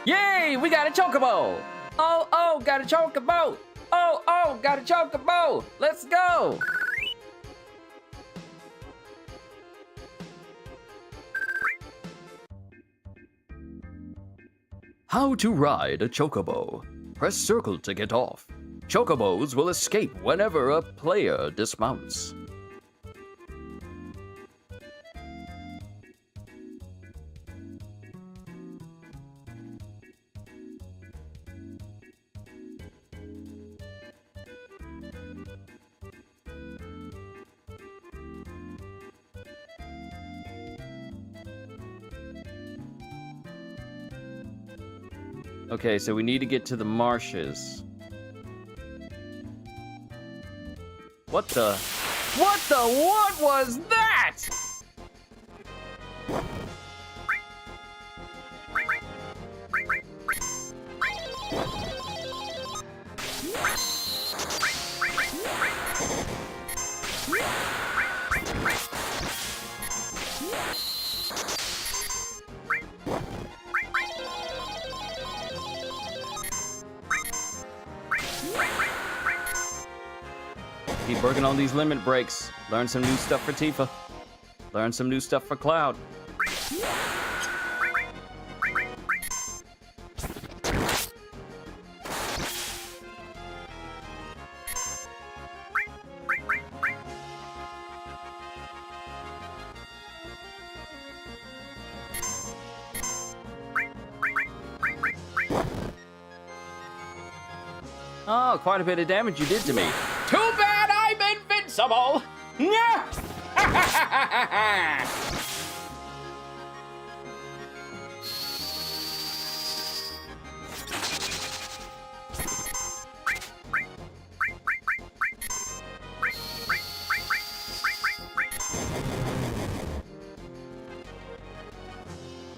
Yay! We got a chocobo! Oh, got a chocobo! Oh, got a chocobo! Let's go! How to ride a chocobo. Press circle to get off. Chocobos will escape whenever a player dismounts. Okay, so we need to get to the marshes. What what was that? Keep working on these limit breaks. Learn some new stuff for Tifa. Learn some new stuff for Cloud. Oh, quite a bit of damage you did to me. Too bad I'm invincible! Yeah!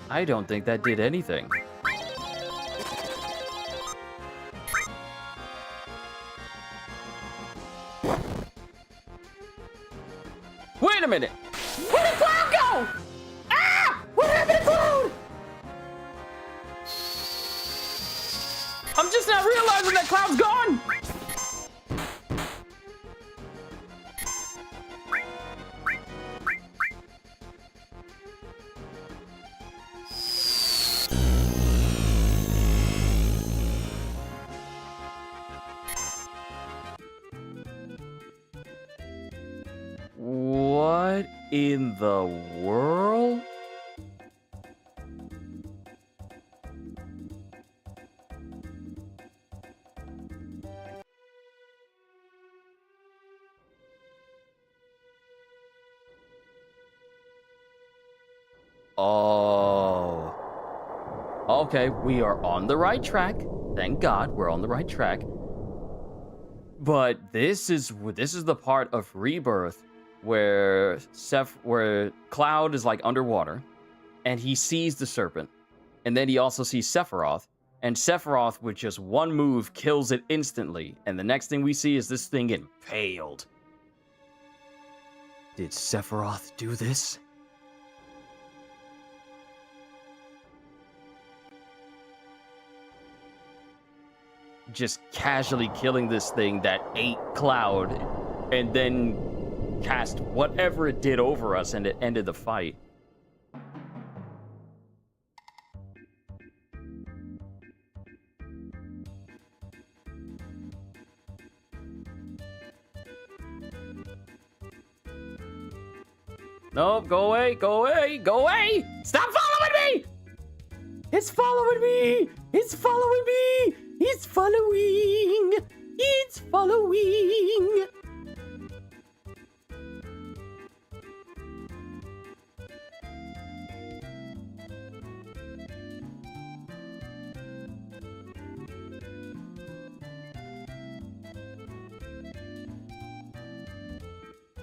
I don't think that did anything. Wait a minute! Where did Cloud go? Ah! What happened to Cloud? I'm just now realizing that Cloud's gone! What in the world? Oh. Okay, we are on the right track. Thank God we're on the right track. But this is the part of Rebirth where Cloud is like underwater, and he sees the serpent, and then he also sees Sephiroth, and Sephiroth with just one move kills it instantly, and the next thing we see is this thing impaled. Did Sephiroth do this? Just casually killing this thing that ate Cloud, and then cast whatever it did over us, and it ended the fight. Nope, go away, go away, go away! Stop following me! It's following me! It's following me! It's following! It's following!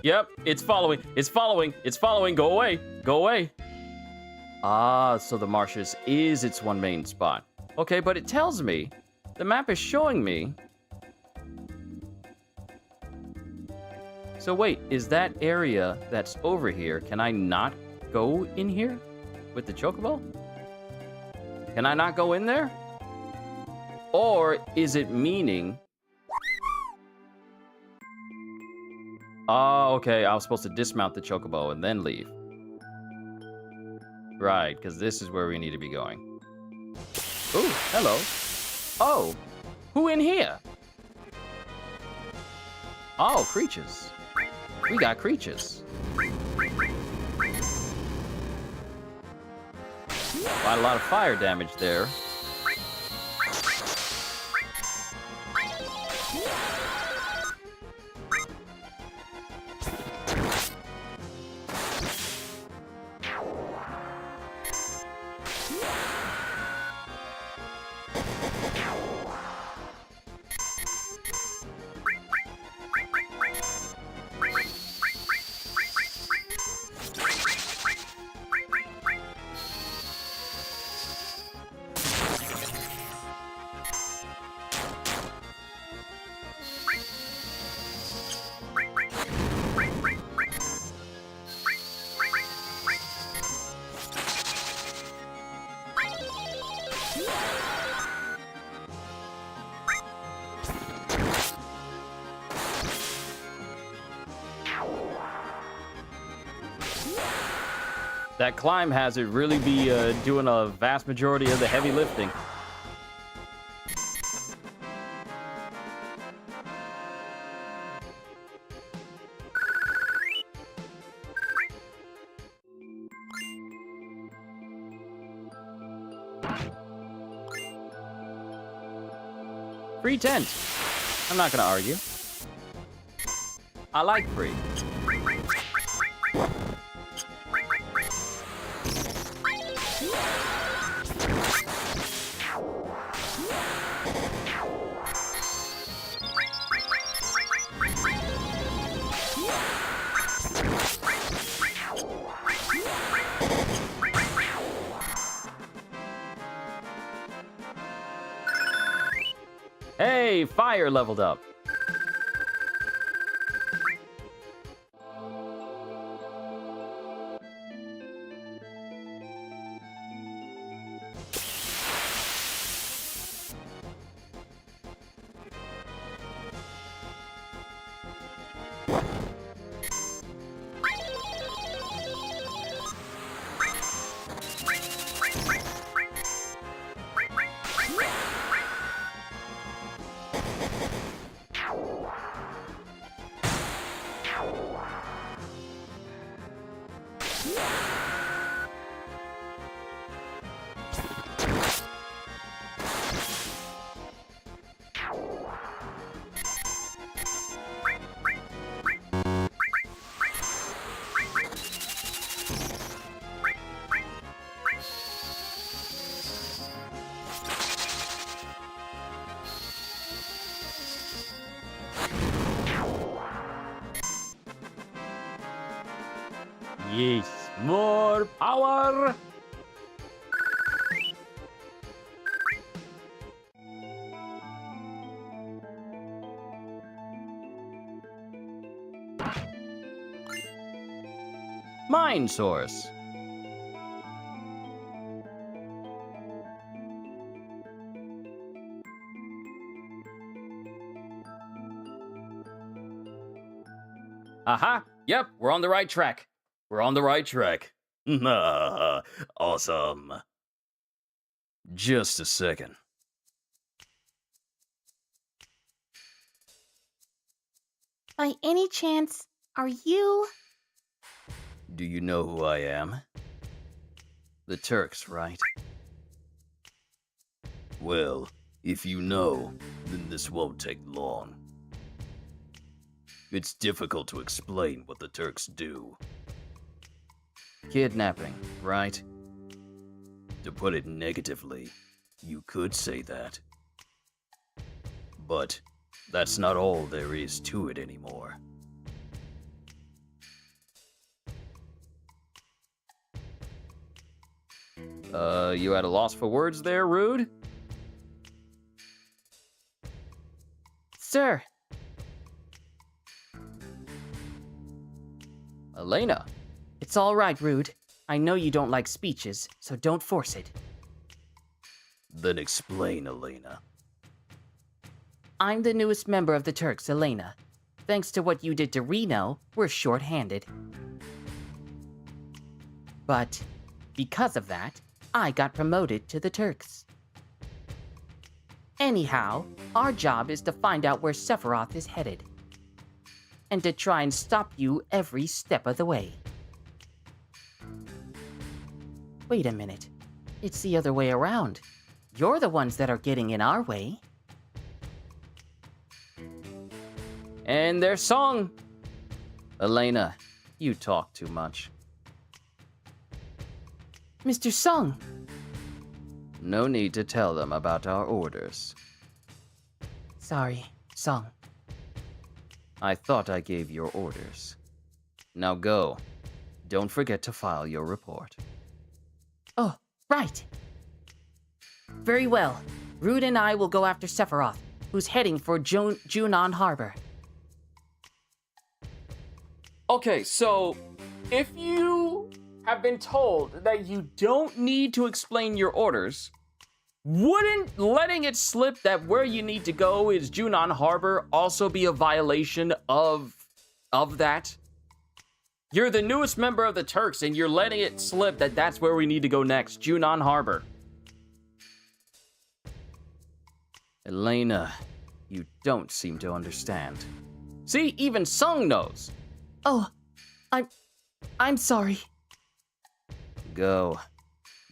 Yep, it's following. It's following. It's following. Go away. Go away. Ah, so the marshes is its one main spot. Okay, but it tells me, the map is showing me. So wait, is that area that's over here, can I not go in here with the chocobo? Can I not go in there? Or is it meaning Oh, okay. I was supposed to dismount the chocobo and then leave. Right, because this is where we need to be going. Ooh, hello. Oh, who in here? Oh, creatures. We got creatures. Quite a lot of fire damage there. That climb hazard really be doing a vast majority of the heavy lifting. Free tent. I'm not gonna argue. I like free. Hey, fire leveled up. Yes, more power. Mind source. Aha! Yep, we're on the right track. We're on the right track. Awesome. Just a second. By any chance, are you? Do you know who I am? The Turks, right? Well, if you know, then this won't take long. It's difficult to explain what the Turks do. Kidnapping, right? To put it negatively, you could say that. But that's not all there is to it anymore. You at a loss for words there, Rude? Sir, Elena. it's all right, Rude. I know you don't like speeches, so don't force it. Then explain, Elena. I'm the newest member of the Turks, Elena. Thanks to what you did to Reno, we're short-handed. But because of that, I got promoted to the Turks. Anyhow, our job is to find out where Sephiroth is headed. And to try and stop you every step of the way. Wait a minute. It's the other way around. You're the ones that are getting in our way. And their song. Elena, you talk too much. Mr. Sung. No need to tell them about our orders. Sorry, Sung. I thought I gave your orders. Now go. Don't forget to file your report. Oh, right. Very well. Rude and I will go after Sephiroth, who's heading for Junon Harbor. Okay, so if you have been told that you don't need to explain your orders, wouldn't letting it slip that where you need to go is Junon Harbor also be a violation of that? You're the newest member of the Turks and you're letting it slip that that's where we need to go next, Junon Harbor. Elena, you don't seem to understand. See, even Sung knows. Oh, I'm sorry. Go.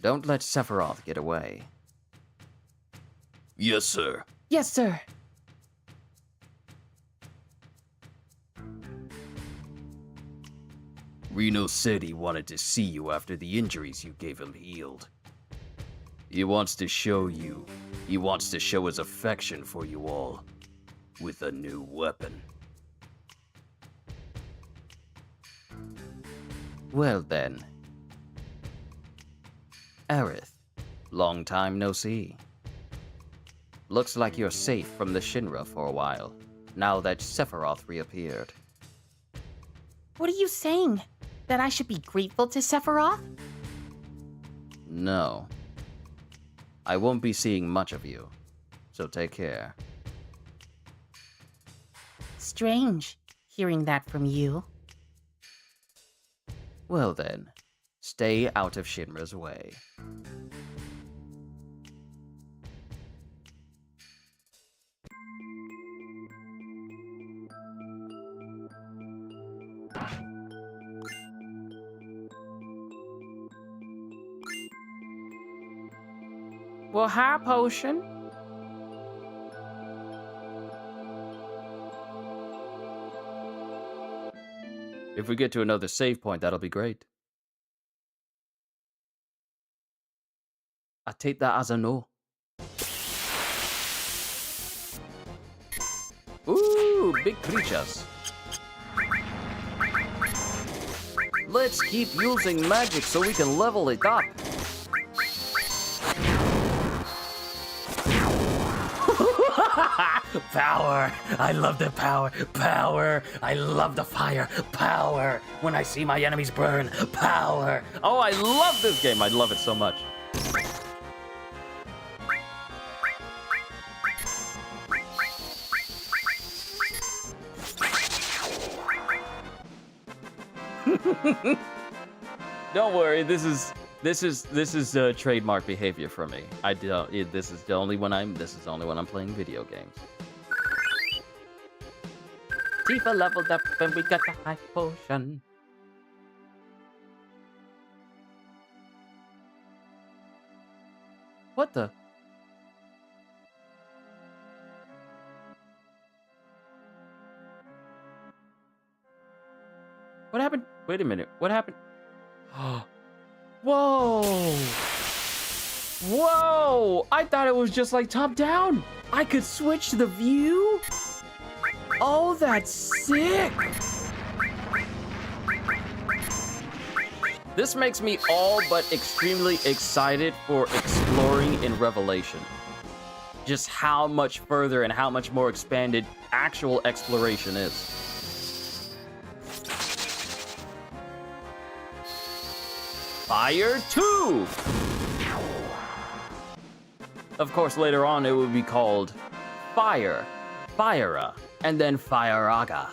Don't let Sephiroth get away. Yes, sir. Yes, sir. Reno said he wanted to see you after the injuries you gave him healed. He wants to show his affection for you all with a new weapon. Well then. Aerith, long time no see. Looks like you're safe from the Shinra for a while, now that Sephiroth reappeared. What are you saying? That I should be grateful to Sephiroth? No. I won't be seeing much of you, so take care. Strange, hearing that from you. Well then, stay out of Shinra's way. Well, hi, Potion. If we get to another save point, that'll be great. I take that as a no. Ooh, big creatures. Let's keep using magic so we can level it up. Power! I love the power! Power! I love the fire! Power! When I see my enemies burn! Power! Oh, I love this game. I love it so much. Don't worry, this is trademark behavior for me. This is only when I'm playing video games. Tifa leveled up and we got the high potion. What the? What happened? Wait a minute. What happened? Whoa! Whoa! I thought it was just like top down. I could switch the view? Oh, that's sick! This makes me all but extremely excited for exploring in Revelation. Just how much further and how much more expanded actual exploration is. Fire 2! Of course, later on it would be called Fire, Firea, and then Fireaga.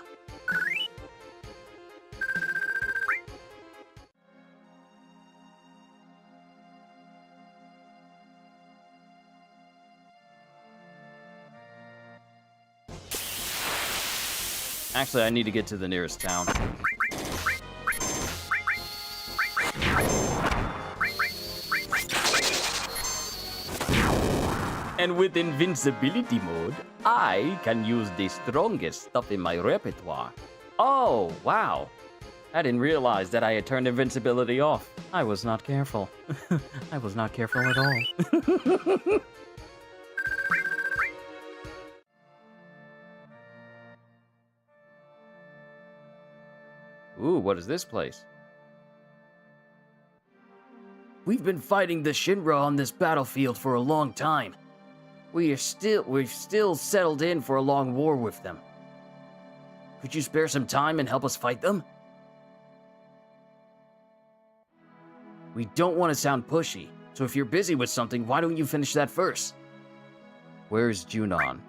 Actually, I need to get to the nearest town. And with invincibility mode, I can use the strongest stuff in my repertoire. Oh, wow. I didn't realize that I had turned invincibility off. I was not careful. I was not careful at all. Ooh, what is this place? We've been fighting the Shinra on this battlefield for a long time. We've still settled in for a long war with them. Could you spare some time and help us fight them? We don't want to sound pushy, so if you're busy with something, why don't you finish that first? Where's Junon?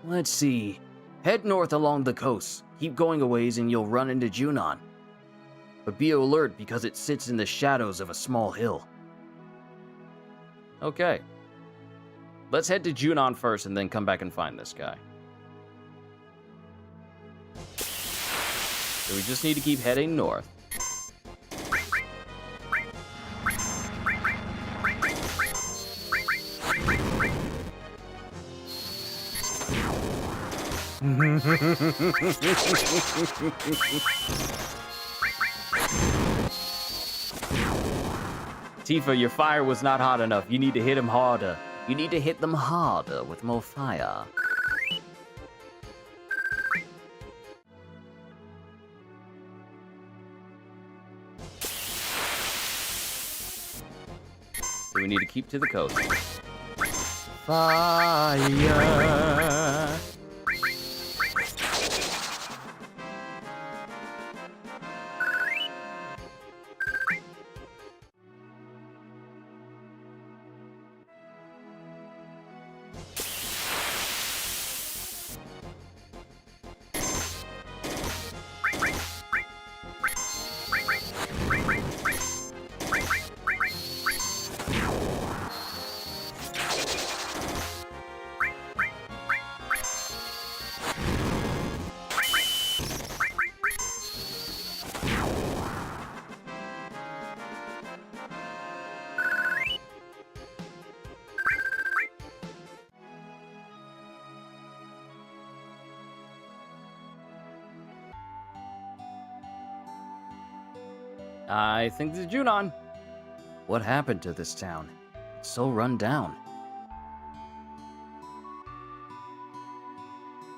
Let's see. Head north along the coast. Keep going a ways and you'll run into Junon. But be alert because it sits in the shadows of a small hill. Okay. Let's head to Junon first and then come back and find this guy. So we just need to keep heading north. Tifa, your fire was not hot enough. You need to hit him harder. You need to hit them harder with more fire. So we need to keep to the coast. Fire. I think this is Junon. What happened to this town? It's so run down.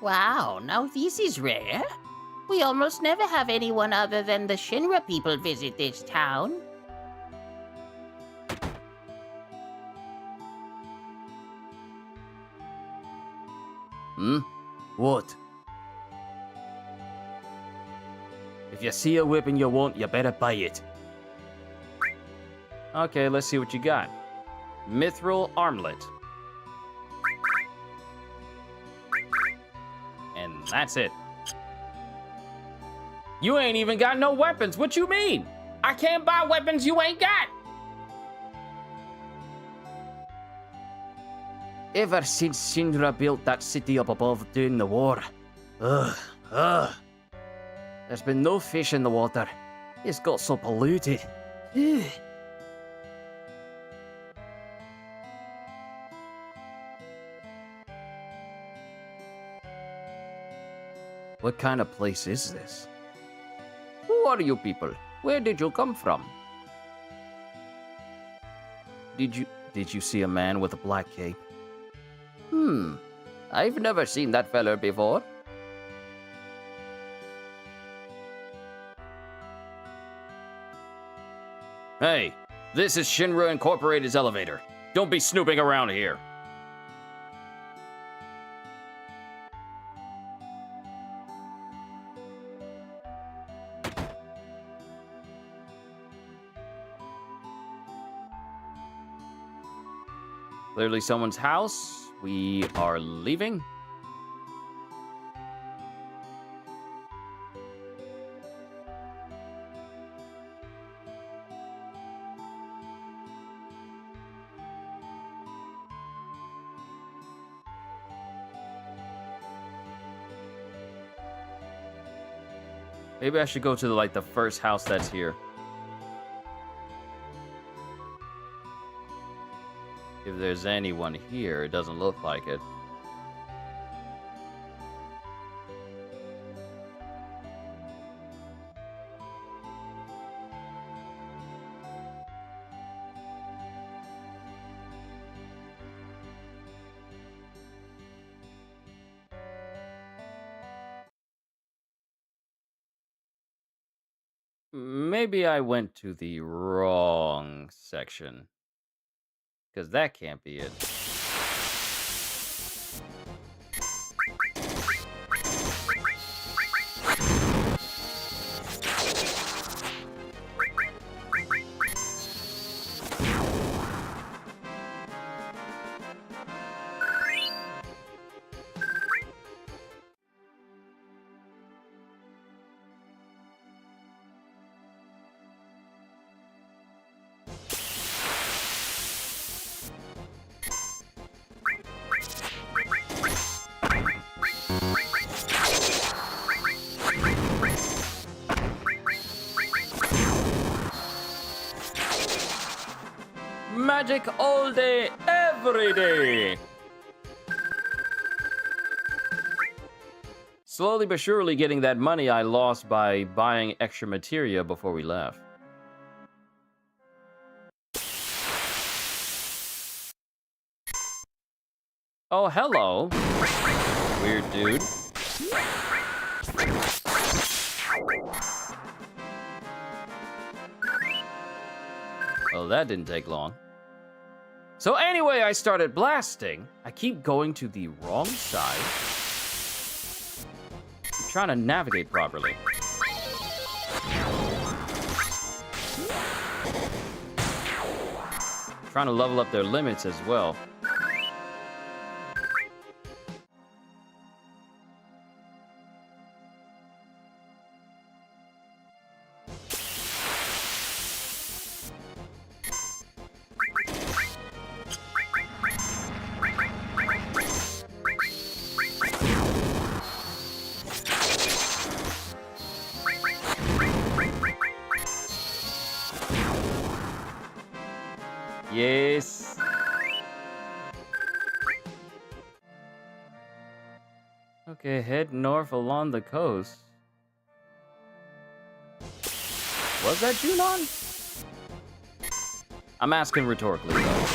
Wow, now this is rare. We almost never have anyone other than the Shinra people visit this town. What? If you see a weapon you want, you better buy it. Okay, let's see what you got. Mithril armlet. And that's it. You ain't even got no weapons. What you mean? I can't buy weapons you ain't got. Ever since Shinra built that city up above during the war, there's been no fish in the water. It's got so polluted. What kind of place is this? Who are you people? Where did you come from? Did you see a man with a black cape? I've never seen that feller before. Hey, this is Shinra Incorporated's elevator. Don't be snooping around here. Clearly someone's house. We are leaving. Maybe I should go to like the first house that's here. If there's anyone here, it doesn't look like it. Maybe I went to the wrong section. Because that can't be it. Magic all day, every day! Slowly but surely getting that money I lost by buying extra materia before we left. Oh, hello. Weird dude. Well, that didn't take long. So anyway, I started blasting. I keep going to the wrong side. I'm trying to navigate properly. Trying to level up their limits as well. Yes. Okay, head north along the coast. Was that Junon? I'm asking rhetorically, though.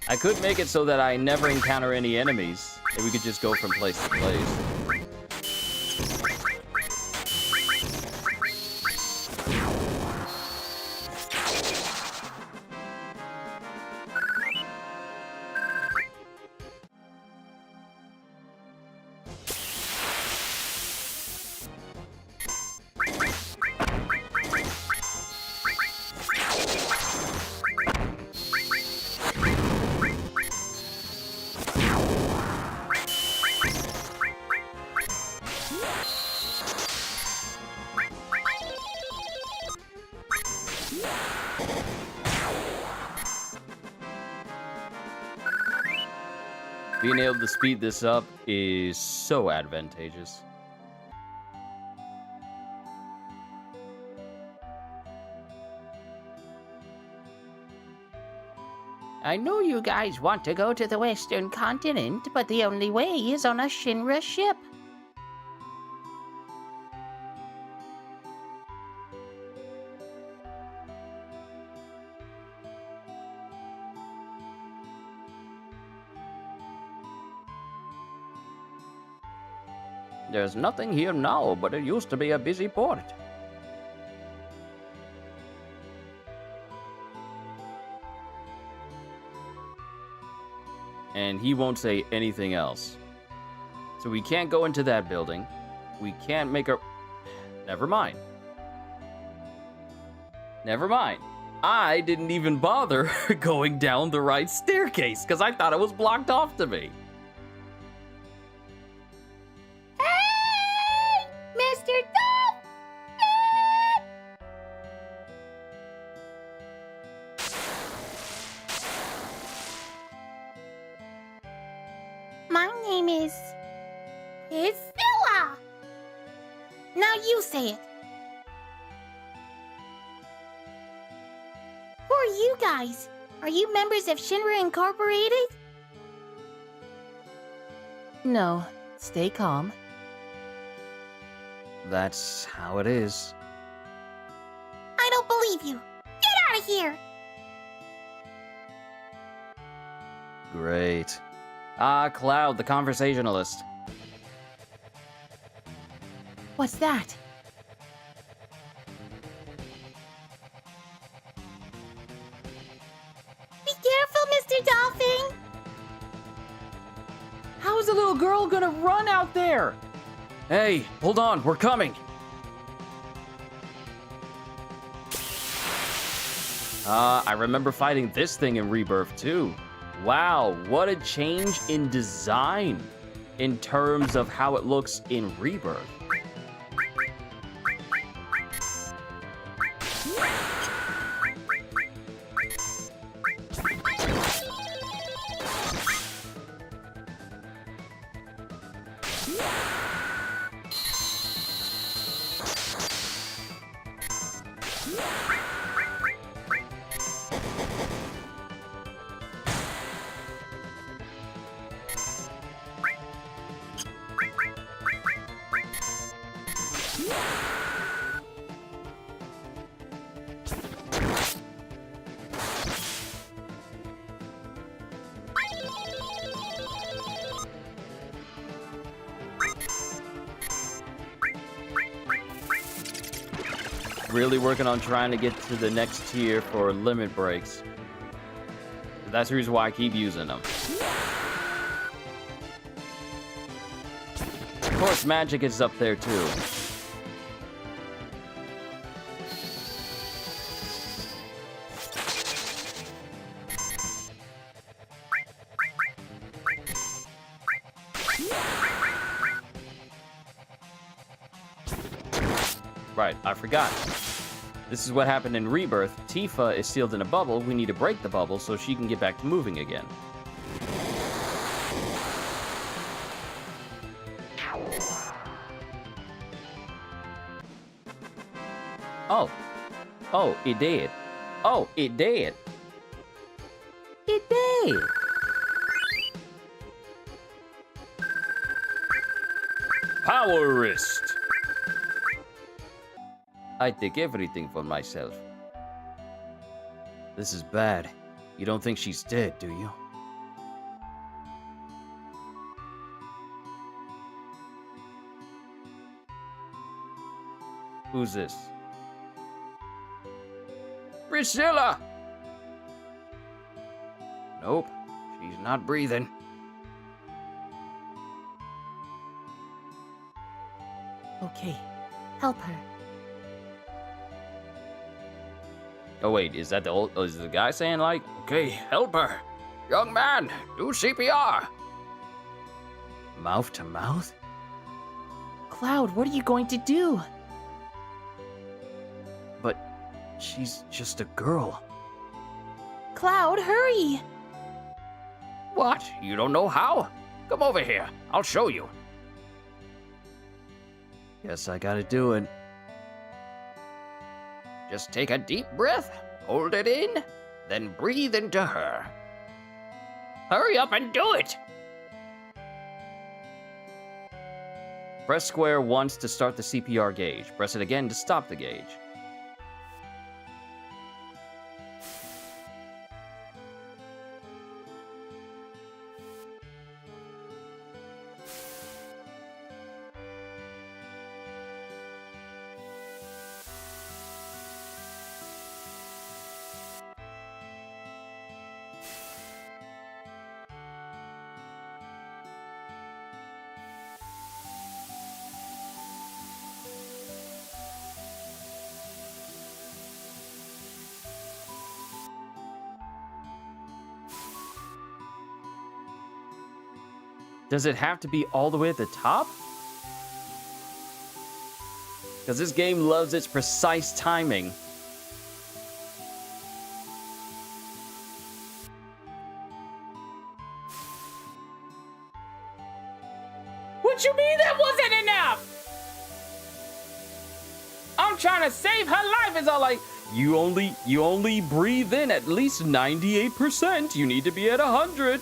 I could make it so that I never encounter any enemies, and we could just go from place to place. Being able to speed this up is so advantageous. I know you guys want to go to the Western Continent, but the only way is on a Shinra ship. There's nothing here now, but it used to be a busy port. and he won't say anything else. So we can't go into that building. We can't make a... Never mind. Never mind. I didn't even bother going down the right staircase because I thought it was blocked off to me. Hey, Mr. Dolphin! My name is Priscilla. Now you say it. Who are you guys? Are you members of Shinra Incorporated? No, stay calm. That's how it is. I don't believe you. Get out of here! Great. Ah, Cloud, the conversationalist. What's that? Be careful, Mr. Dolphin! How is a little girl gonna run out there? Hey, hold on, we're coming. I remember fighting this thing in Rebirth too. Wow, what a change in design in terms of how it looks in Rebirth. Really working on trying to get to the next tier for limit breaks. That's the reason why I keep using them. Of course, magic is up there too. Right, I forgot. This is what happened in Rebirth. Tifa is sealed in a bubble. We need to break the bubble so she can get back to moving again. Oh. Oh, it did. Oh, it did. It did. Power wrist. I take everything for myself. This is bad. You don't think she's dead, do you? Who's this? Priscilla! Nope, she's not breathing. Okay, help her. Oh wait, is that the old? Is the guy saying like, "Okay, help her, young man, do CPR"? Mouth to mouth? Cloud, what are you going to do? But she's just a girl. Cloud, hurry! What? You don't know how? Come over here. I'll show you. Guess I gotta do it. Just take a deep breath, hold it in, then breathe into her. Hurry up and do it! Press square once to start the CPR gauge. Press it again to stop the gauge. Does it have to be all the way at the top? Because this game loves its precise timing. What you mean that wasn't enough? I'm trying to save her life is all You only breathe in at least 98%. You need to be at 100.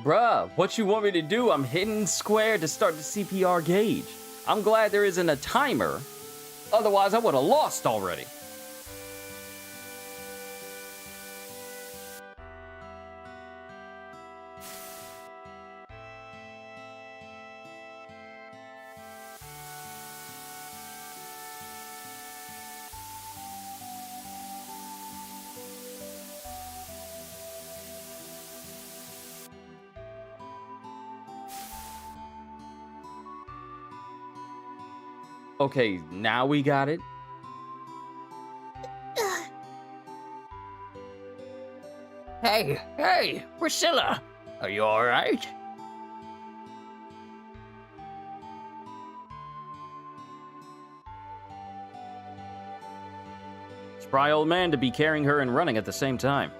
Bruh, what you want me to do? I'm hitting square to start the CPR gauge. I'm glad there isn't a timer. Otherwise, I would have lost already. Okay, now we got it. Hey, Priscilla, are you all right? Spry old man to be carrying her and running at the same time.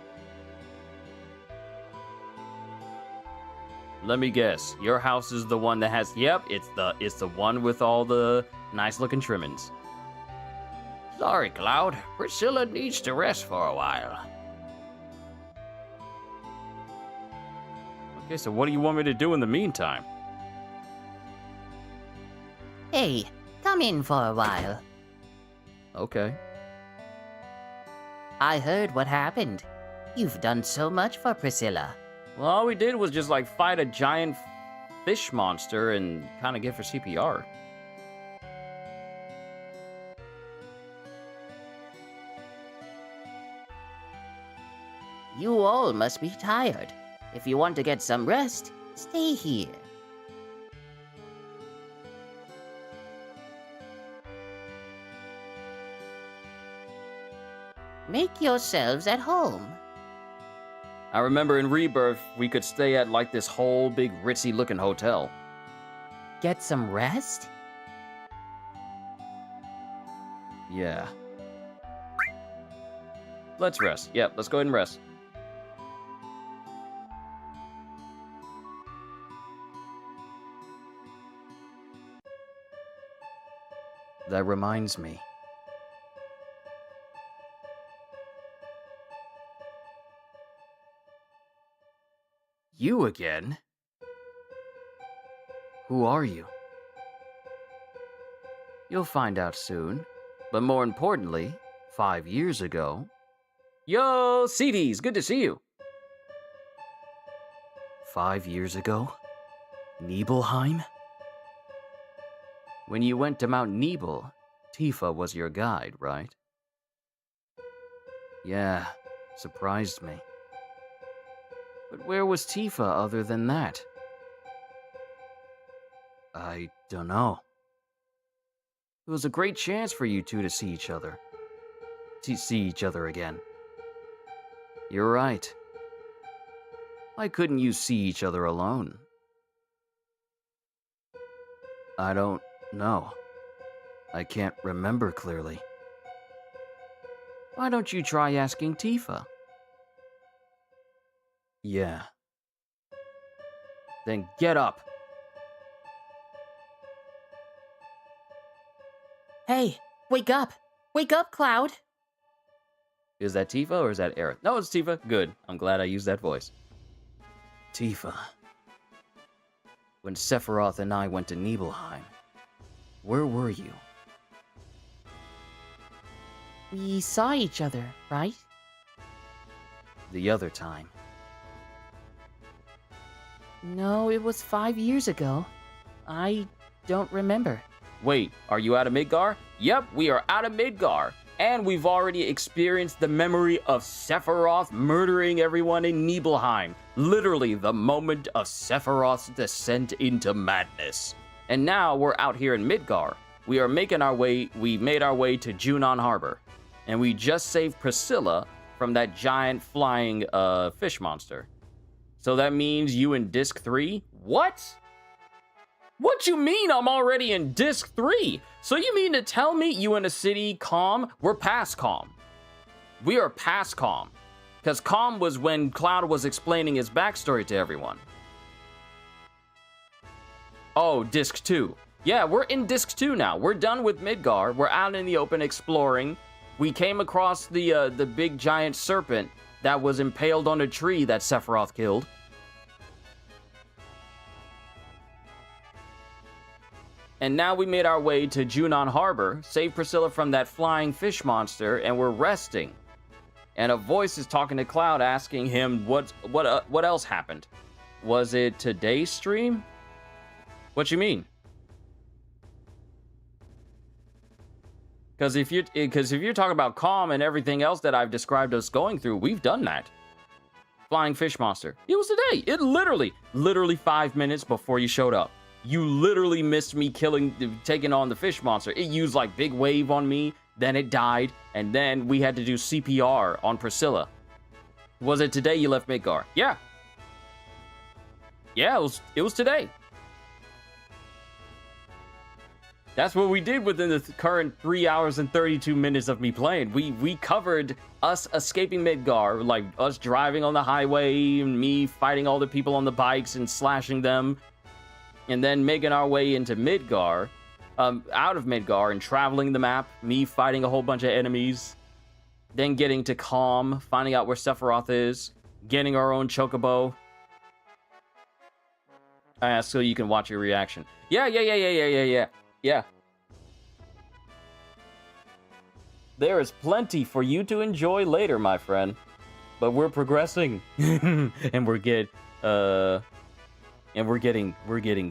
Let me guess. Your house is the one that has. Yep, it's the one with all the nice looking trimmings. Sorry, Cloud. Priscilla needs to rest for a while. Okay, so what do you want me to do in the meantime? Hey, come in for a while. Okay. I heard what happened. You've done so much for Priscilla. Well, all we did was just like fight a giant fish monster and kind of give her CPR. You all must be tired. If you want to get some rest, stay here. Make yourselves at home. I remember in Rebirth, we could stay at like this whole big ritzy looking hotel. Get some rest? Yeah. Let's rest. Yep, let's go ahead and rest. That reminds me. You again? Who are you? You'll find out soon. But more importantly, 5 years ago. Yo, CDs, good to see you. 5 years ago? Nibelheim? When you went to Mount Nibel, Tifa was your guide, right? Yeah, surprised me. But where was Tifa other than that? I don't know. It was a great chance for you two to see each other. To see each other again. You're right. Why couldn't you see each other alone? I don't know. I can't remember clearly. Why don't you try asking Tifa? Yeah. Then get up. Hey, wake up! Wake up, Cloud! Is that Tifa or is that Aerith? No, it's Tifa. Good. I'm glad I used that voice. Tifa. When Sephiroth and I went to Nibelheim, where were you? We saw each other, right? The other time. No, it was 5 years ago. I don't remember. Wait, are you out of Midgar? Yep, we are out of Midgar. And we've already experienced the memory of Sephiroth murdering everyone in Nibelheim. Literally the moment of Sephiroth's descent into madness. And now we're out here in Midgar. We made our way to Junon Harbor. And we just saved Priscilla from that giant flying fish monster. So that means you in Disc 3? What? What you mean I'm already in Disc 3? So you mean to tell me you in a city Calm? We're past Calm. We are past Calm. Because Calm was when Cloud was explaining his backstory to everyone. Oh, Disc 2. Yeah, we're in Disc 2 now. We're done with Midgar. We're out in the open exploring. We came across the big giant serpent that was impaled on a tree that Sephiroth killed. And now we made our way to Junon Harbor, saved Priscilla from that flying fish monster, and we're resting. And a voice is talking to Cloud, asking him what else happened. Was it today's stream? What you mean? Because if you're talking about Calm and everything else that I've described us going through, we've done that. Flying fish monster. It was today. It literally 5 minutes before you showed up. You literally missed me taking on the fish monster. It used like big wave on me, then it died, and then we had to do CPR on Priscilla. Was it today you left Midgar? Yeah. Yeah, it was today. That's what we did within the current 3 hours and 32 minutes of me playing. We covered us escaping Midgar, like us driving on the highway, and me fighting all the people on the bikes and slashing them, and then making our way into Midgar, out of Midgar and traveling the map, me fighting a whole bunch of enemies, then getting to Calm, finding out where Sephiroth is, getting our own chocobo. So you can watch your reaction. Yeah. There is plenty for you to enjoy later, my friend. But we're progressing. And we're getting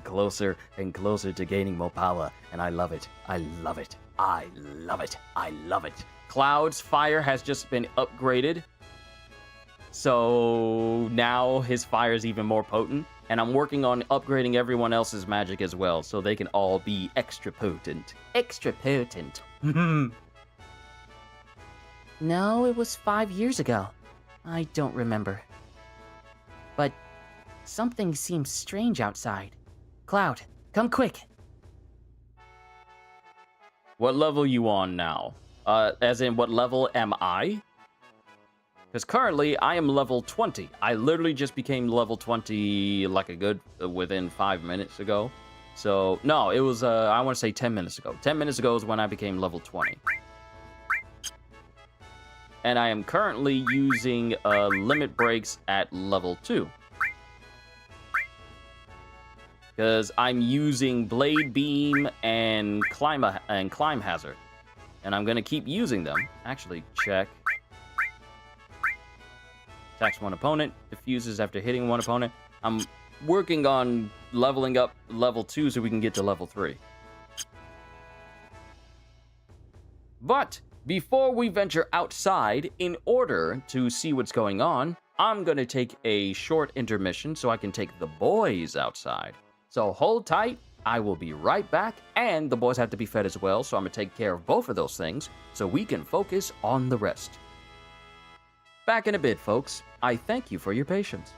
closer and closer to gaining more power. And I love it. I love it. I love it. I love it. Cloud's fire has just been upgraded. So now his fire is even more potent. And I'm working on upgrading everyone else's magic as well, so they can all be extra potent. Extra potent. No, it was 5 years ago. I don't remember. But something seems strange outside. Cloud, come quick. What level you on now? As in, what level am I? Because currently, I am level 20. I literally just became level 20 like within 5 minutes ago. So, no, it was, I want to say 10 minutes ago. 10 minutes ago is when I became level 20. And I am currently using limit breaks at level 2. Because I'm using Blade Beam and Climb Hazard. And I'm going to keep using them. Actually, check. Attacks one opponent, diffuses after hitting one opponent. I'm working on leveling up level 2 so we can get to level 3. But before we venture outside, in order to see what's going on, I'm going to take a short intermission so I can take the boys outside. So hold tight, I will be right back, and the boys have to be fed as well, so I'm going to take care of both of those things so we can focus on the rest. Back in a bit, folks. I thank you for your patience.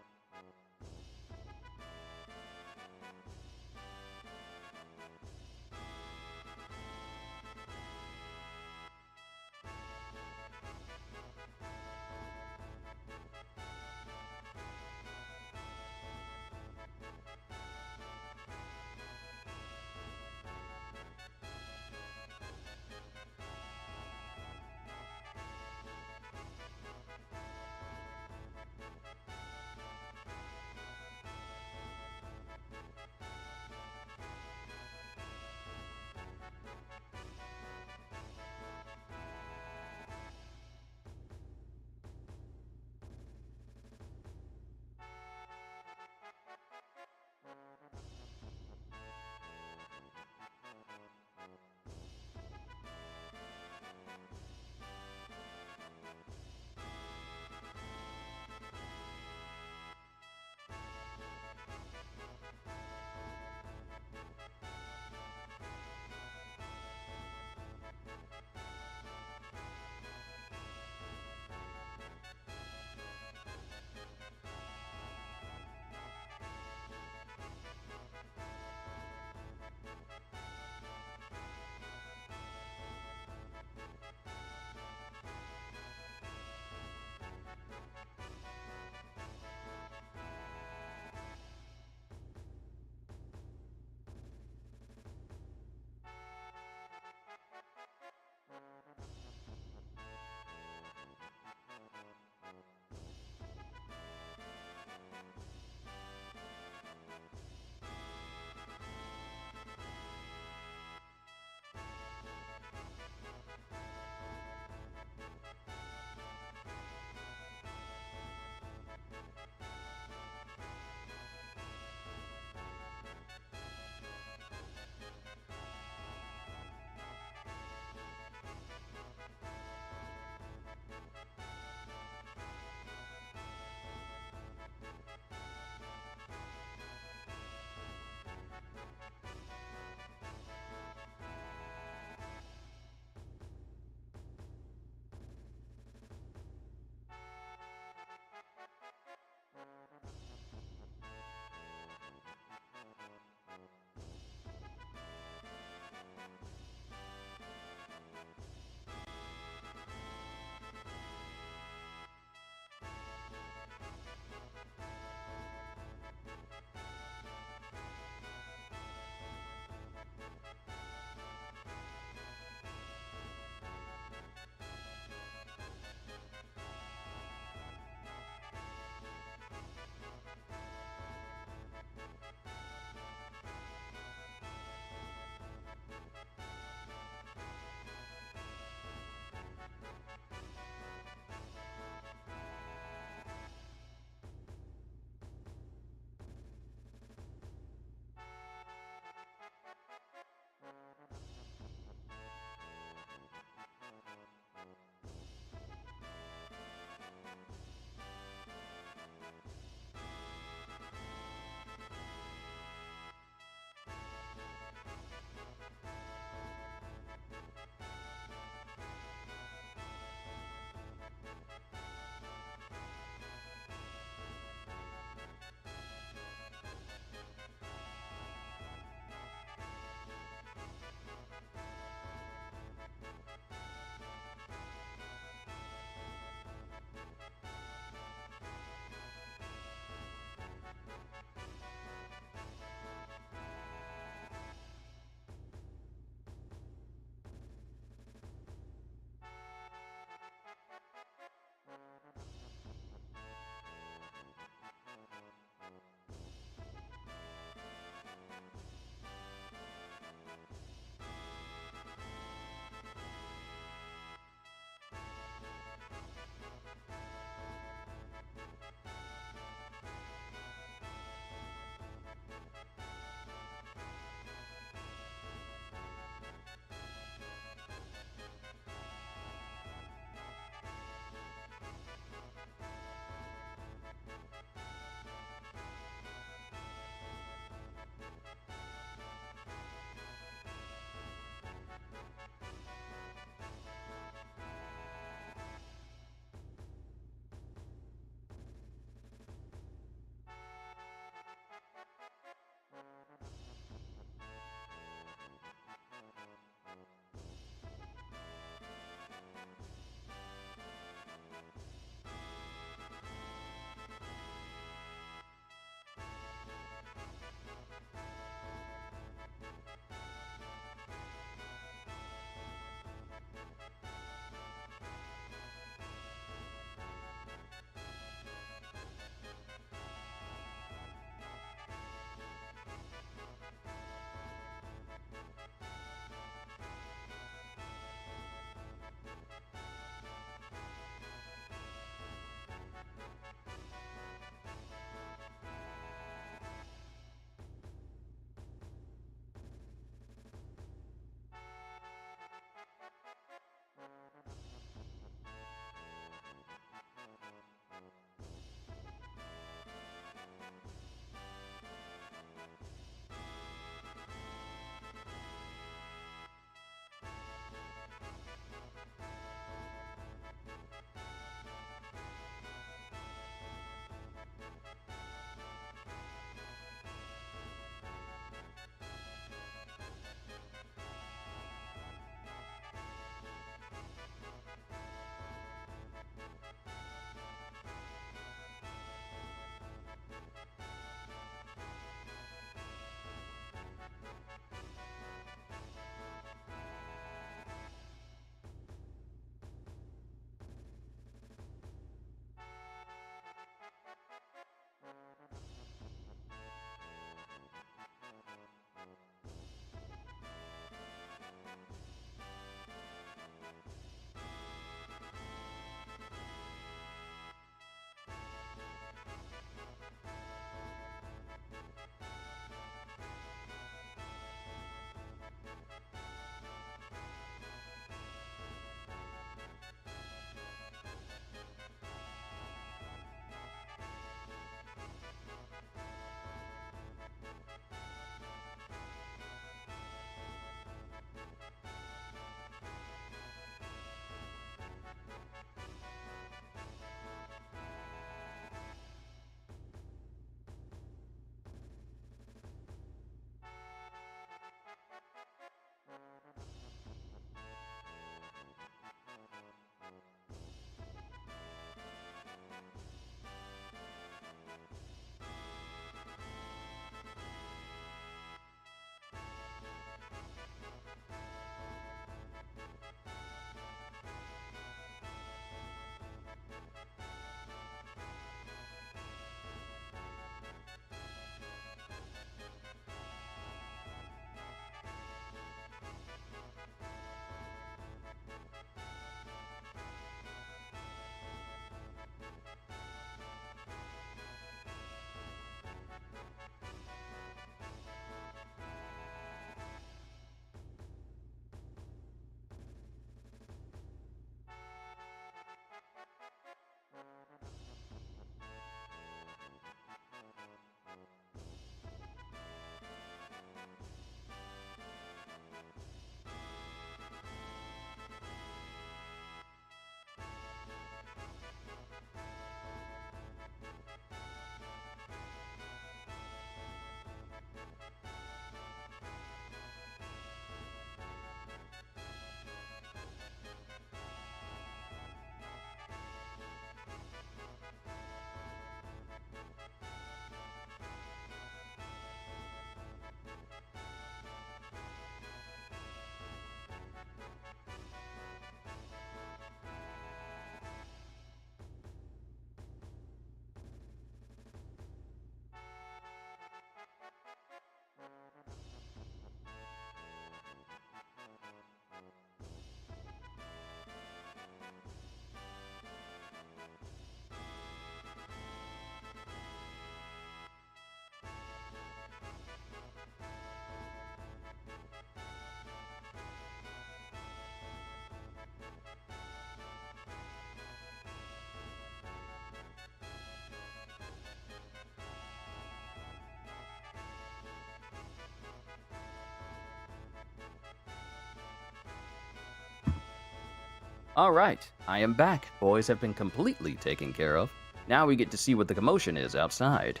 All right, I am back. Boys have been completely taken care of. Now we get to see what the commotion is outside.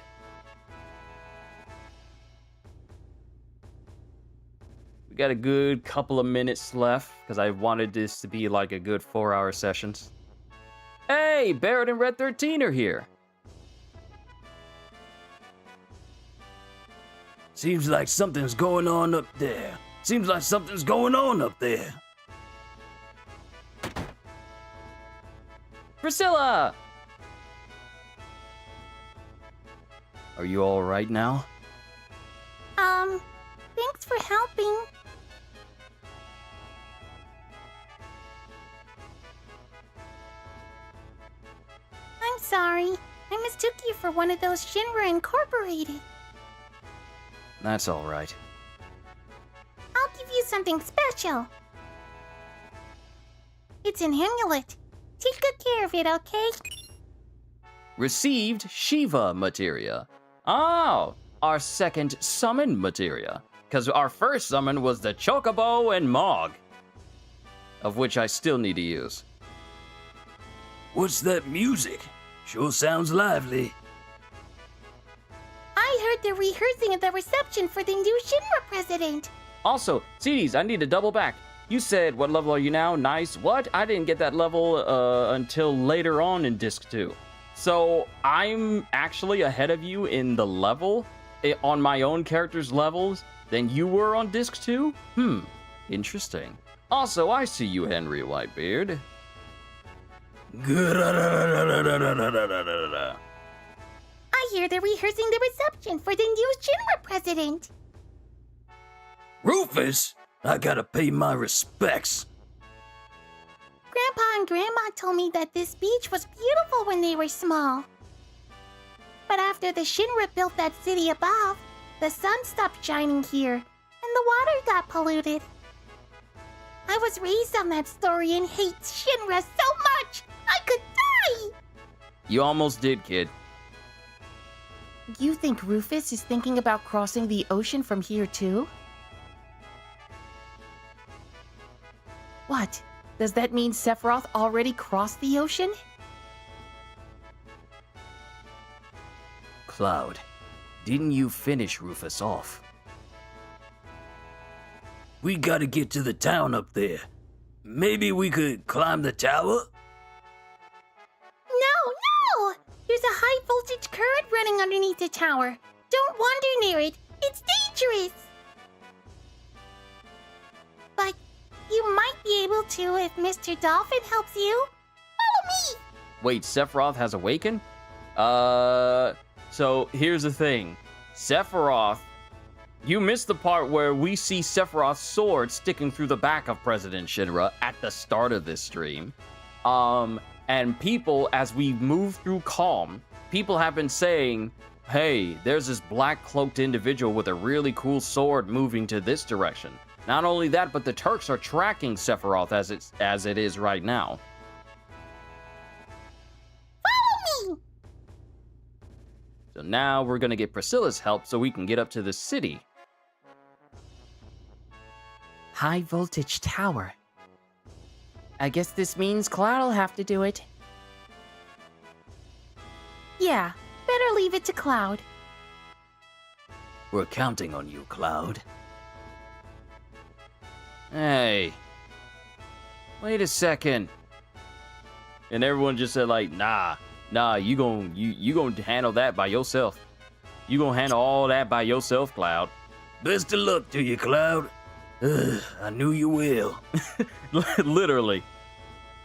We got a good couple of minutes left, because I wanted this to be like a good 4-hour sessions. Hey, Barrett and Red 13 are here. Seems like something's going on up there. Seems like something's going on up there. Priscilla! Are you all right now? Thanks for helping. I'm sorry. I mistook you for one of those Shinra Incorporated. That's all right. I'll give you something special. It's an amulet. Take good care of it, okay? Received Shiva materia. Oh, our second summon materia. Because our first summon was the Chocobo and Mog, of which I still need to use. What's that music? Sure sounds lively. I heard they're rehearsing at the reception for the new Shinra president. Also, CDs, I need to double back. You said, what level are you now? Nice. What? I didn't get that level until later on in Disc 2. So I'm actually ahead of you in the level, on my own character's levels, than you were on Disc 2? Interesting. Also, I see you, Henry Whitebeard. I hear they're rehearsing the reception for the new Shinra president. Rufus? I gotta pay my respects. Grandpa and Grandma told me that this beach was beautiful when they were small. But after the Shinra built that city above, the sun stopped shining here, and the water got polluted. I was raised on that story and hate Shinra so much, I could die! You almost did, kid. You think Rufus is thinking about crossing the ocean from here too? What? Does that mean Sephiroth already crossed the ocean? Cloud, didn't you finish Rufus off? We gotta get to the town up there. Maybe we could climb the tower? No! There's a high voltage current running underneath the tower. Don't wander near it. It's dangerous. But you might be able to if Mr. Dolphin helps you. Follow me! Wait, Sephiroth has awakened? So here's the thing. Sephiroth, you missed the part where we see Sephiroth's sword sticking through the back of President Shinra at the start of this stream. And people, as we move through Calm, people have been saying, hey, there's this black cloaked individual with a really cool sword moving to this direction. Not only that, but the Turks are tracking Sephiroth as it is right now. Follow me! So now we're gonna get Priscilla's help so we can get up to the city. High voltage tower. I guess this means Cloud'll have to do it. Yeah, better leave it to Cloud. We're counting on you, Cloud. Hey, wait a second. And everyone just said like, nah, you gonna handle that by yourself. You gonna handle all that by yourself, Cloud. Best of luck to you, Cloud. I knew you will. Literally.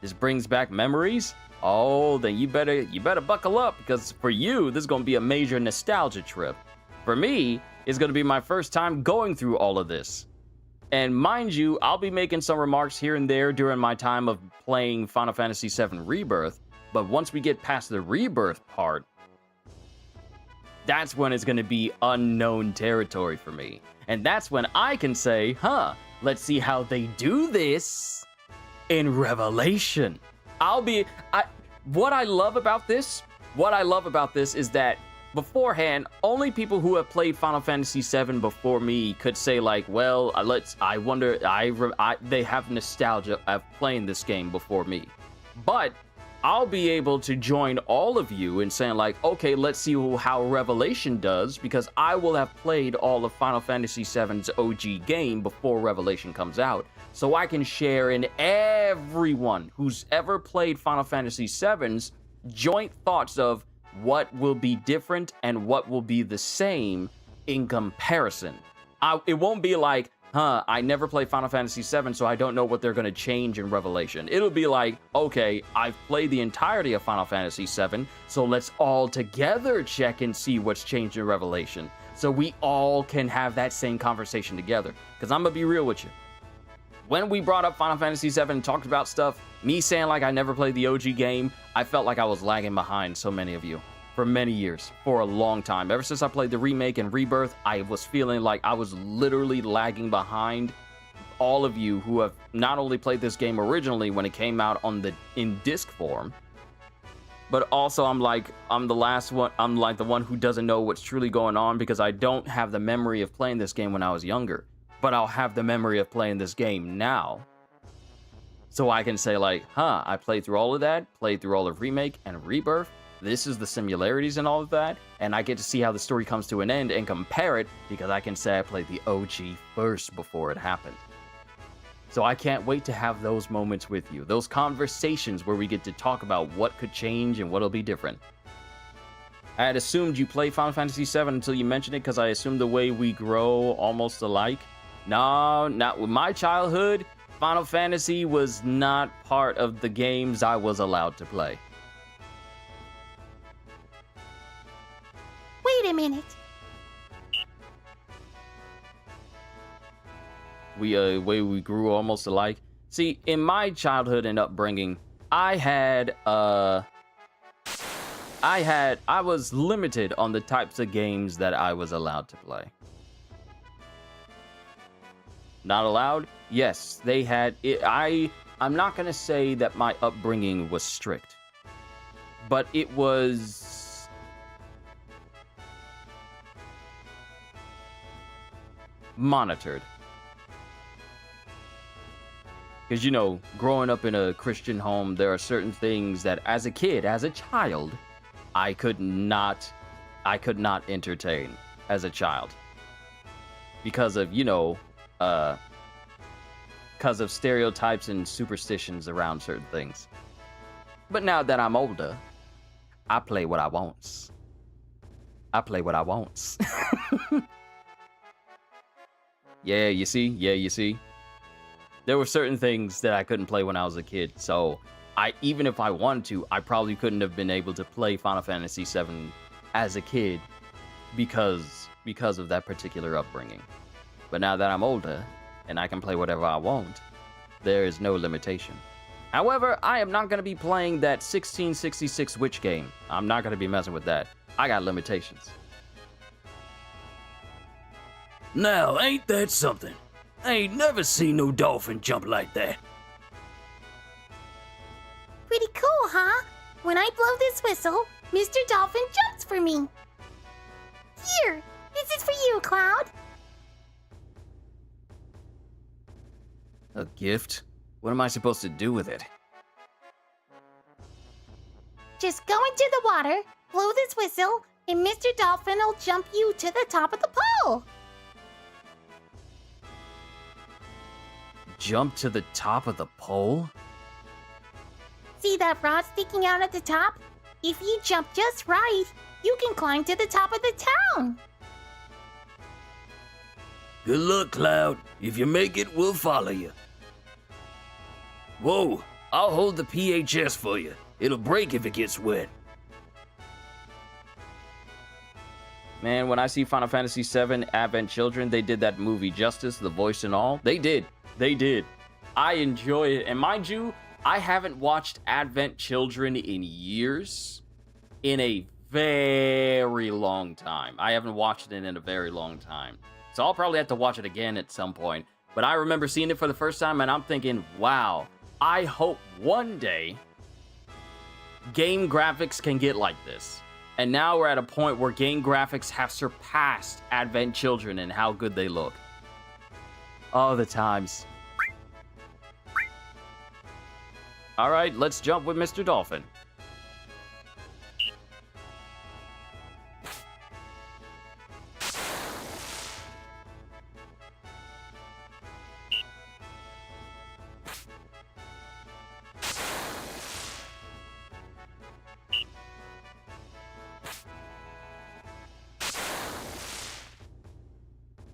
This brings back memories. Oh, then you better buckle up, because for you, this is gonna be a major nostalgia trip. For me, it's gonna be my first time going through all of this. And mind you, I'll be making some remarks here and there during my time of playing Final Fantasy VII Rebirth, but once we get past the Rebirth part, that's when it's gonna be unknown territory for me. And that's when I can say, let's see how they do this in Revelation. What I love about this is that beforehand, only people who have played Final Fantasy VII before me could say like, well, they have nostalgia of playing this game before me. But I'll be able to join all of you in saying like, okay, let's see how Revelation does, because I will have played all of Final Fantasy VII's OG game before Revelation comes out. So I can share in everyone who's ever played Final Fantasy VII's joint thoughts of what will be different and what will be the same in comparison. It won't be like, I never played Final Fantasy VII, so I don't know what they're going to change in Revelation. It'll be like, okay, I've played the entirety of Final Fantasy VII, so let's all together check and see what's changed in Revelation, so we all can have that same conversation together. Because I'm going to be real with you. When we brought up Final Fantasy VII and talked about stuff, me saying like I never played the OG game, I felt like I was lagging behind so many of you for many years, for a long time. Ever since I played the remake and Rebirth, I was feeling like I was literally lagging behind all of you who have not only played this game originally when it came out in disc form, but also I'm the last one. I'm like the one who doesn't know what's truly going on because I don't have the memory of playing this game when I was younger. But I'll have the memory of playing this game now. So I can say like, I played through all of that, played through all of Remake and Rebirth. This is the similarities and all of that. And I get to see how the story comes to an end and compare it because I can say I played the OG first before it happened. So I can't wait to have those moments with you. Those conversations where we get to talk about what could change and what'll be different. I had assumed you played Final Fantasy VII until you mentioned it because I assumed the way we grow almost alike. No, not with my childhood. Final Fantasy was not part of the games I was allowed to play. Wait a minute. Way we grew almost alike. See, in my childhood and upbringing, I was limited on the types of games that I was allowed to play. Not allowed? Yes, they had it. I'm not gonna say that my upbringing was strict, but it was monitored. Because, you know, growing up in a Christian home, there are certain things that as a kid, as a child, I could not entertain as a child. Because of, because of stereotypes and superstitions around certain things. But now that I'm older, I play what I wants. I play what I wants. Yeah, you see? There were certain things that I couldn't play when I was a kid, so even if I wanted to, I probably couldn't have been able to play Final Fantasy VII as a kid because of that particular upbringing. But now that I'm older, and I can play whatever I want, there is no limitation. However, I am not going to be playing that 1666 Witch game. I'm not going to be messing with that. I got limitations. Now, ain't that something? I ain't never seen no dolphin jump like that. Pretty cool, huh? When I blow this whistle, Mr. Dolphin jumps for me. Here, this is for you, Cloud. A gift? What am I supposed to do with it? Just go into the water, blow this whistle, and Mr. Dolphin will jump you to the top of the pole. Jump to the top of the pole? See that rod sticking out at the top? If you jump just right, you can climb to the top of the town. Good luck, Cloud. If you make it, we'll follow you. Whoa, I'll hold the PHS for you. It'll break if it gets wet. Man, when I see Final Fantasy VII Advent Children, they did that movie Justice, the voice and all. They did. I enjoy it. And mind you, I haven't watched Advent Children in years. In a very long time. I haven't watched it in a very long time. So I'll probably have to watch it again at some point. But I remember seeing it for the first time and I'm thinking, wow, I hope one day game graphics can get like this. And now we're at a point where game graphics have surpassed Advent Children and how good they look. Oh, the times. All right, let's jump with Mr. Dolphin.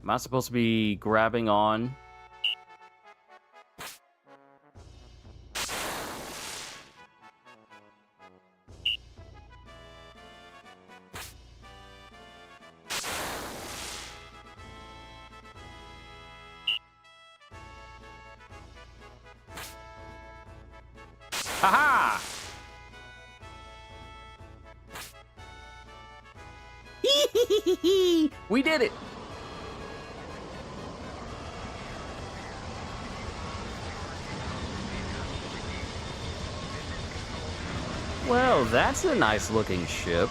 Am I supposed to be grabbing on? Haha! We did it! Well, that's a nice looking ship.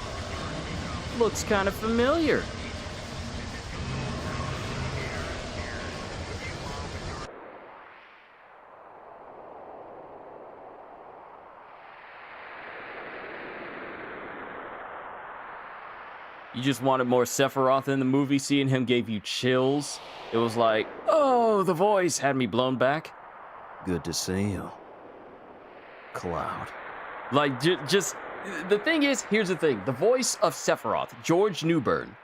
Looks kind of familiar. You just wanted more Sephiroth in the movie. Seeing him gave you chills. It was like, oh, the voice had me blown back. Good to see you, Cloud. Like, just the thing is, here's the thing. The voice of Sephiroth, George Newbern,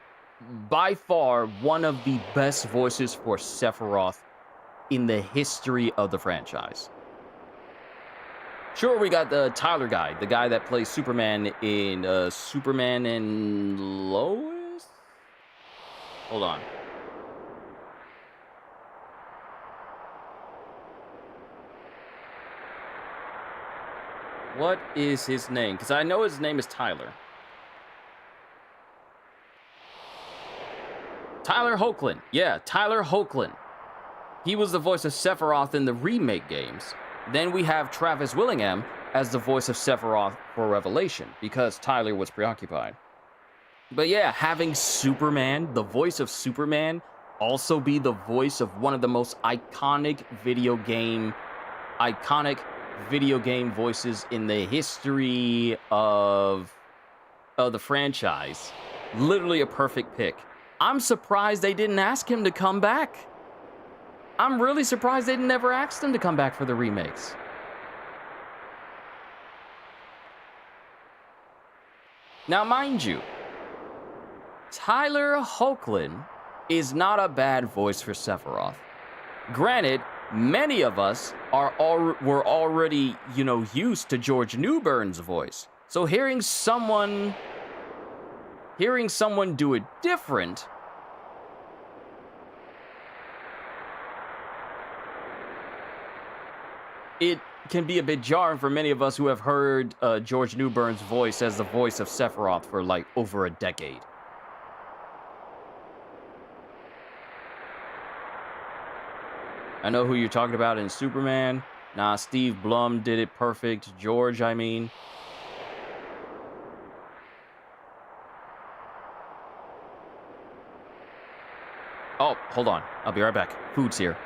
by far one of the best voices for Sephiroth in the history of the franchise. Sure, we got the Tyler guy, the guy that plays Superman in Superman and Lois? Hold on. What is his name? Because I know his name is Tyler. Tyler Hoechlin. Yeah, Tyler Hoechlin. He was the voice of Sephiroth in the remake games. Then we have Travis Willingham as the voice of Sephiroth for Revelation, because Tyler was preoccupied. But yeah, having Superman, the voice of Superman, also be the voice of one of the most iconic video game voices in the history of the franchise. Literally a perfect pick. I'm surprised they didn't ask him to come back. I'm really surprised they never asked him to come back for the remakes. Now, mind you, Tyler Hoechlin is not a bad voice for Sephiroth. Granted, many of us were already, used to George Newbern's voice. So hearing someone do it different, it can be a bit jarring for many of us who have heard George Newbern's voice as the voice of Sephiroth for like over a decade. I know who you're talking about in Superman. Nah, Steve Blum did it perfect. George, I mean. Oh, hold on. I'll be right back. Food's here.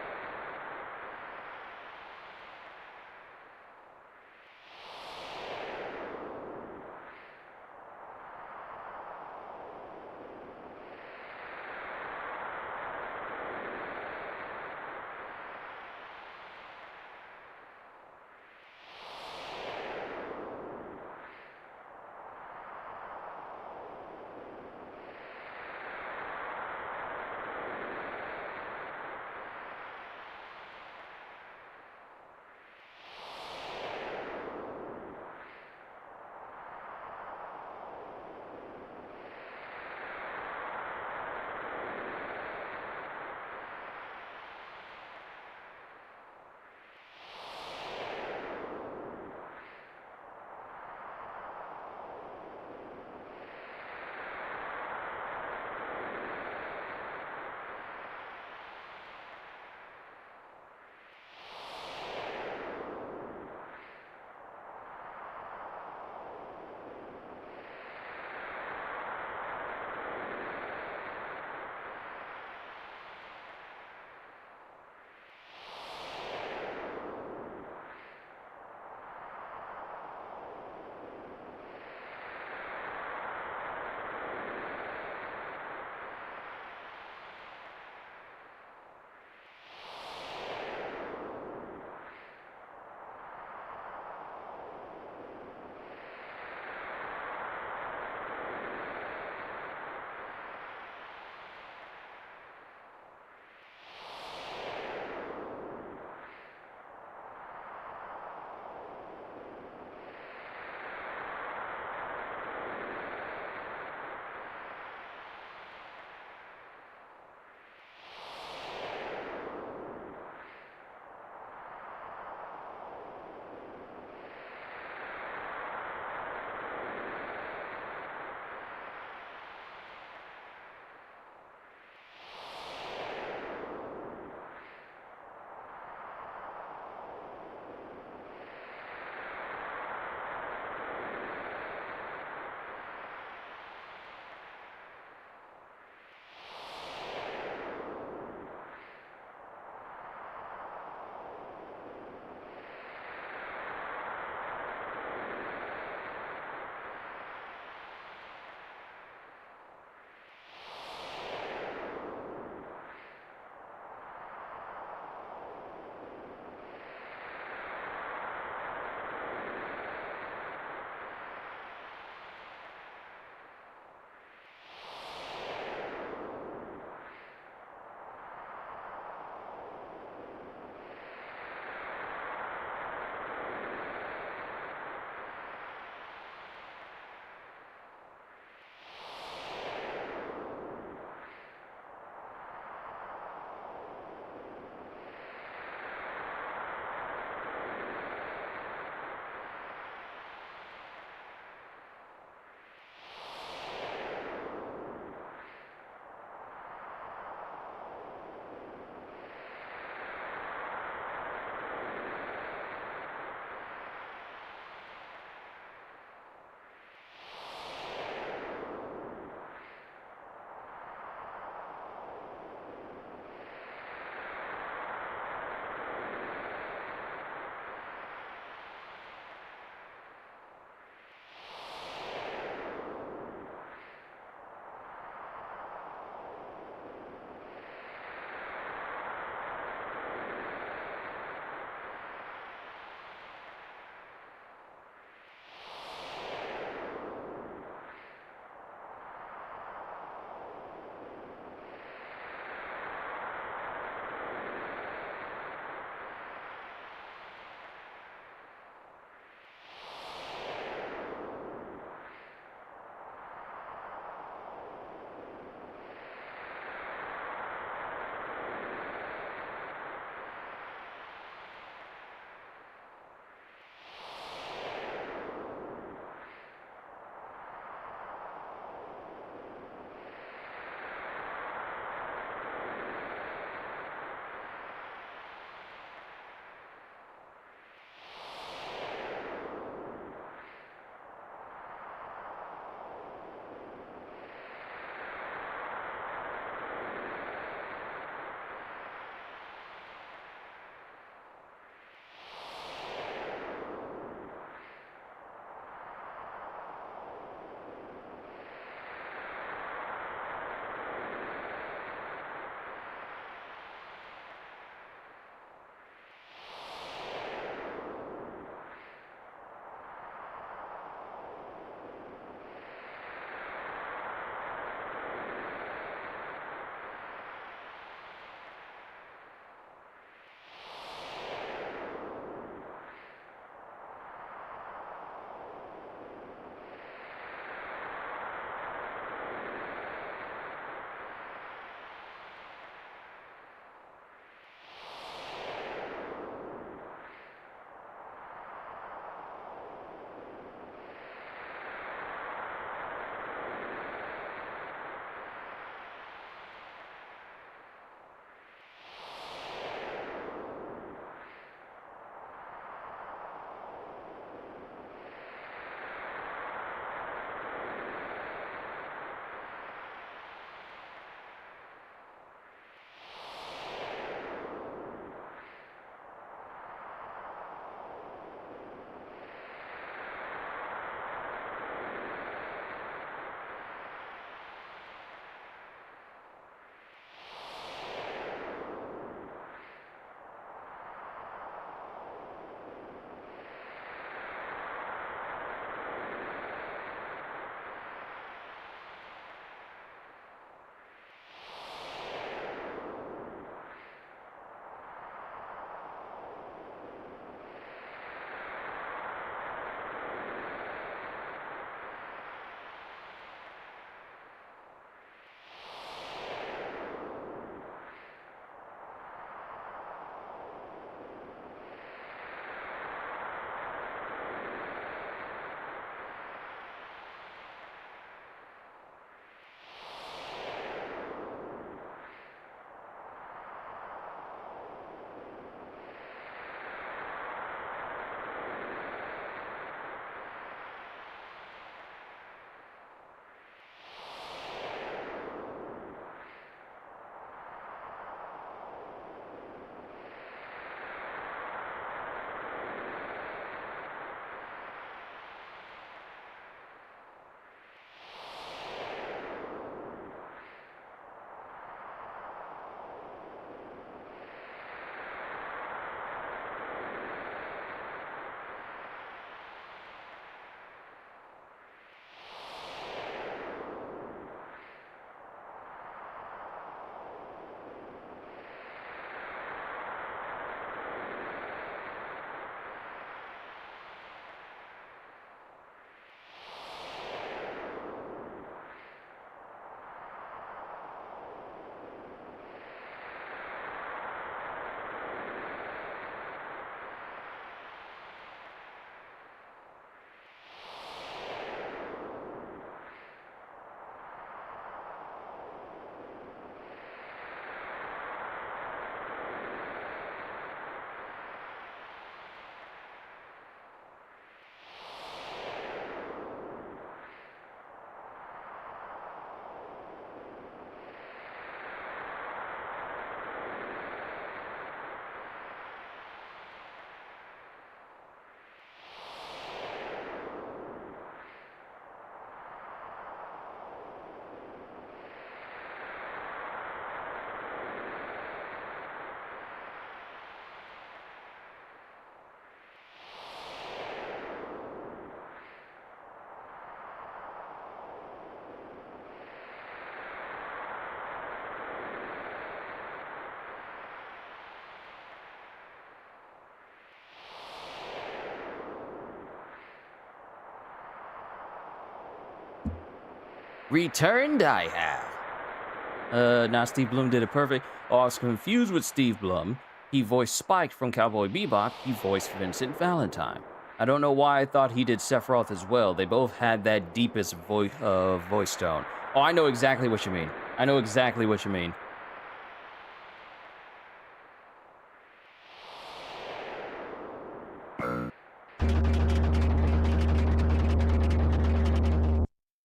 Returned I have. Now Steve Blum did it perfect. Oh, I was confused with Steve Blum. He voiced Spike from Cowboy Bebop. He voiced Vincent Valentine. I don't know why I thought he did Sephiroth as well. They both had that deepest voice tone. Oh, I know exactly what you mean. I know exactly what you mean.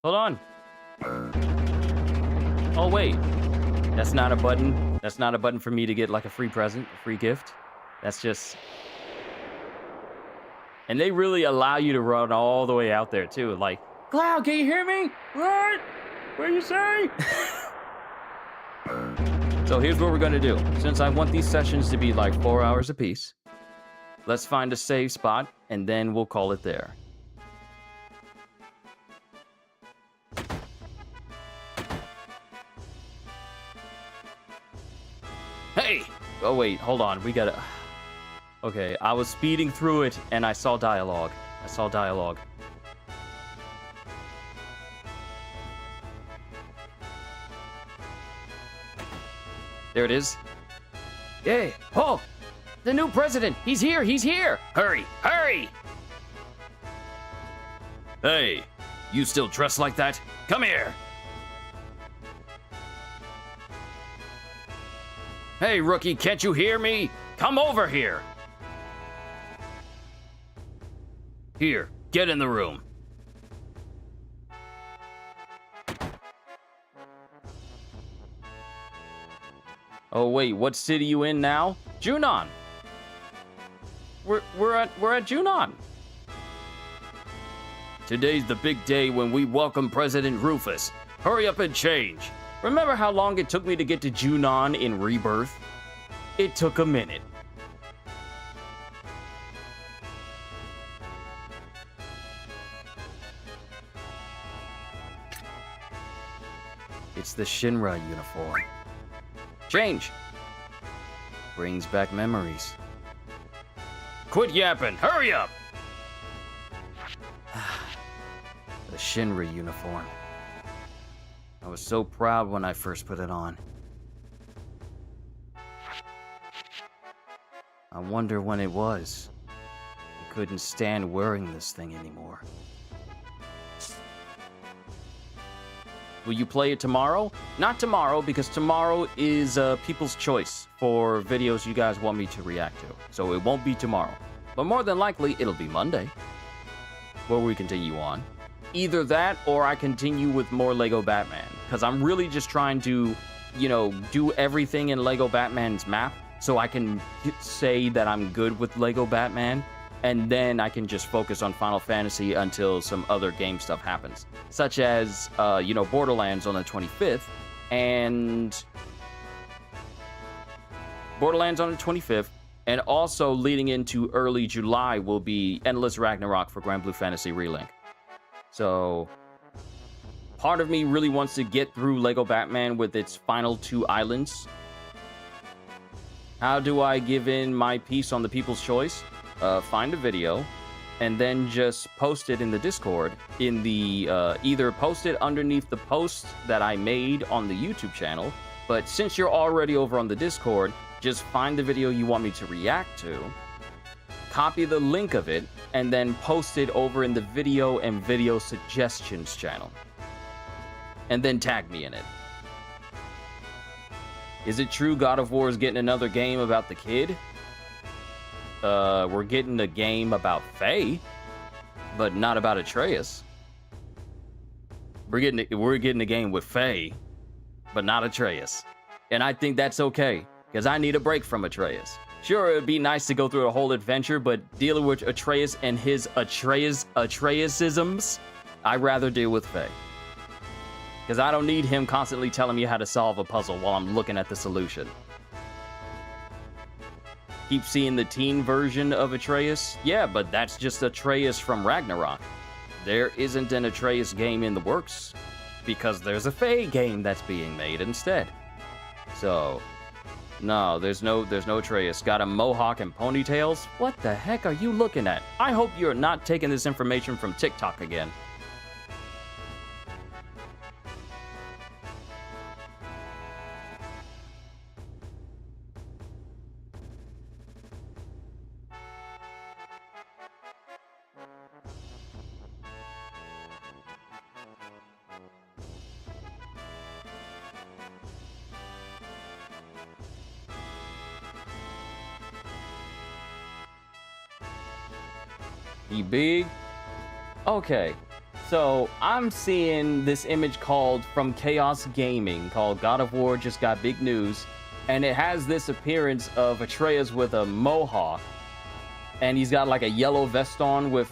Hold on. Oh, wait. That's not a button. That's not a button for me to get like a free present, a free gift. That's just... And they really allow you to run all the way out there, too. Like, Cloud, can you hear me? What? What do you say? So here's what we're going to do. Since I want these sessions to be like 4 hours apiece, let's find a save spot, and then we'll call it there. Hey! Oh, wait, hold on. We gotta... Okay, I was speeding through it, and I saw dialogue. There it is. Hey, oh! The new president! He's here! He's here! Hurry! Hurry! Hey, you still dressed like that? Come here! Hey, rookie, can't you hear me? Come over here! Here, get in the room. Oh wait, what city you in now? Junon. We're at Junon. Today's the big day when we welcome President Rufus. Hurry up and change. Remember how long it took me to get to Junon in Rebirth? It took a minute. It's the Shinra uniform. Change. Brings back memories. Quit yapping, hurry up! The Shinra uniform. I was so proud when I first put it on. I wonder when it was. I couldn't stand wearing this thing anymore. Will you play it tomorrow? Not tomorrow, because tomorrow is people's choice for videos you guys want me to react to. So it won't be tomorrow. But more than likely, it'll be Monday, where we continue on. Either that, or I continue with more Lego Batman. Because I'm really just trying to, you know, do everything in Lego Batman's map, so I can say that I'm good with Lego Batman, and then I can just focus on Final Fantasy until some other game stuff happens. Such as, you know, Borderlands on the 25th, and... Borderlands on the 25th, and also leading into early July will be Endless Ragnarok for Grand Blue Fantasy Relink. So... part of me really wants to get through Lego Batman with its final 2 islands. How do I give in my piece on the People's Choice? Find a video, and then just post it in the Discord, in the, either post it underneath the post that I made on the YouTube channel, but since you're already over on the Discord, just find the video you want me to react to, copy the link of it, and then post it over in the video and video suggestions channel. And then tag me in it. Is it true God of War is getting another game about the kid? We're getting a game about Faye, but not about Atreus. We're getting a game with Faye, but not Atreus. And I think that's okay, because I need a break from Atreus. Sure, it'd be nice to go through a whole adventure, but dealing with Atreus and his Atreusisms, I'd rather deal with Faye. Because I don't need him constantly telling me how to solve a puzzle while I'm looking at the solution. Keep seeing the teen version of Atreus? Yeah, but that's just Atreus from Ragnarok. There isn't an Atreus game in the works, because there's a Faye game that's being made instead. So, no, there's no Atreus. Got a mohawk and ponytails? What the heck are you looking at? I hope you're not taking this information from TikTok again. He big? Okay. So, I'm seeing this image called from Chaos Gaming called God of War Just Got Big News. And it has this appearance of Atreus with a mohawk. And he's got like a yellow vest on with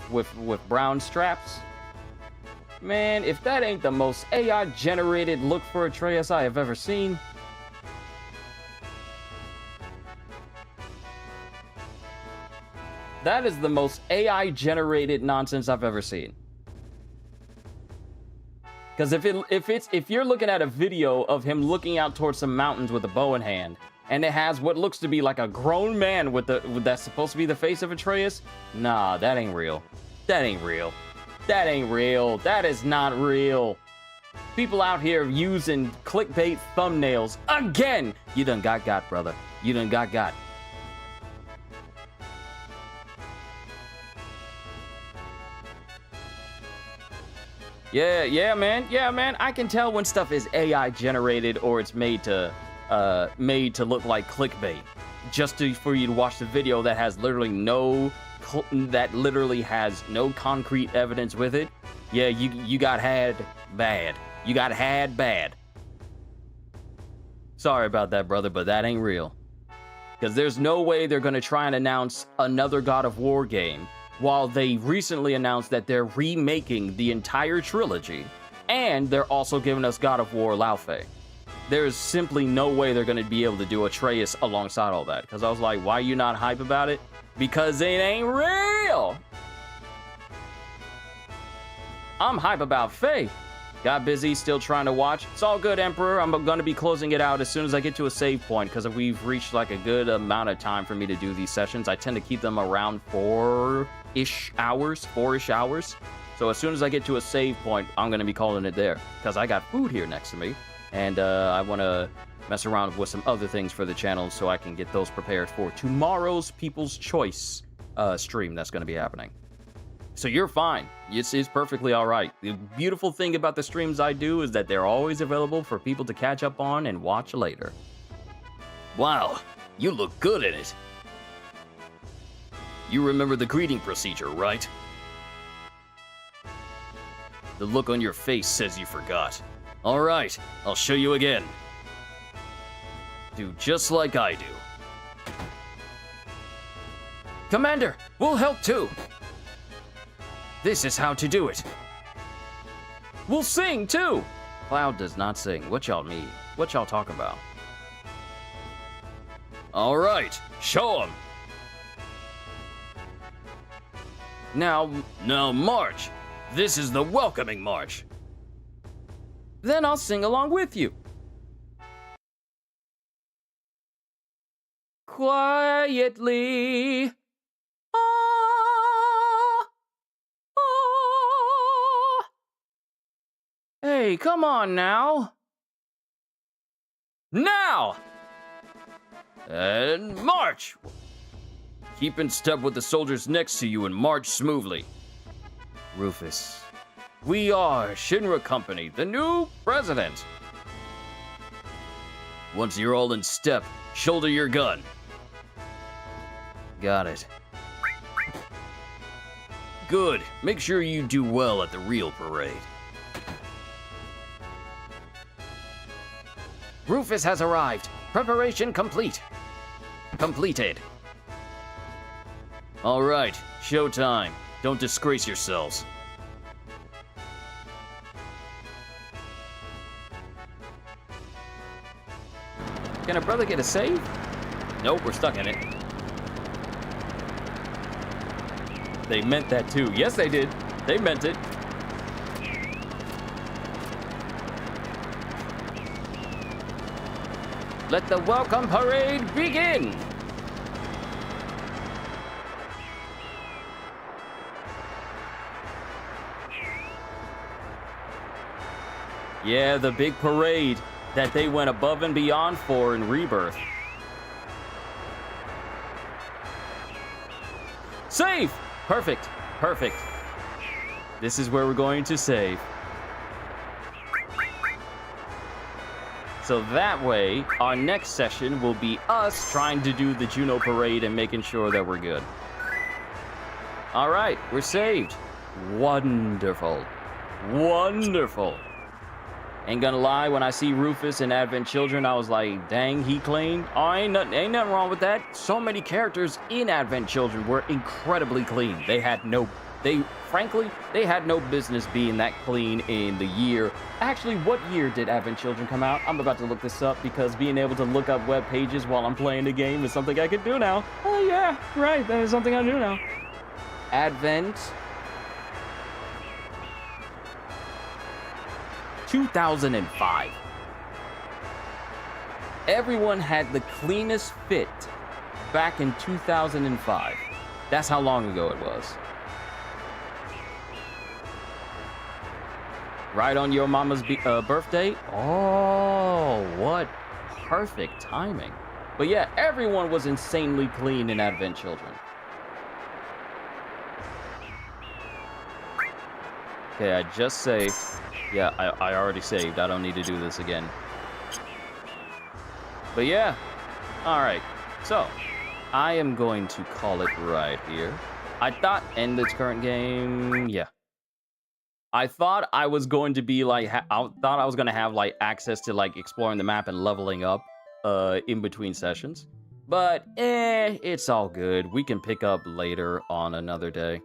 brown straps. Man, if that ain't the most AI-generated look for Atreus I have ever seen. That is the most AI-generated nonsense I've ever seen. Because if you're looking at a video of him looking out towards some mountains with a bow in hand, and it has what looks to be like a grown man that's supposed to be the face of Atreus, nah, that ain't real. That ain't real. That ain't real. That is not real. People out here using clickbait thumbnails again. You done got, brother. You done got. Yeah, man. I can tell when stuff is AI generated or it's made to look like clickbait, for you to watch the video that has literally has no concrete evidence with it. Yeah, you got had bad. You got had bad. Sorry about that, brother, but that ain't real. Because there's no way they're gonna try and announce another God of War game while they recently announced that they're remaking the entire trilogy, and they're also giving us God of War Laufey. There's simply no way they're going to be able to do Atreus alongside all that. Because I was like, why are you not hype about it? Because it ain't real! I'm hype about Faye. Got busy, still trying to watch. It's all good, Emperor. I'm going to be closing it out as soon as I get to a save point, because we've reached like a good amount of time for me to do these sessions. I tend to keep them around 4-ish hours. So as soon as I get to a save point, I'm going to be calling it there, because I got food here next to me, and I want to mess around with some other things for the channel so I can get those prepared for tomorrow's People's Choice stream that's going to be happening. So you're fine. It's perfectly all right. The beautiful thing about the streams I do is that they're always available for people to catch up on and watch later. Wow, you look good in it. You remember the greeting procedure, right? The look on your face says you forgot. All right, I'll show you again. Do just like I do. Commander, we'll help too. This is how to do it. We'll sing too. Cloud does not sing. What y'all mean? What y'all talking about? All right, show 'em. Now march. This is the welcoming march. Then I'll sing along with you. Quietly. Hey, come on now. Now! And march! Keep in step with the soldiers next to you and march smoothly. Rufus. We are Shinra Company, the new president. Once you're all in step, shoulder your gun. Got it. Good. Make sure you do well at the real parade. Rufus has arrived. Preparation complete. Completed. All right, showtime. Don't disgrace yourselves. Can a brother get a save? Nope, we're stuck in it. They meant that too. Yes, they did. They meant it. Let the welcome parade begin! Yeah, the big parade that they went above and beyond for in Rebirth. Save! Perfect. Perfect. This is where we're going to save. So that way, our next session will be us trying to do the Juno Parade and making sure that we're good. All right, we're saved. Wonderful. Wonderful. Ain't gonna lie, when I see Rufus in Advent Children, I was like, dang, he clean. Oh, ain't nothing wrong with that. So many characters in Advent Children were incredibly clean. Frankly, they had no business being that clean in the year. Actually, what year did Advent Children come out? I'm about to look this up because being able to look up web pages while I'm playing the game is something I can do now. Oh yeah, right, that is something I do now. Advent 2005. Everyone had the cleanest fit back in 2005. That's how long ago it was. Right on your mama's birthday? Oh, what perfect timing. But yeah, everyone was insanely clean in Advent Children. Okay, I just saved. Yeah, I already saved. I don't need to do this again. But yeah, alright. So, I am going to call it right here. I thought, end this current game, yeah. I thought I was going to be like, I thought I was going to have like access to like exploring the map and leveling up in between sessions. But, it's all good. We can pick up later on another day.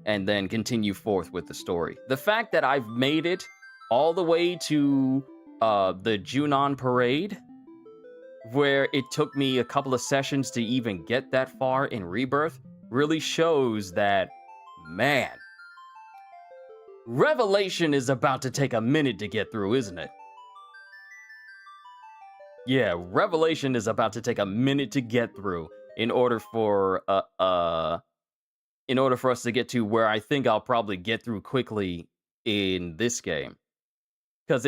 And then continue forth with the story. The fact that I've made it all the way to the Junon Parade, where it took me a couple of sessions to even get that far in Rebirth, really shows that, man, Revelation is about to take a minute to get through, isn't it? Yeah, Revelation is about to take a minute to get through in order for us to get to where I think I'll probably get through quickly in this game. Because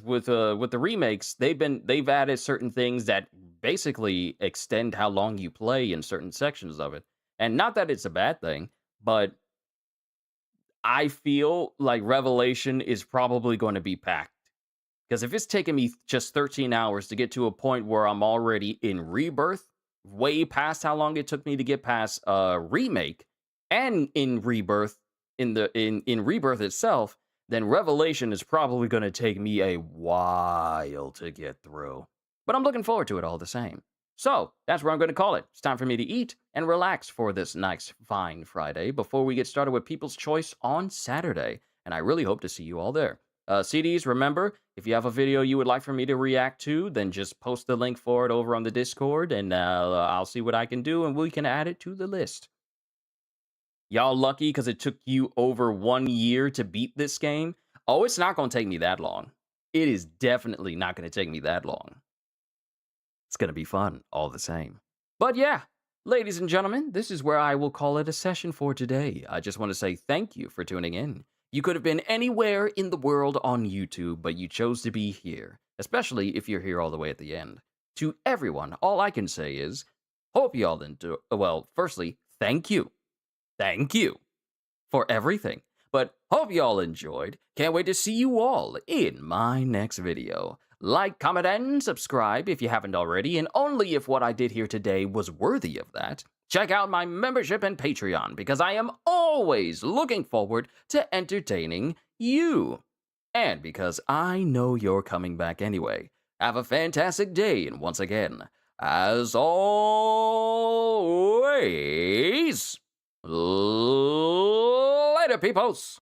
with the remakes, they've added certain things that basically extend how long you play in certain sections of it. And not that it's a bad thing, but I feel like Revelation is probably going to be packed. Because if it's taking me just 13 hours to get to a point where I'm already in Rebirth, way past how long it took me to get past Remake, and in Rebirth, in Rebirth itself, then Revelation is probably going to take me a while to get through. But I'm looking forward to it all the same. So, that's where I'm going to call it. It's time for me to eat and relax for this nice, fine Friday before we get started with People's Choice on Saturday. And I really hope to see you all there. CDs, remember, if you have a video you would like for me to react to, then just post the link for it over on the Discord, and I'll see what I can do, and we can add it to the list. Y'all lucky because it took you over 1 year to beat this game? Oh, it's not going to take me that long. It is definitely not going to take me that long. It's going to be fun all the same. But yeah, ladies and gentlemen, this is where I will call it a session for today. I just want to say thank you for tuning in. You could have been anywhere in the world on YouTube, but you chose to be here, especially if you're here all the way at the end. To everyone, all I can say is, hope y'all enjoy. Well, firstly, thank you. Thank you for everything. But hope y'all enjoyed. Can't wait to see you all in my next video. Like, comment, and subscribe if you haven't already, and only if what I did here today was worthy of that. Check out my membership and Patreon, because I am always looking forward to entertaining you. And because I know you're coming back anyway. Have a fantastic day, and once again, as always, later, peoples!